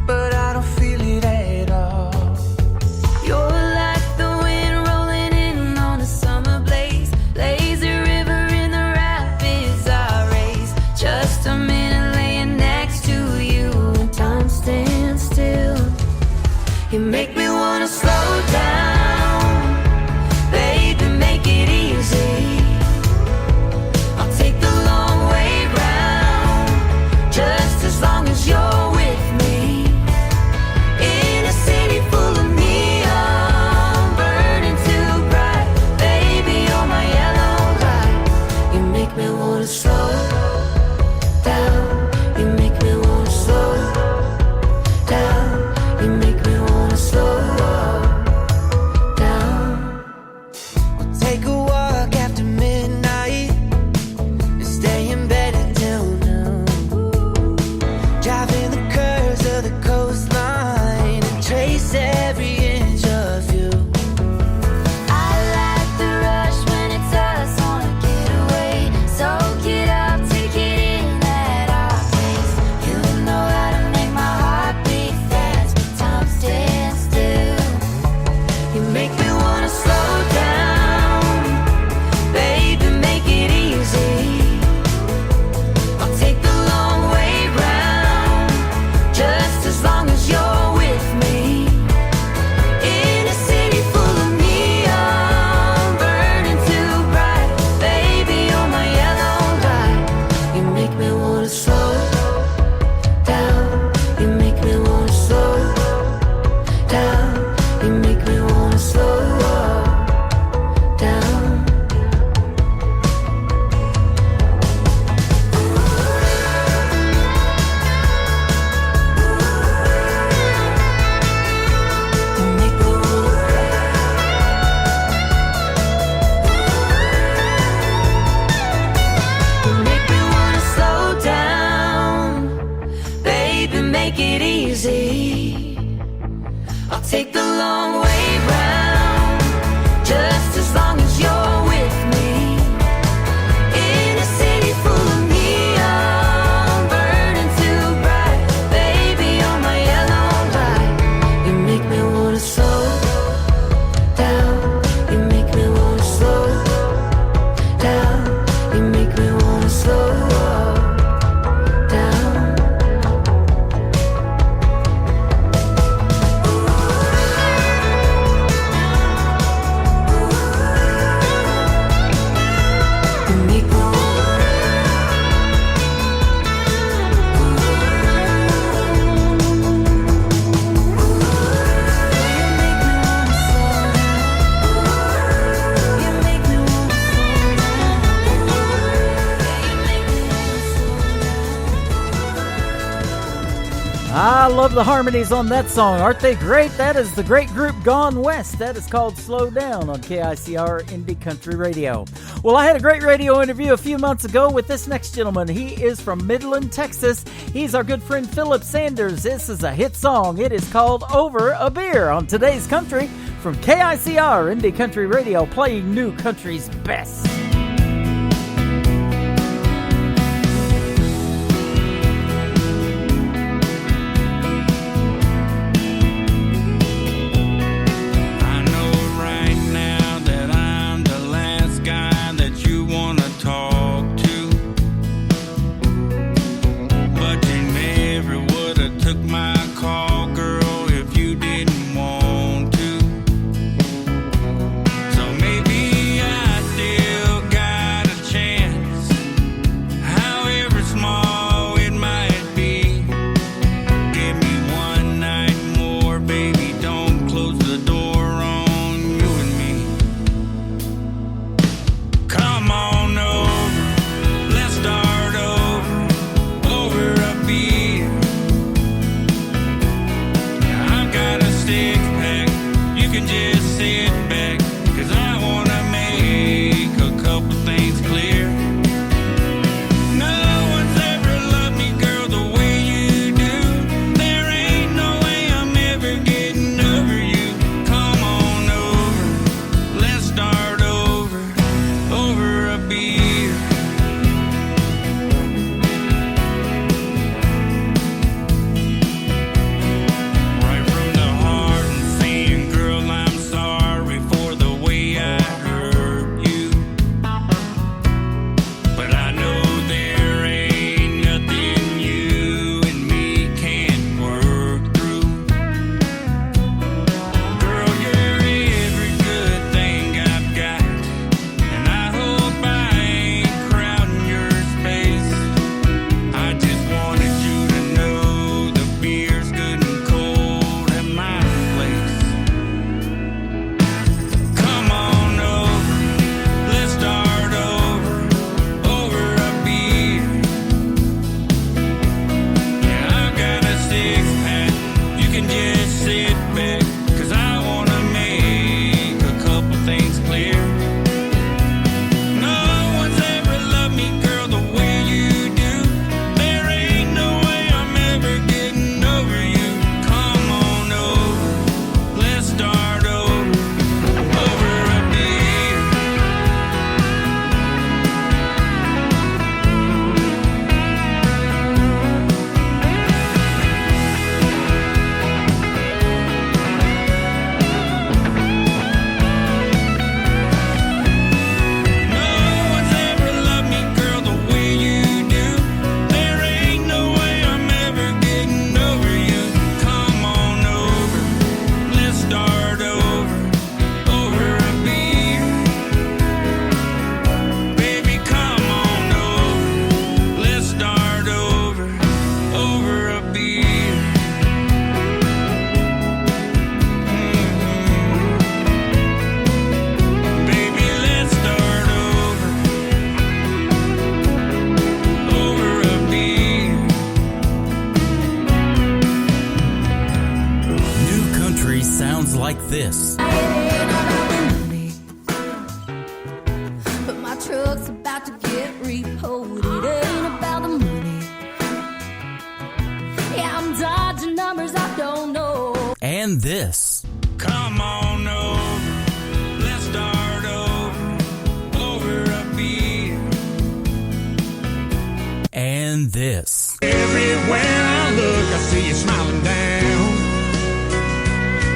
but I don't feel it at all. You're like the wind rolling in on a summer blaze. Lazy river in the rapids I race. Just a minute laying next to you and time stands still. You make me wanna slow love the harmonies on that song. Aren't they great? That is the great group Gone West. That is called Slow Down on KICR Indie Country Radio. Well, I had a great radio interview a few months ago with this next gentleman. He is from Midland, Texas. He's our good friend Philip Sanders. This is a hit song. It is called Over a Beer on Today's Country from KICR Indie Country Radio, playing new country's best. like this. But my truck's about to get repoed. It ain't about the money. Yeah, I'm dodging numbers I don't know. And this. Come on over, let's start over a beer. And this. Everywhere I look, I see you smiling down.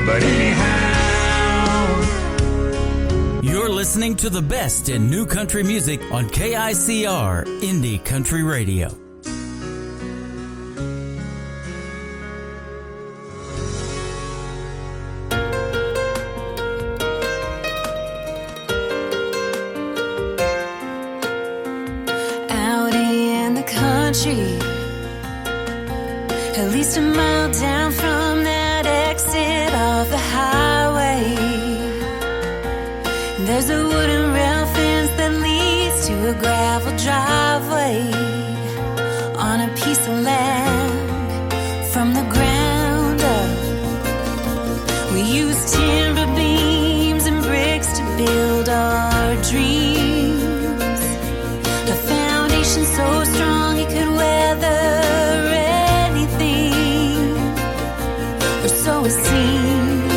But anyhow, you're listening to the best in new country music on KICR Indie Country Radio. Out in the country, at least a mile down from that exit off the highway, there's a wooden rail fence that leads to a gravel driveway on a piece of land from the ground build our dreams. A foundation so strong it could weather anything, or so it seemed.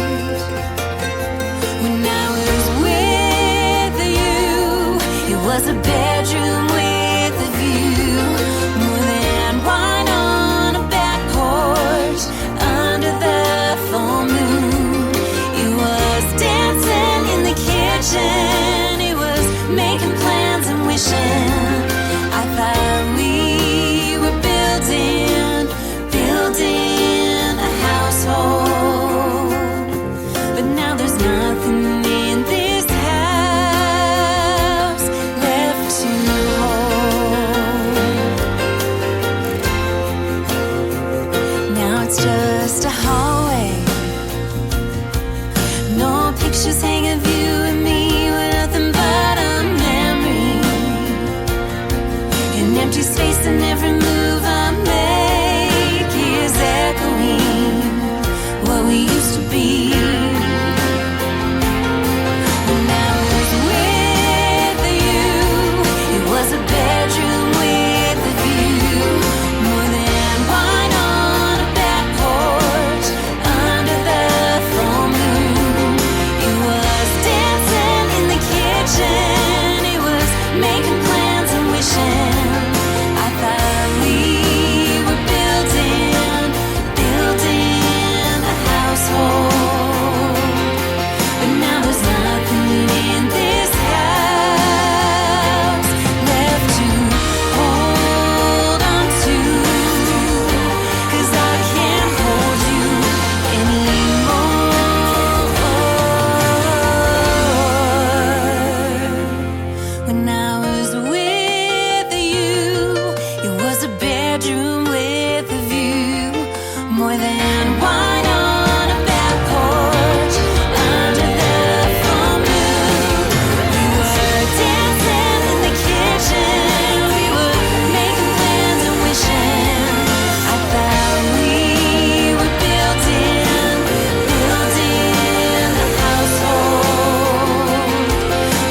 When I was with you, it was a bedroom with a view, more than wine on a back porch under the full moon. It was dancing in the kitchen, it was making plans and wishing. I thought we were building a household, but now there's nothing in this house left to hold. Now it's just a hallway, no pictures hang of you and me, with nothing but a memory, an empty space, and every move I make is echoing what we used to be. When I was with you, it was a bedroom with a view, more than wine on a back porch under the full moon. It was dancing in the kitchen, it was making plans and wishing. I thought we were building a household, but now there's nothing in this house left to hold on to, 'cause I can't hold you anymore. When I was with you, it was a bedroom with a view, more than wine on a back porch under the full moon. We were dancing in the kitchen, we were making plans and wishing. I thought we were building a household,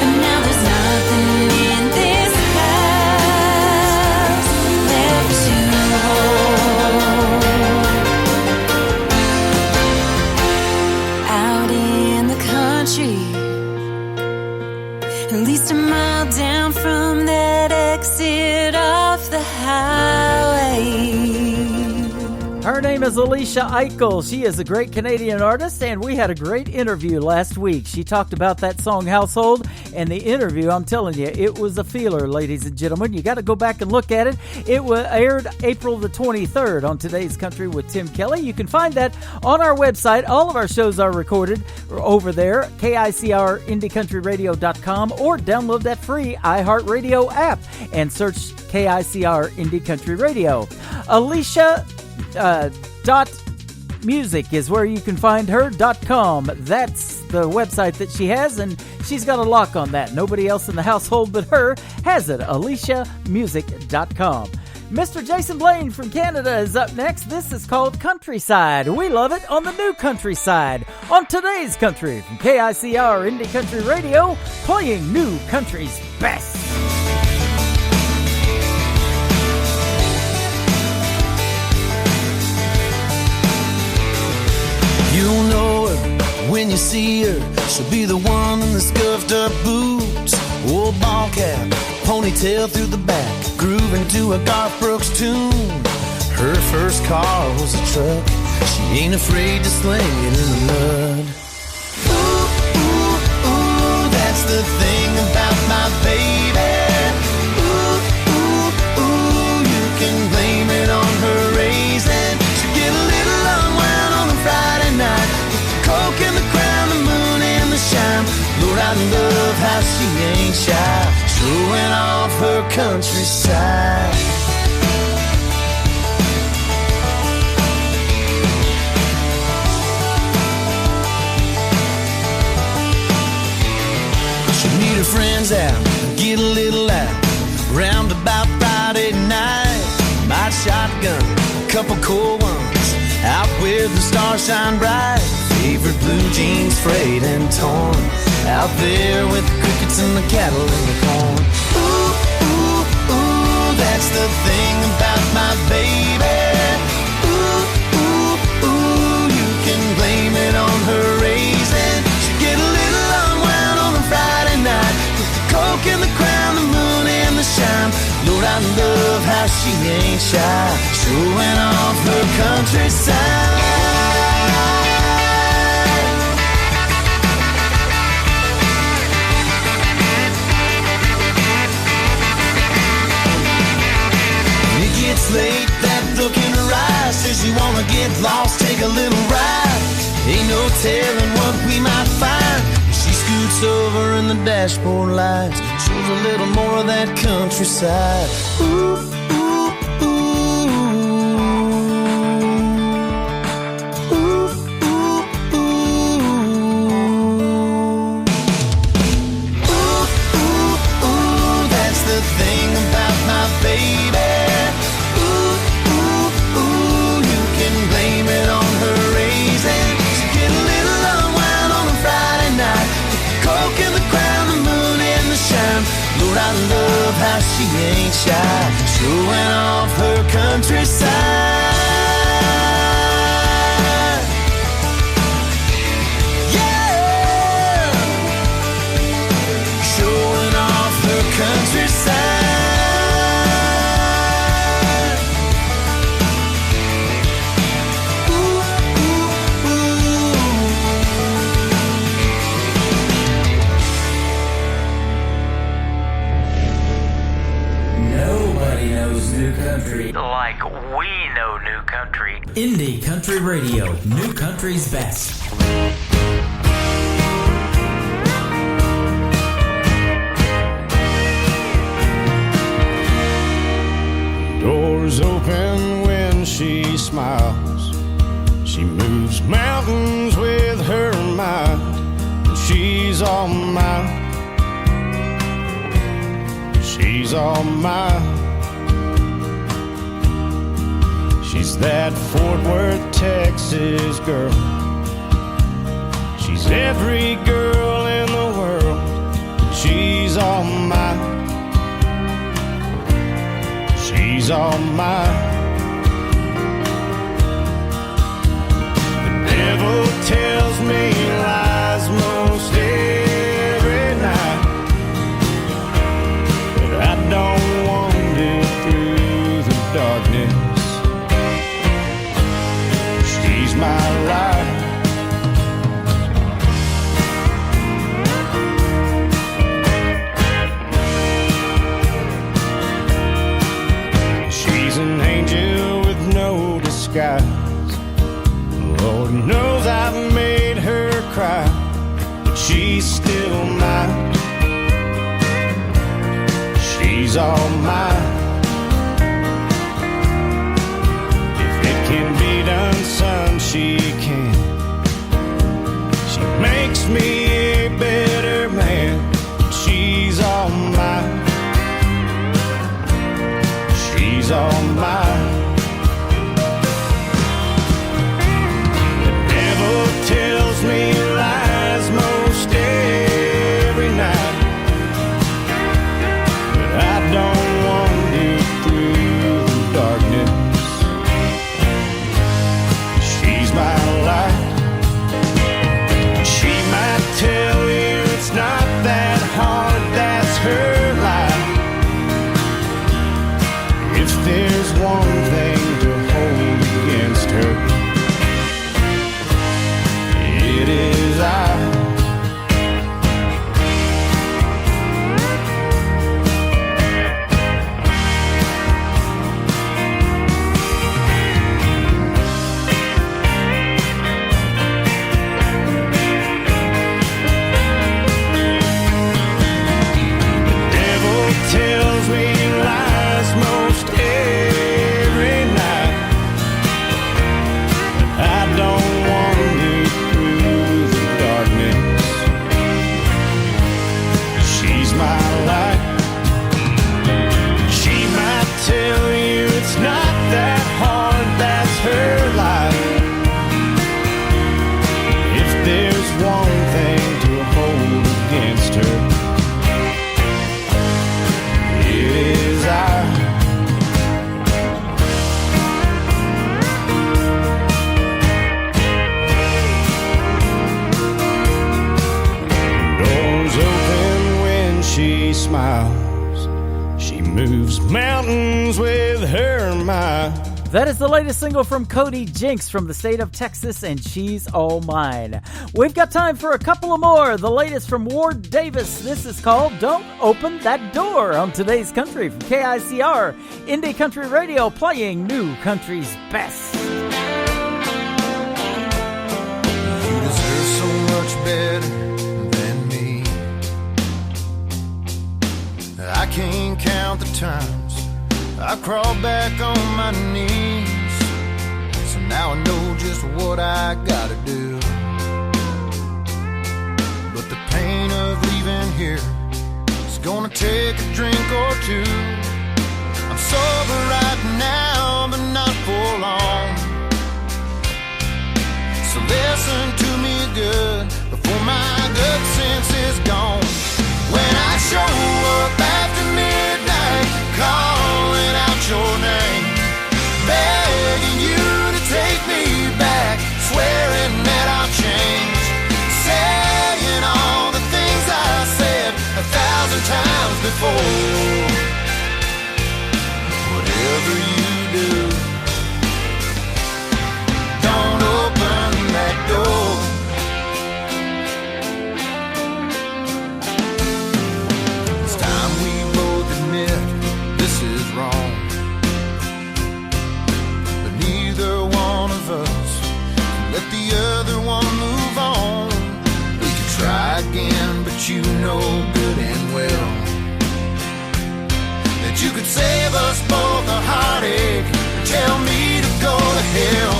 but now there's nothing in this house left to hold. Out in the country, at least a mile down from that exit off the highway. Her name is Alicia Eichel. She is a great Canadian artist, and we had a great interview last week. She talked about that song Household, and the interview, I'm telling you, it was a feeler, ladies and gentlemen. You got to go back and look at it. It was aired April the 23rd on Today's Country with Tim Kelly. You can find that on our website. All of our shows are recorded over there, KICR IndieCountryRadio.com, or download that free iHeartRadio app and search KICR Indie Country Radio. Alicia dot music is where you can find her .com. That's the website that she has, and she's got a lock on that. Nobody else in the household but her has it. AliciaMusic.com. Mr. Jason Blaine from Canada is up next. This is called Countryside. We love it on the new countryside on Today's Country from KICR Indie Country Radio, playing new country's best. You'll know her when you see her. She'll be the one in the scuffed up boots, old ball cap, ponytail through the back, grooving to a Garth Brooks tune. Her first car was a truck. She ain't afraid to sling it in the mud. Ooh, ooh, ooh, that's the thing about my baby. Ooh, ooh, ooh, you can blame it on her raising. She get a little unwound on a Friday night, with the coke and the crown, the moon and the shine. Lord, I love how she ain't shy, showing off her countryside. She'll meet her friends out, get a little out, round about Friday night. Might shotgun, a couple cool ones, out where the stars shine bright. Favorite blue jeans frayed and torn, out there with the crickets and the cattle and the corn. Ooh, ooh, ooh, that's the thing about my baby. Ooh, ooh, ooh, you can blame it on her raising. She get a little unwound on a Friday night with the coke and the crown, the moon and the shine. Lord, I love how she ain't shy, showing off her countryside. It's late, that look in her eyes says you wanna get lost, take a little ride. Ain't no telling what we might find. She scoots over and the dashboard lights shows a little more of that countryside. Ooh, ooh, ooh. Ooh, ooh, ooh. Ooh, ooh, ooh, that's the thing about my baby. Lord, I love how she ain't shy, showing off her countryside. Yeah, showing off her countryside. New country like we know new country. Indie Country Radio, new country's best. Doors open when she smiles. She moves mountains with her mind. And she's all mine. She's all mine. She's that Fort Worth, Texas girl. She's every girl in the world. She's all mine. She's all mine. The devil tells me lies most every night, but I don't wander through the darkness. She's my light. She's an angel with no disguise. Lord knows I've made her cry, but she's still mine. She's all mine. Can be done, son, she can. She makes me a better man. She's all mine. She's all mine. The devil tells me lies most every night, but I don't wander through the darkness. My life. She might tell you it's not that hard, that's her life. If there she smiles. She moves mountains with her mind. That is the latest single from Cody Jinks from the state of Texas, and She's All Mine. We've got time for a couple of more. The latest from Ward Davis. This is called Don't Open That Door on Today's Country from KICR, Indie Country Radio, playing new country's best. You deserve so much better than me. I can't count the times I crawl back on my knees. So now I know just what I gotta do. But the pain of leaving here is gonna take a drink or two. I'm sober right now, but not for long. So listen to me good before my good sense is gone. When I show up after midnight, calling out your name, begging you to take me back, swearing that I'll change, saying all the things I said 1,000 times before. Whatever you do, don't open that door. It's time we both admit this is wrong, but neither one of us can let the other one move on. We could try again, but you know good and well that you could save us both a heartache or tell me to go to hell.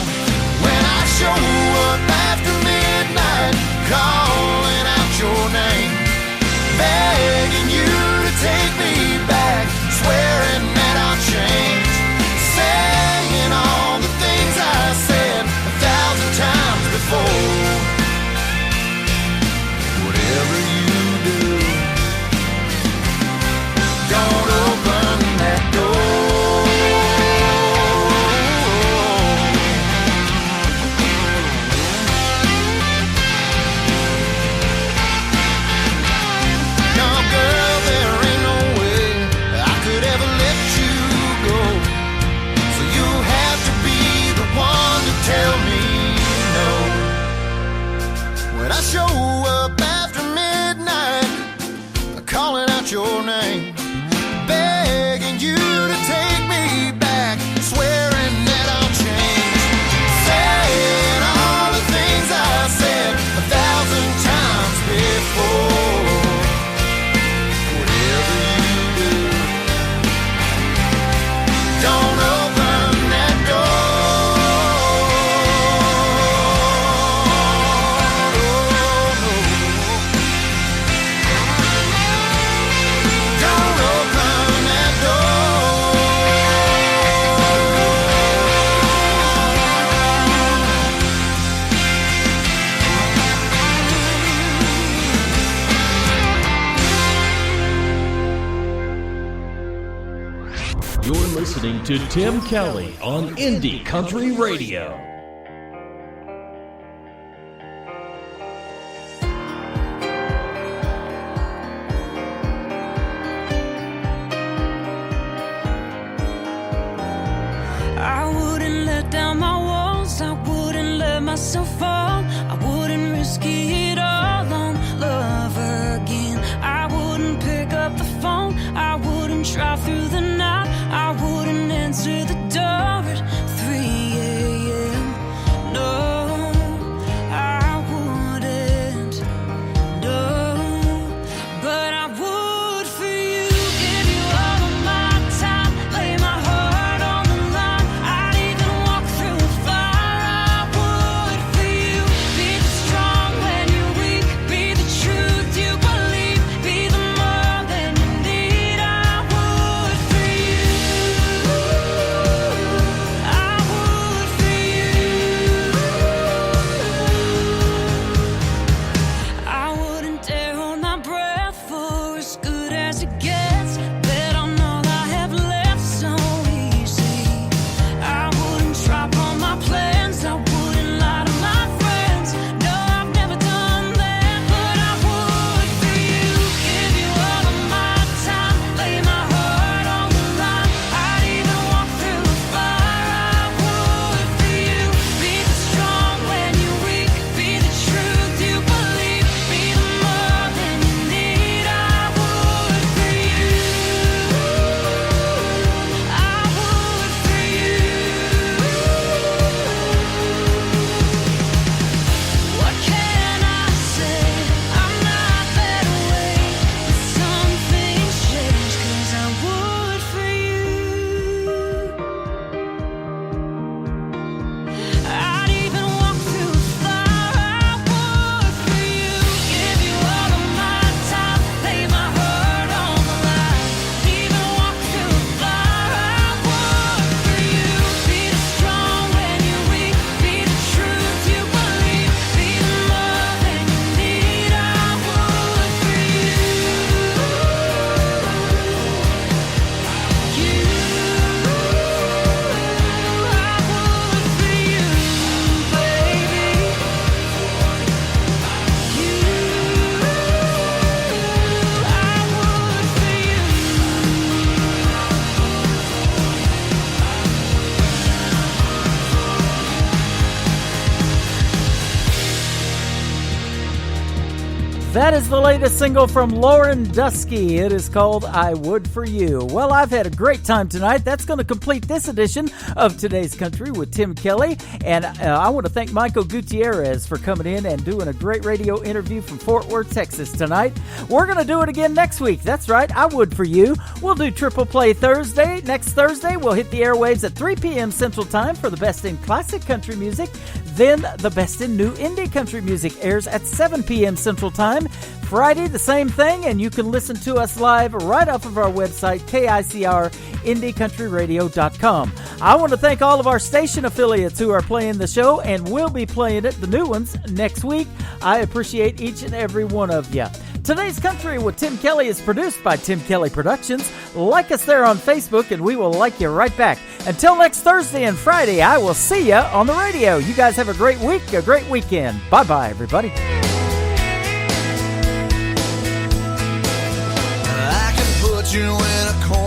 When I show up after midnight, calling out your name, begging you to take me back, swearing that I'll change, saying all the things I said 1,000 times before. Whatever you do, don't open that door. Tell me no. When I show up after midnight, calling out your name, begging you to take me back, swearing that I'll change, saying all the things I said 1,000 times before. Whatever you do, don't open that door. You're listening to Tim Kelly on Indie Country Radio. I wouldn't let down my walls, I wouldn't let myself fall, I wouldn't risk it all on love again. I wouldn't pick up the phone, I wouldn't drive through the night, I wouldn't answer the door at 3 a.m. No, I wouldn't, no, but I would for you, give you all of my time, lay my heart on the line, I'd even walk through a fire. I would for you, That is the latest single from Lauren Dusky. It is called I Would For You. Well, I've had a great time tonight. That's going to complete this edition of Today's Country with Tim Kelly. And I want to thank Michael Gutierrez for coming in and doing a great radio interview from Fort Worth, Texas tonight. We're going to do it again next week. That's right, I Would For You. We'll do Triple Play Thursday. Next Thursday, we'll hit the airwaves at 3 p.m. Central Time for the best in classic country music. Then the best in new indie country music airs at 7 p.m. Central Time. Friday, the same thing, and you can listen to us live right off of our website, KICR.IndieCountryRadio.com. I want to thank all of our station affiliates who are playing the show and will be playing it, the new ones, next week. I appreciate each and every one of you. Today's Country with Tim Kelly is produced by Tim Kelly Productions. Like us there on Facebook, and we will like you right back. Until next Thursday and Friday, I will see you on the radio. You guys have a great week, a great weekend. Bye-bye, everybody. I can put you in a corner.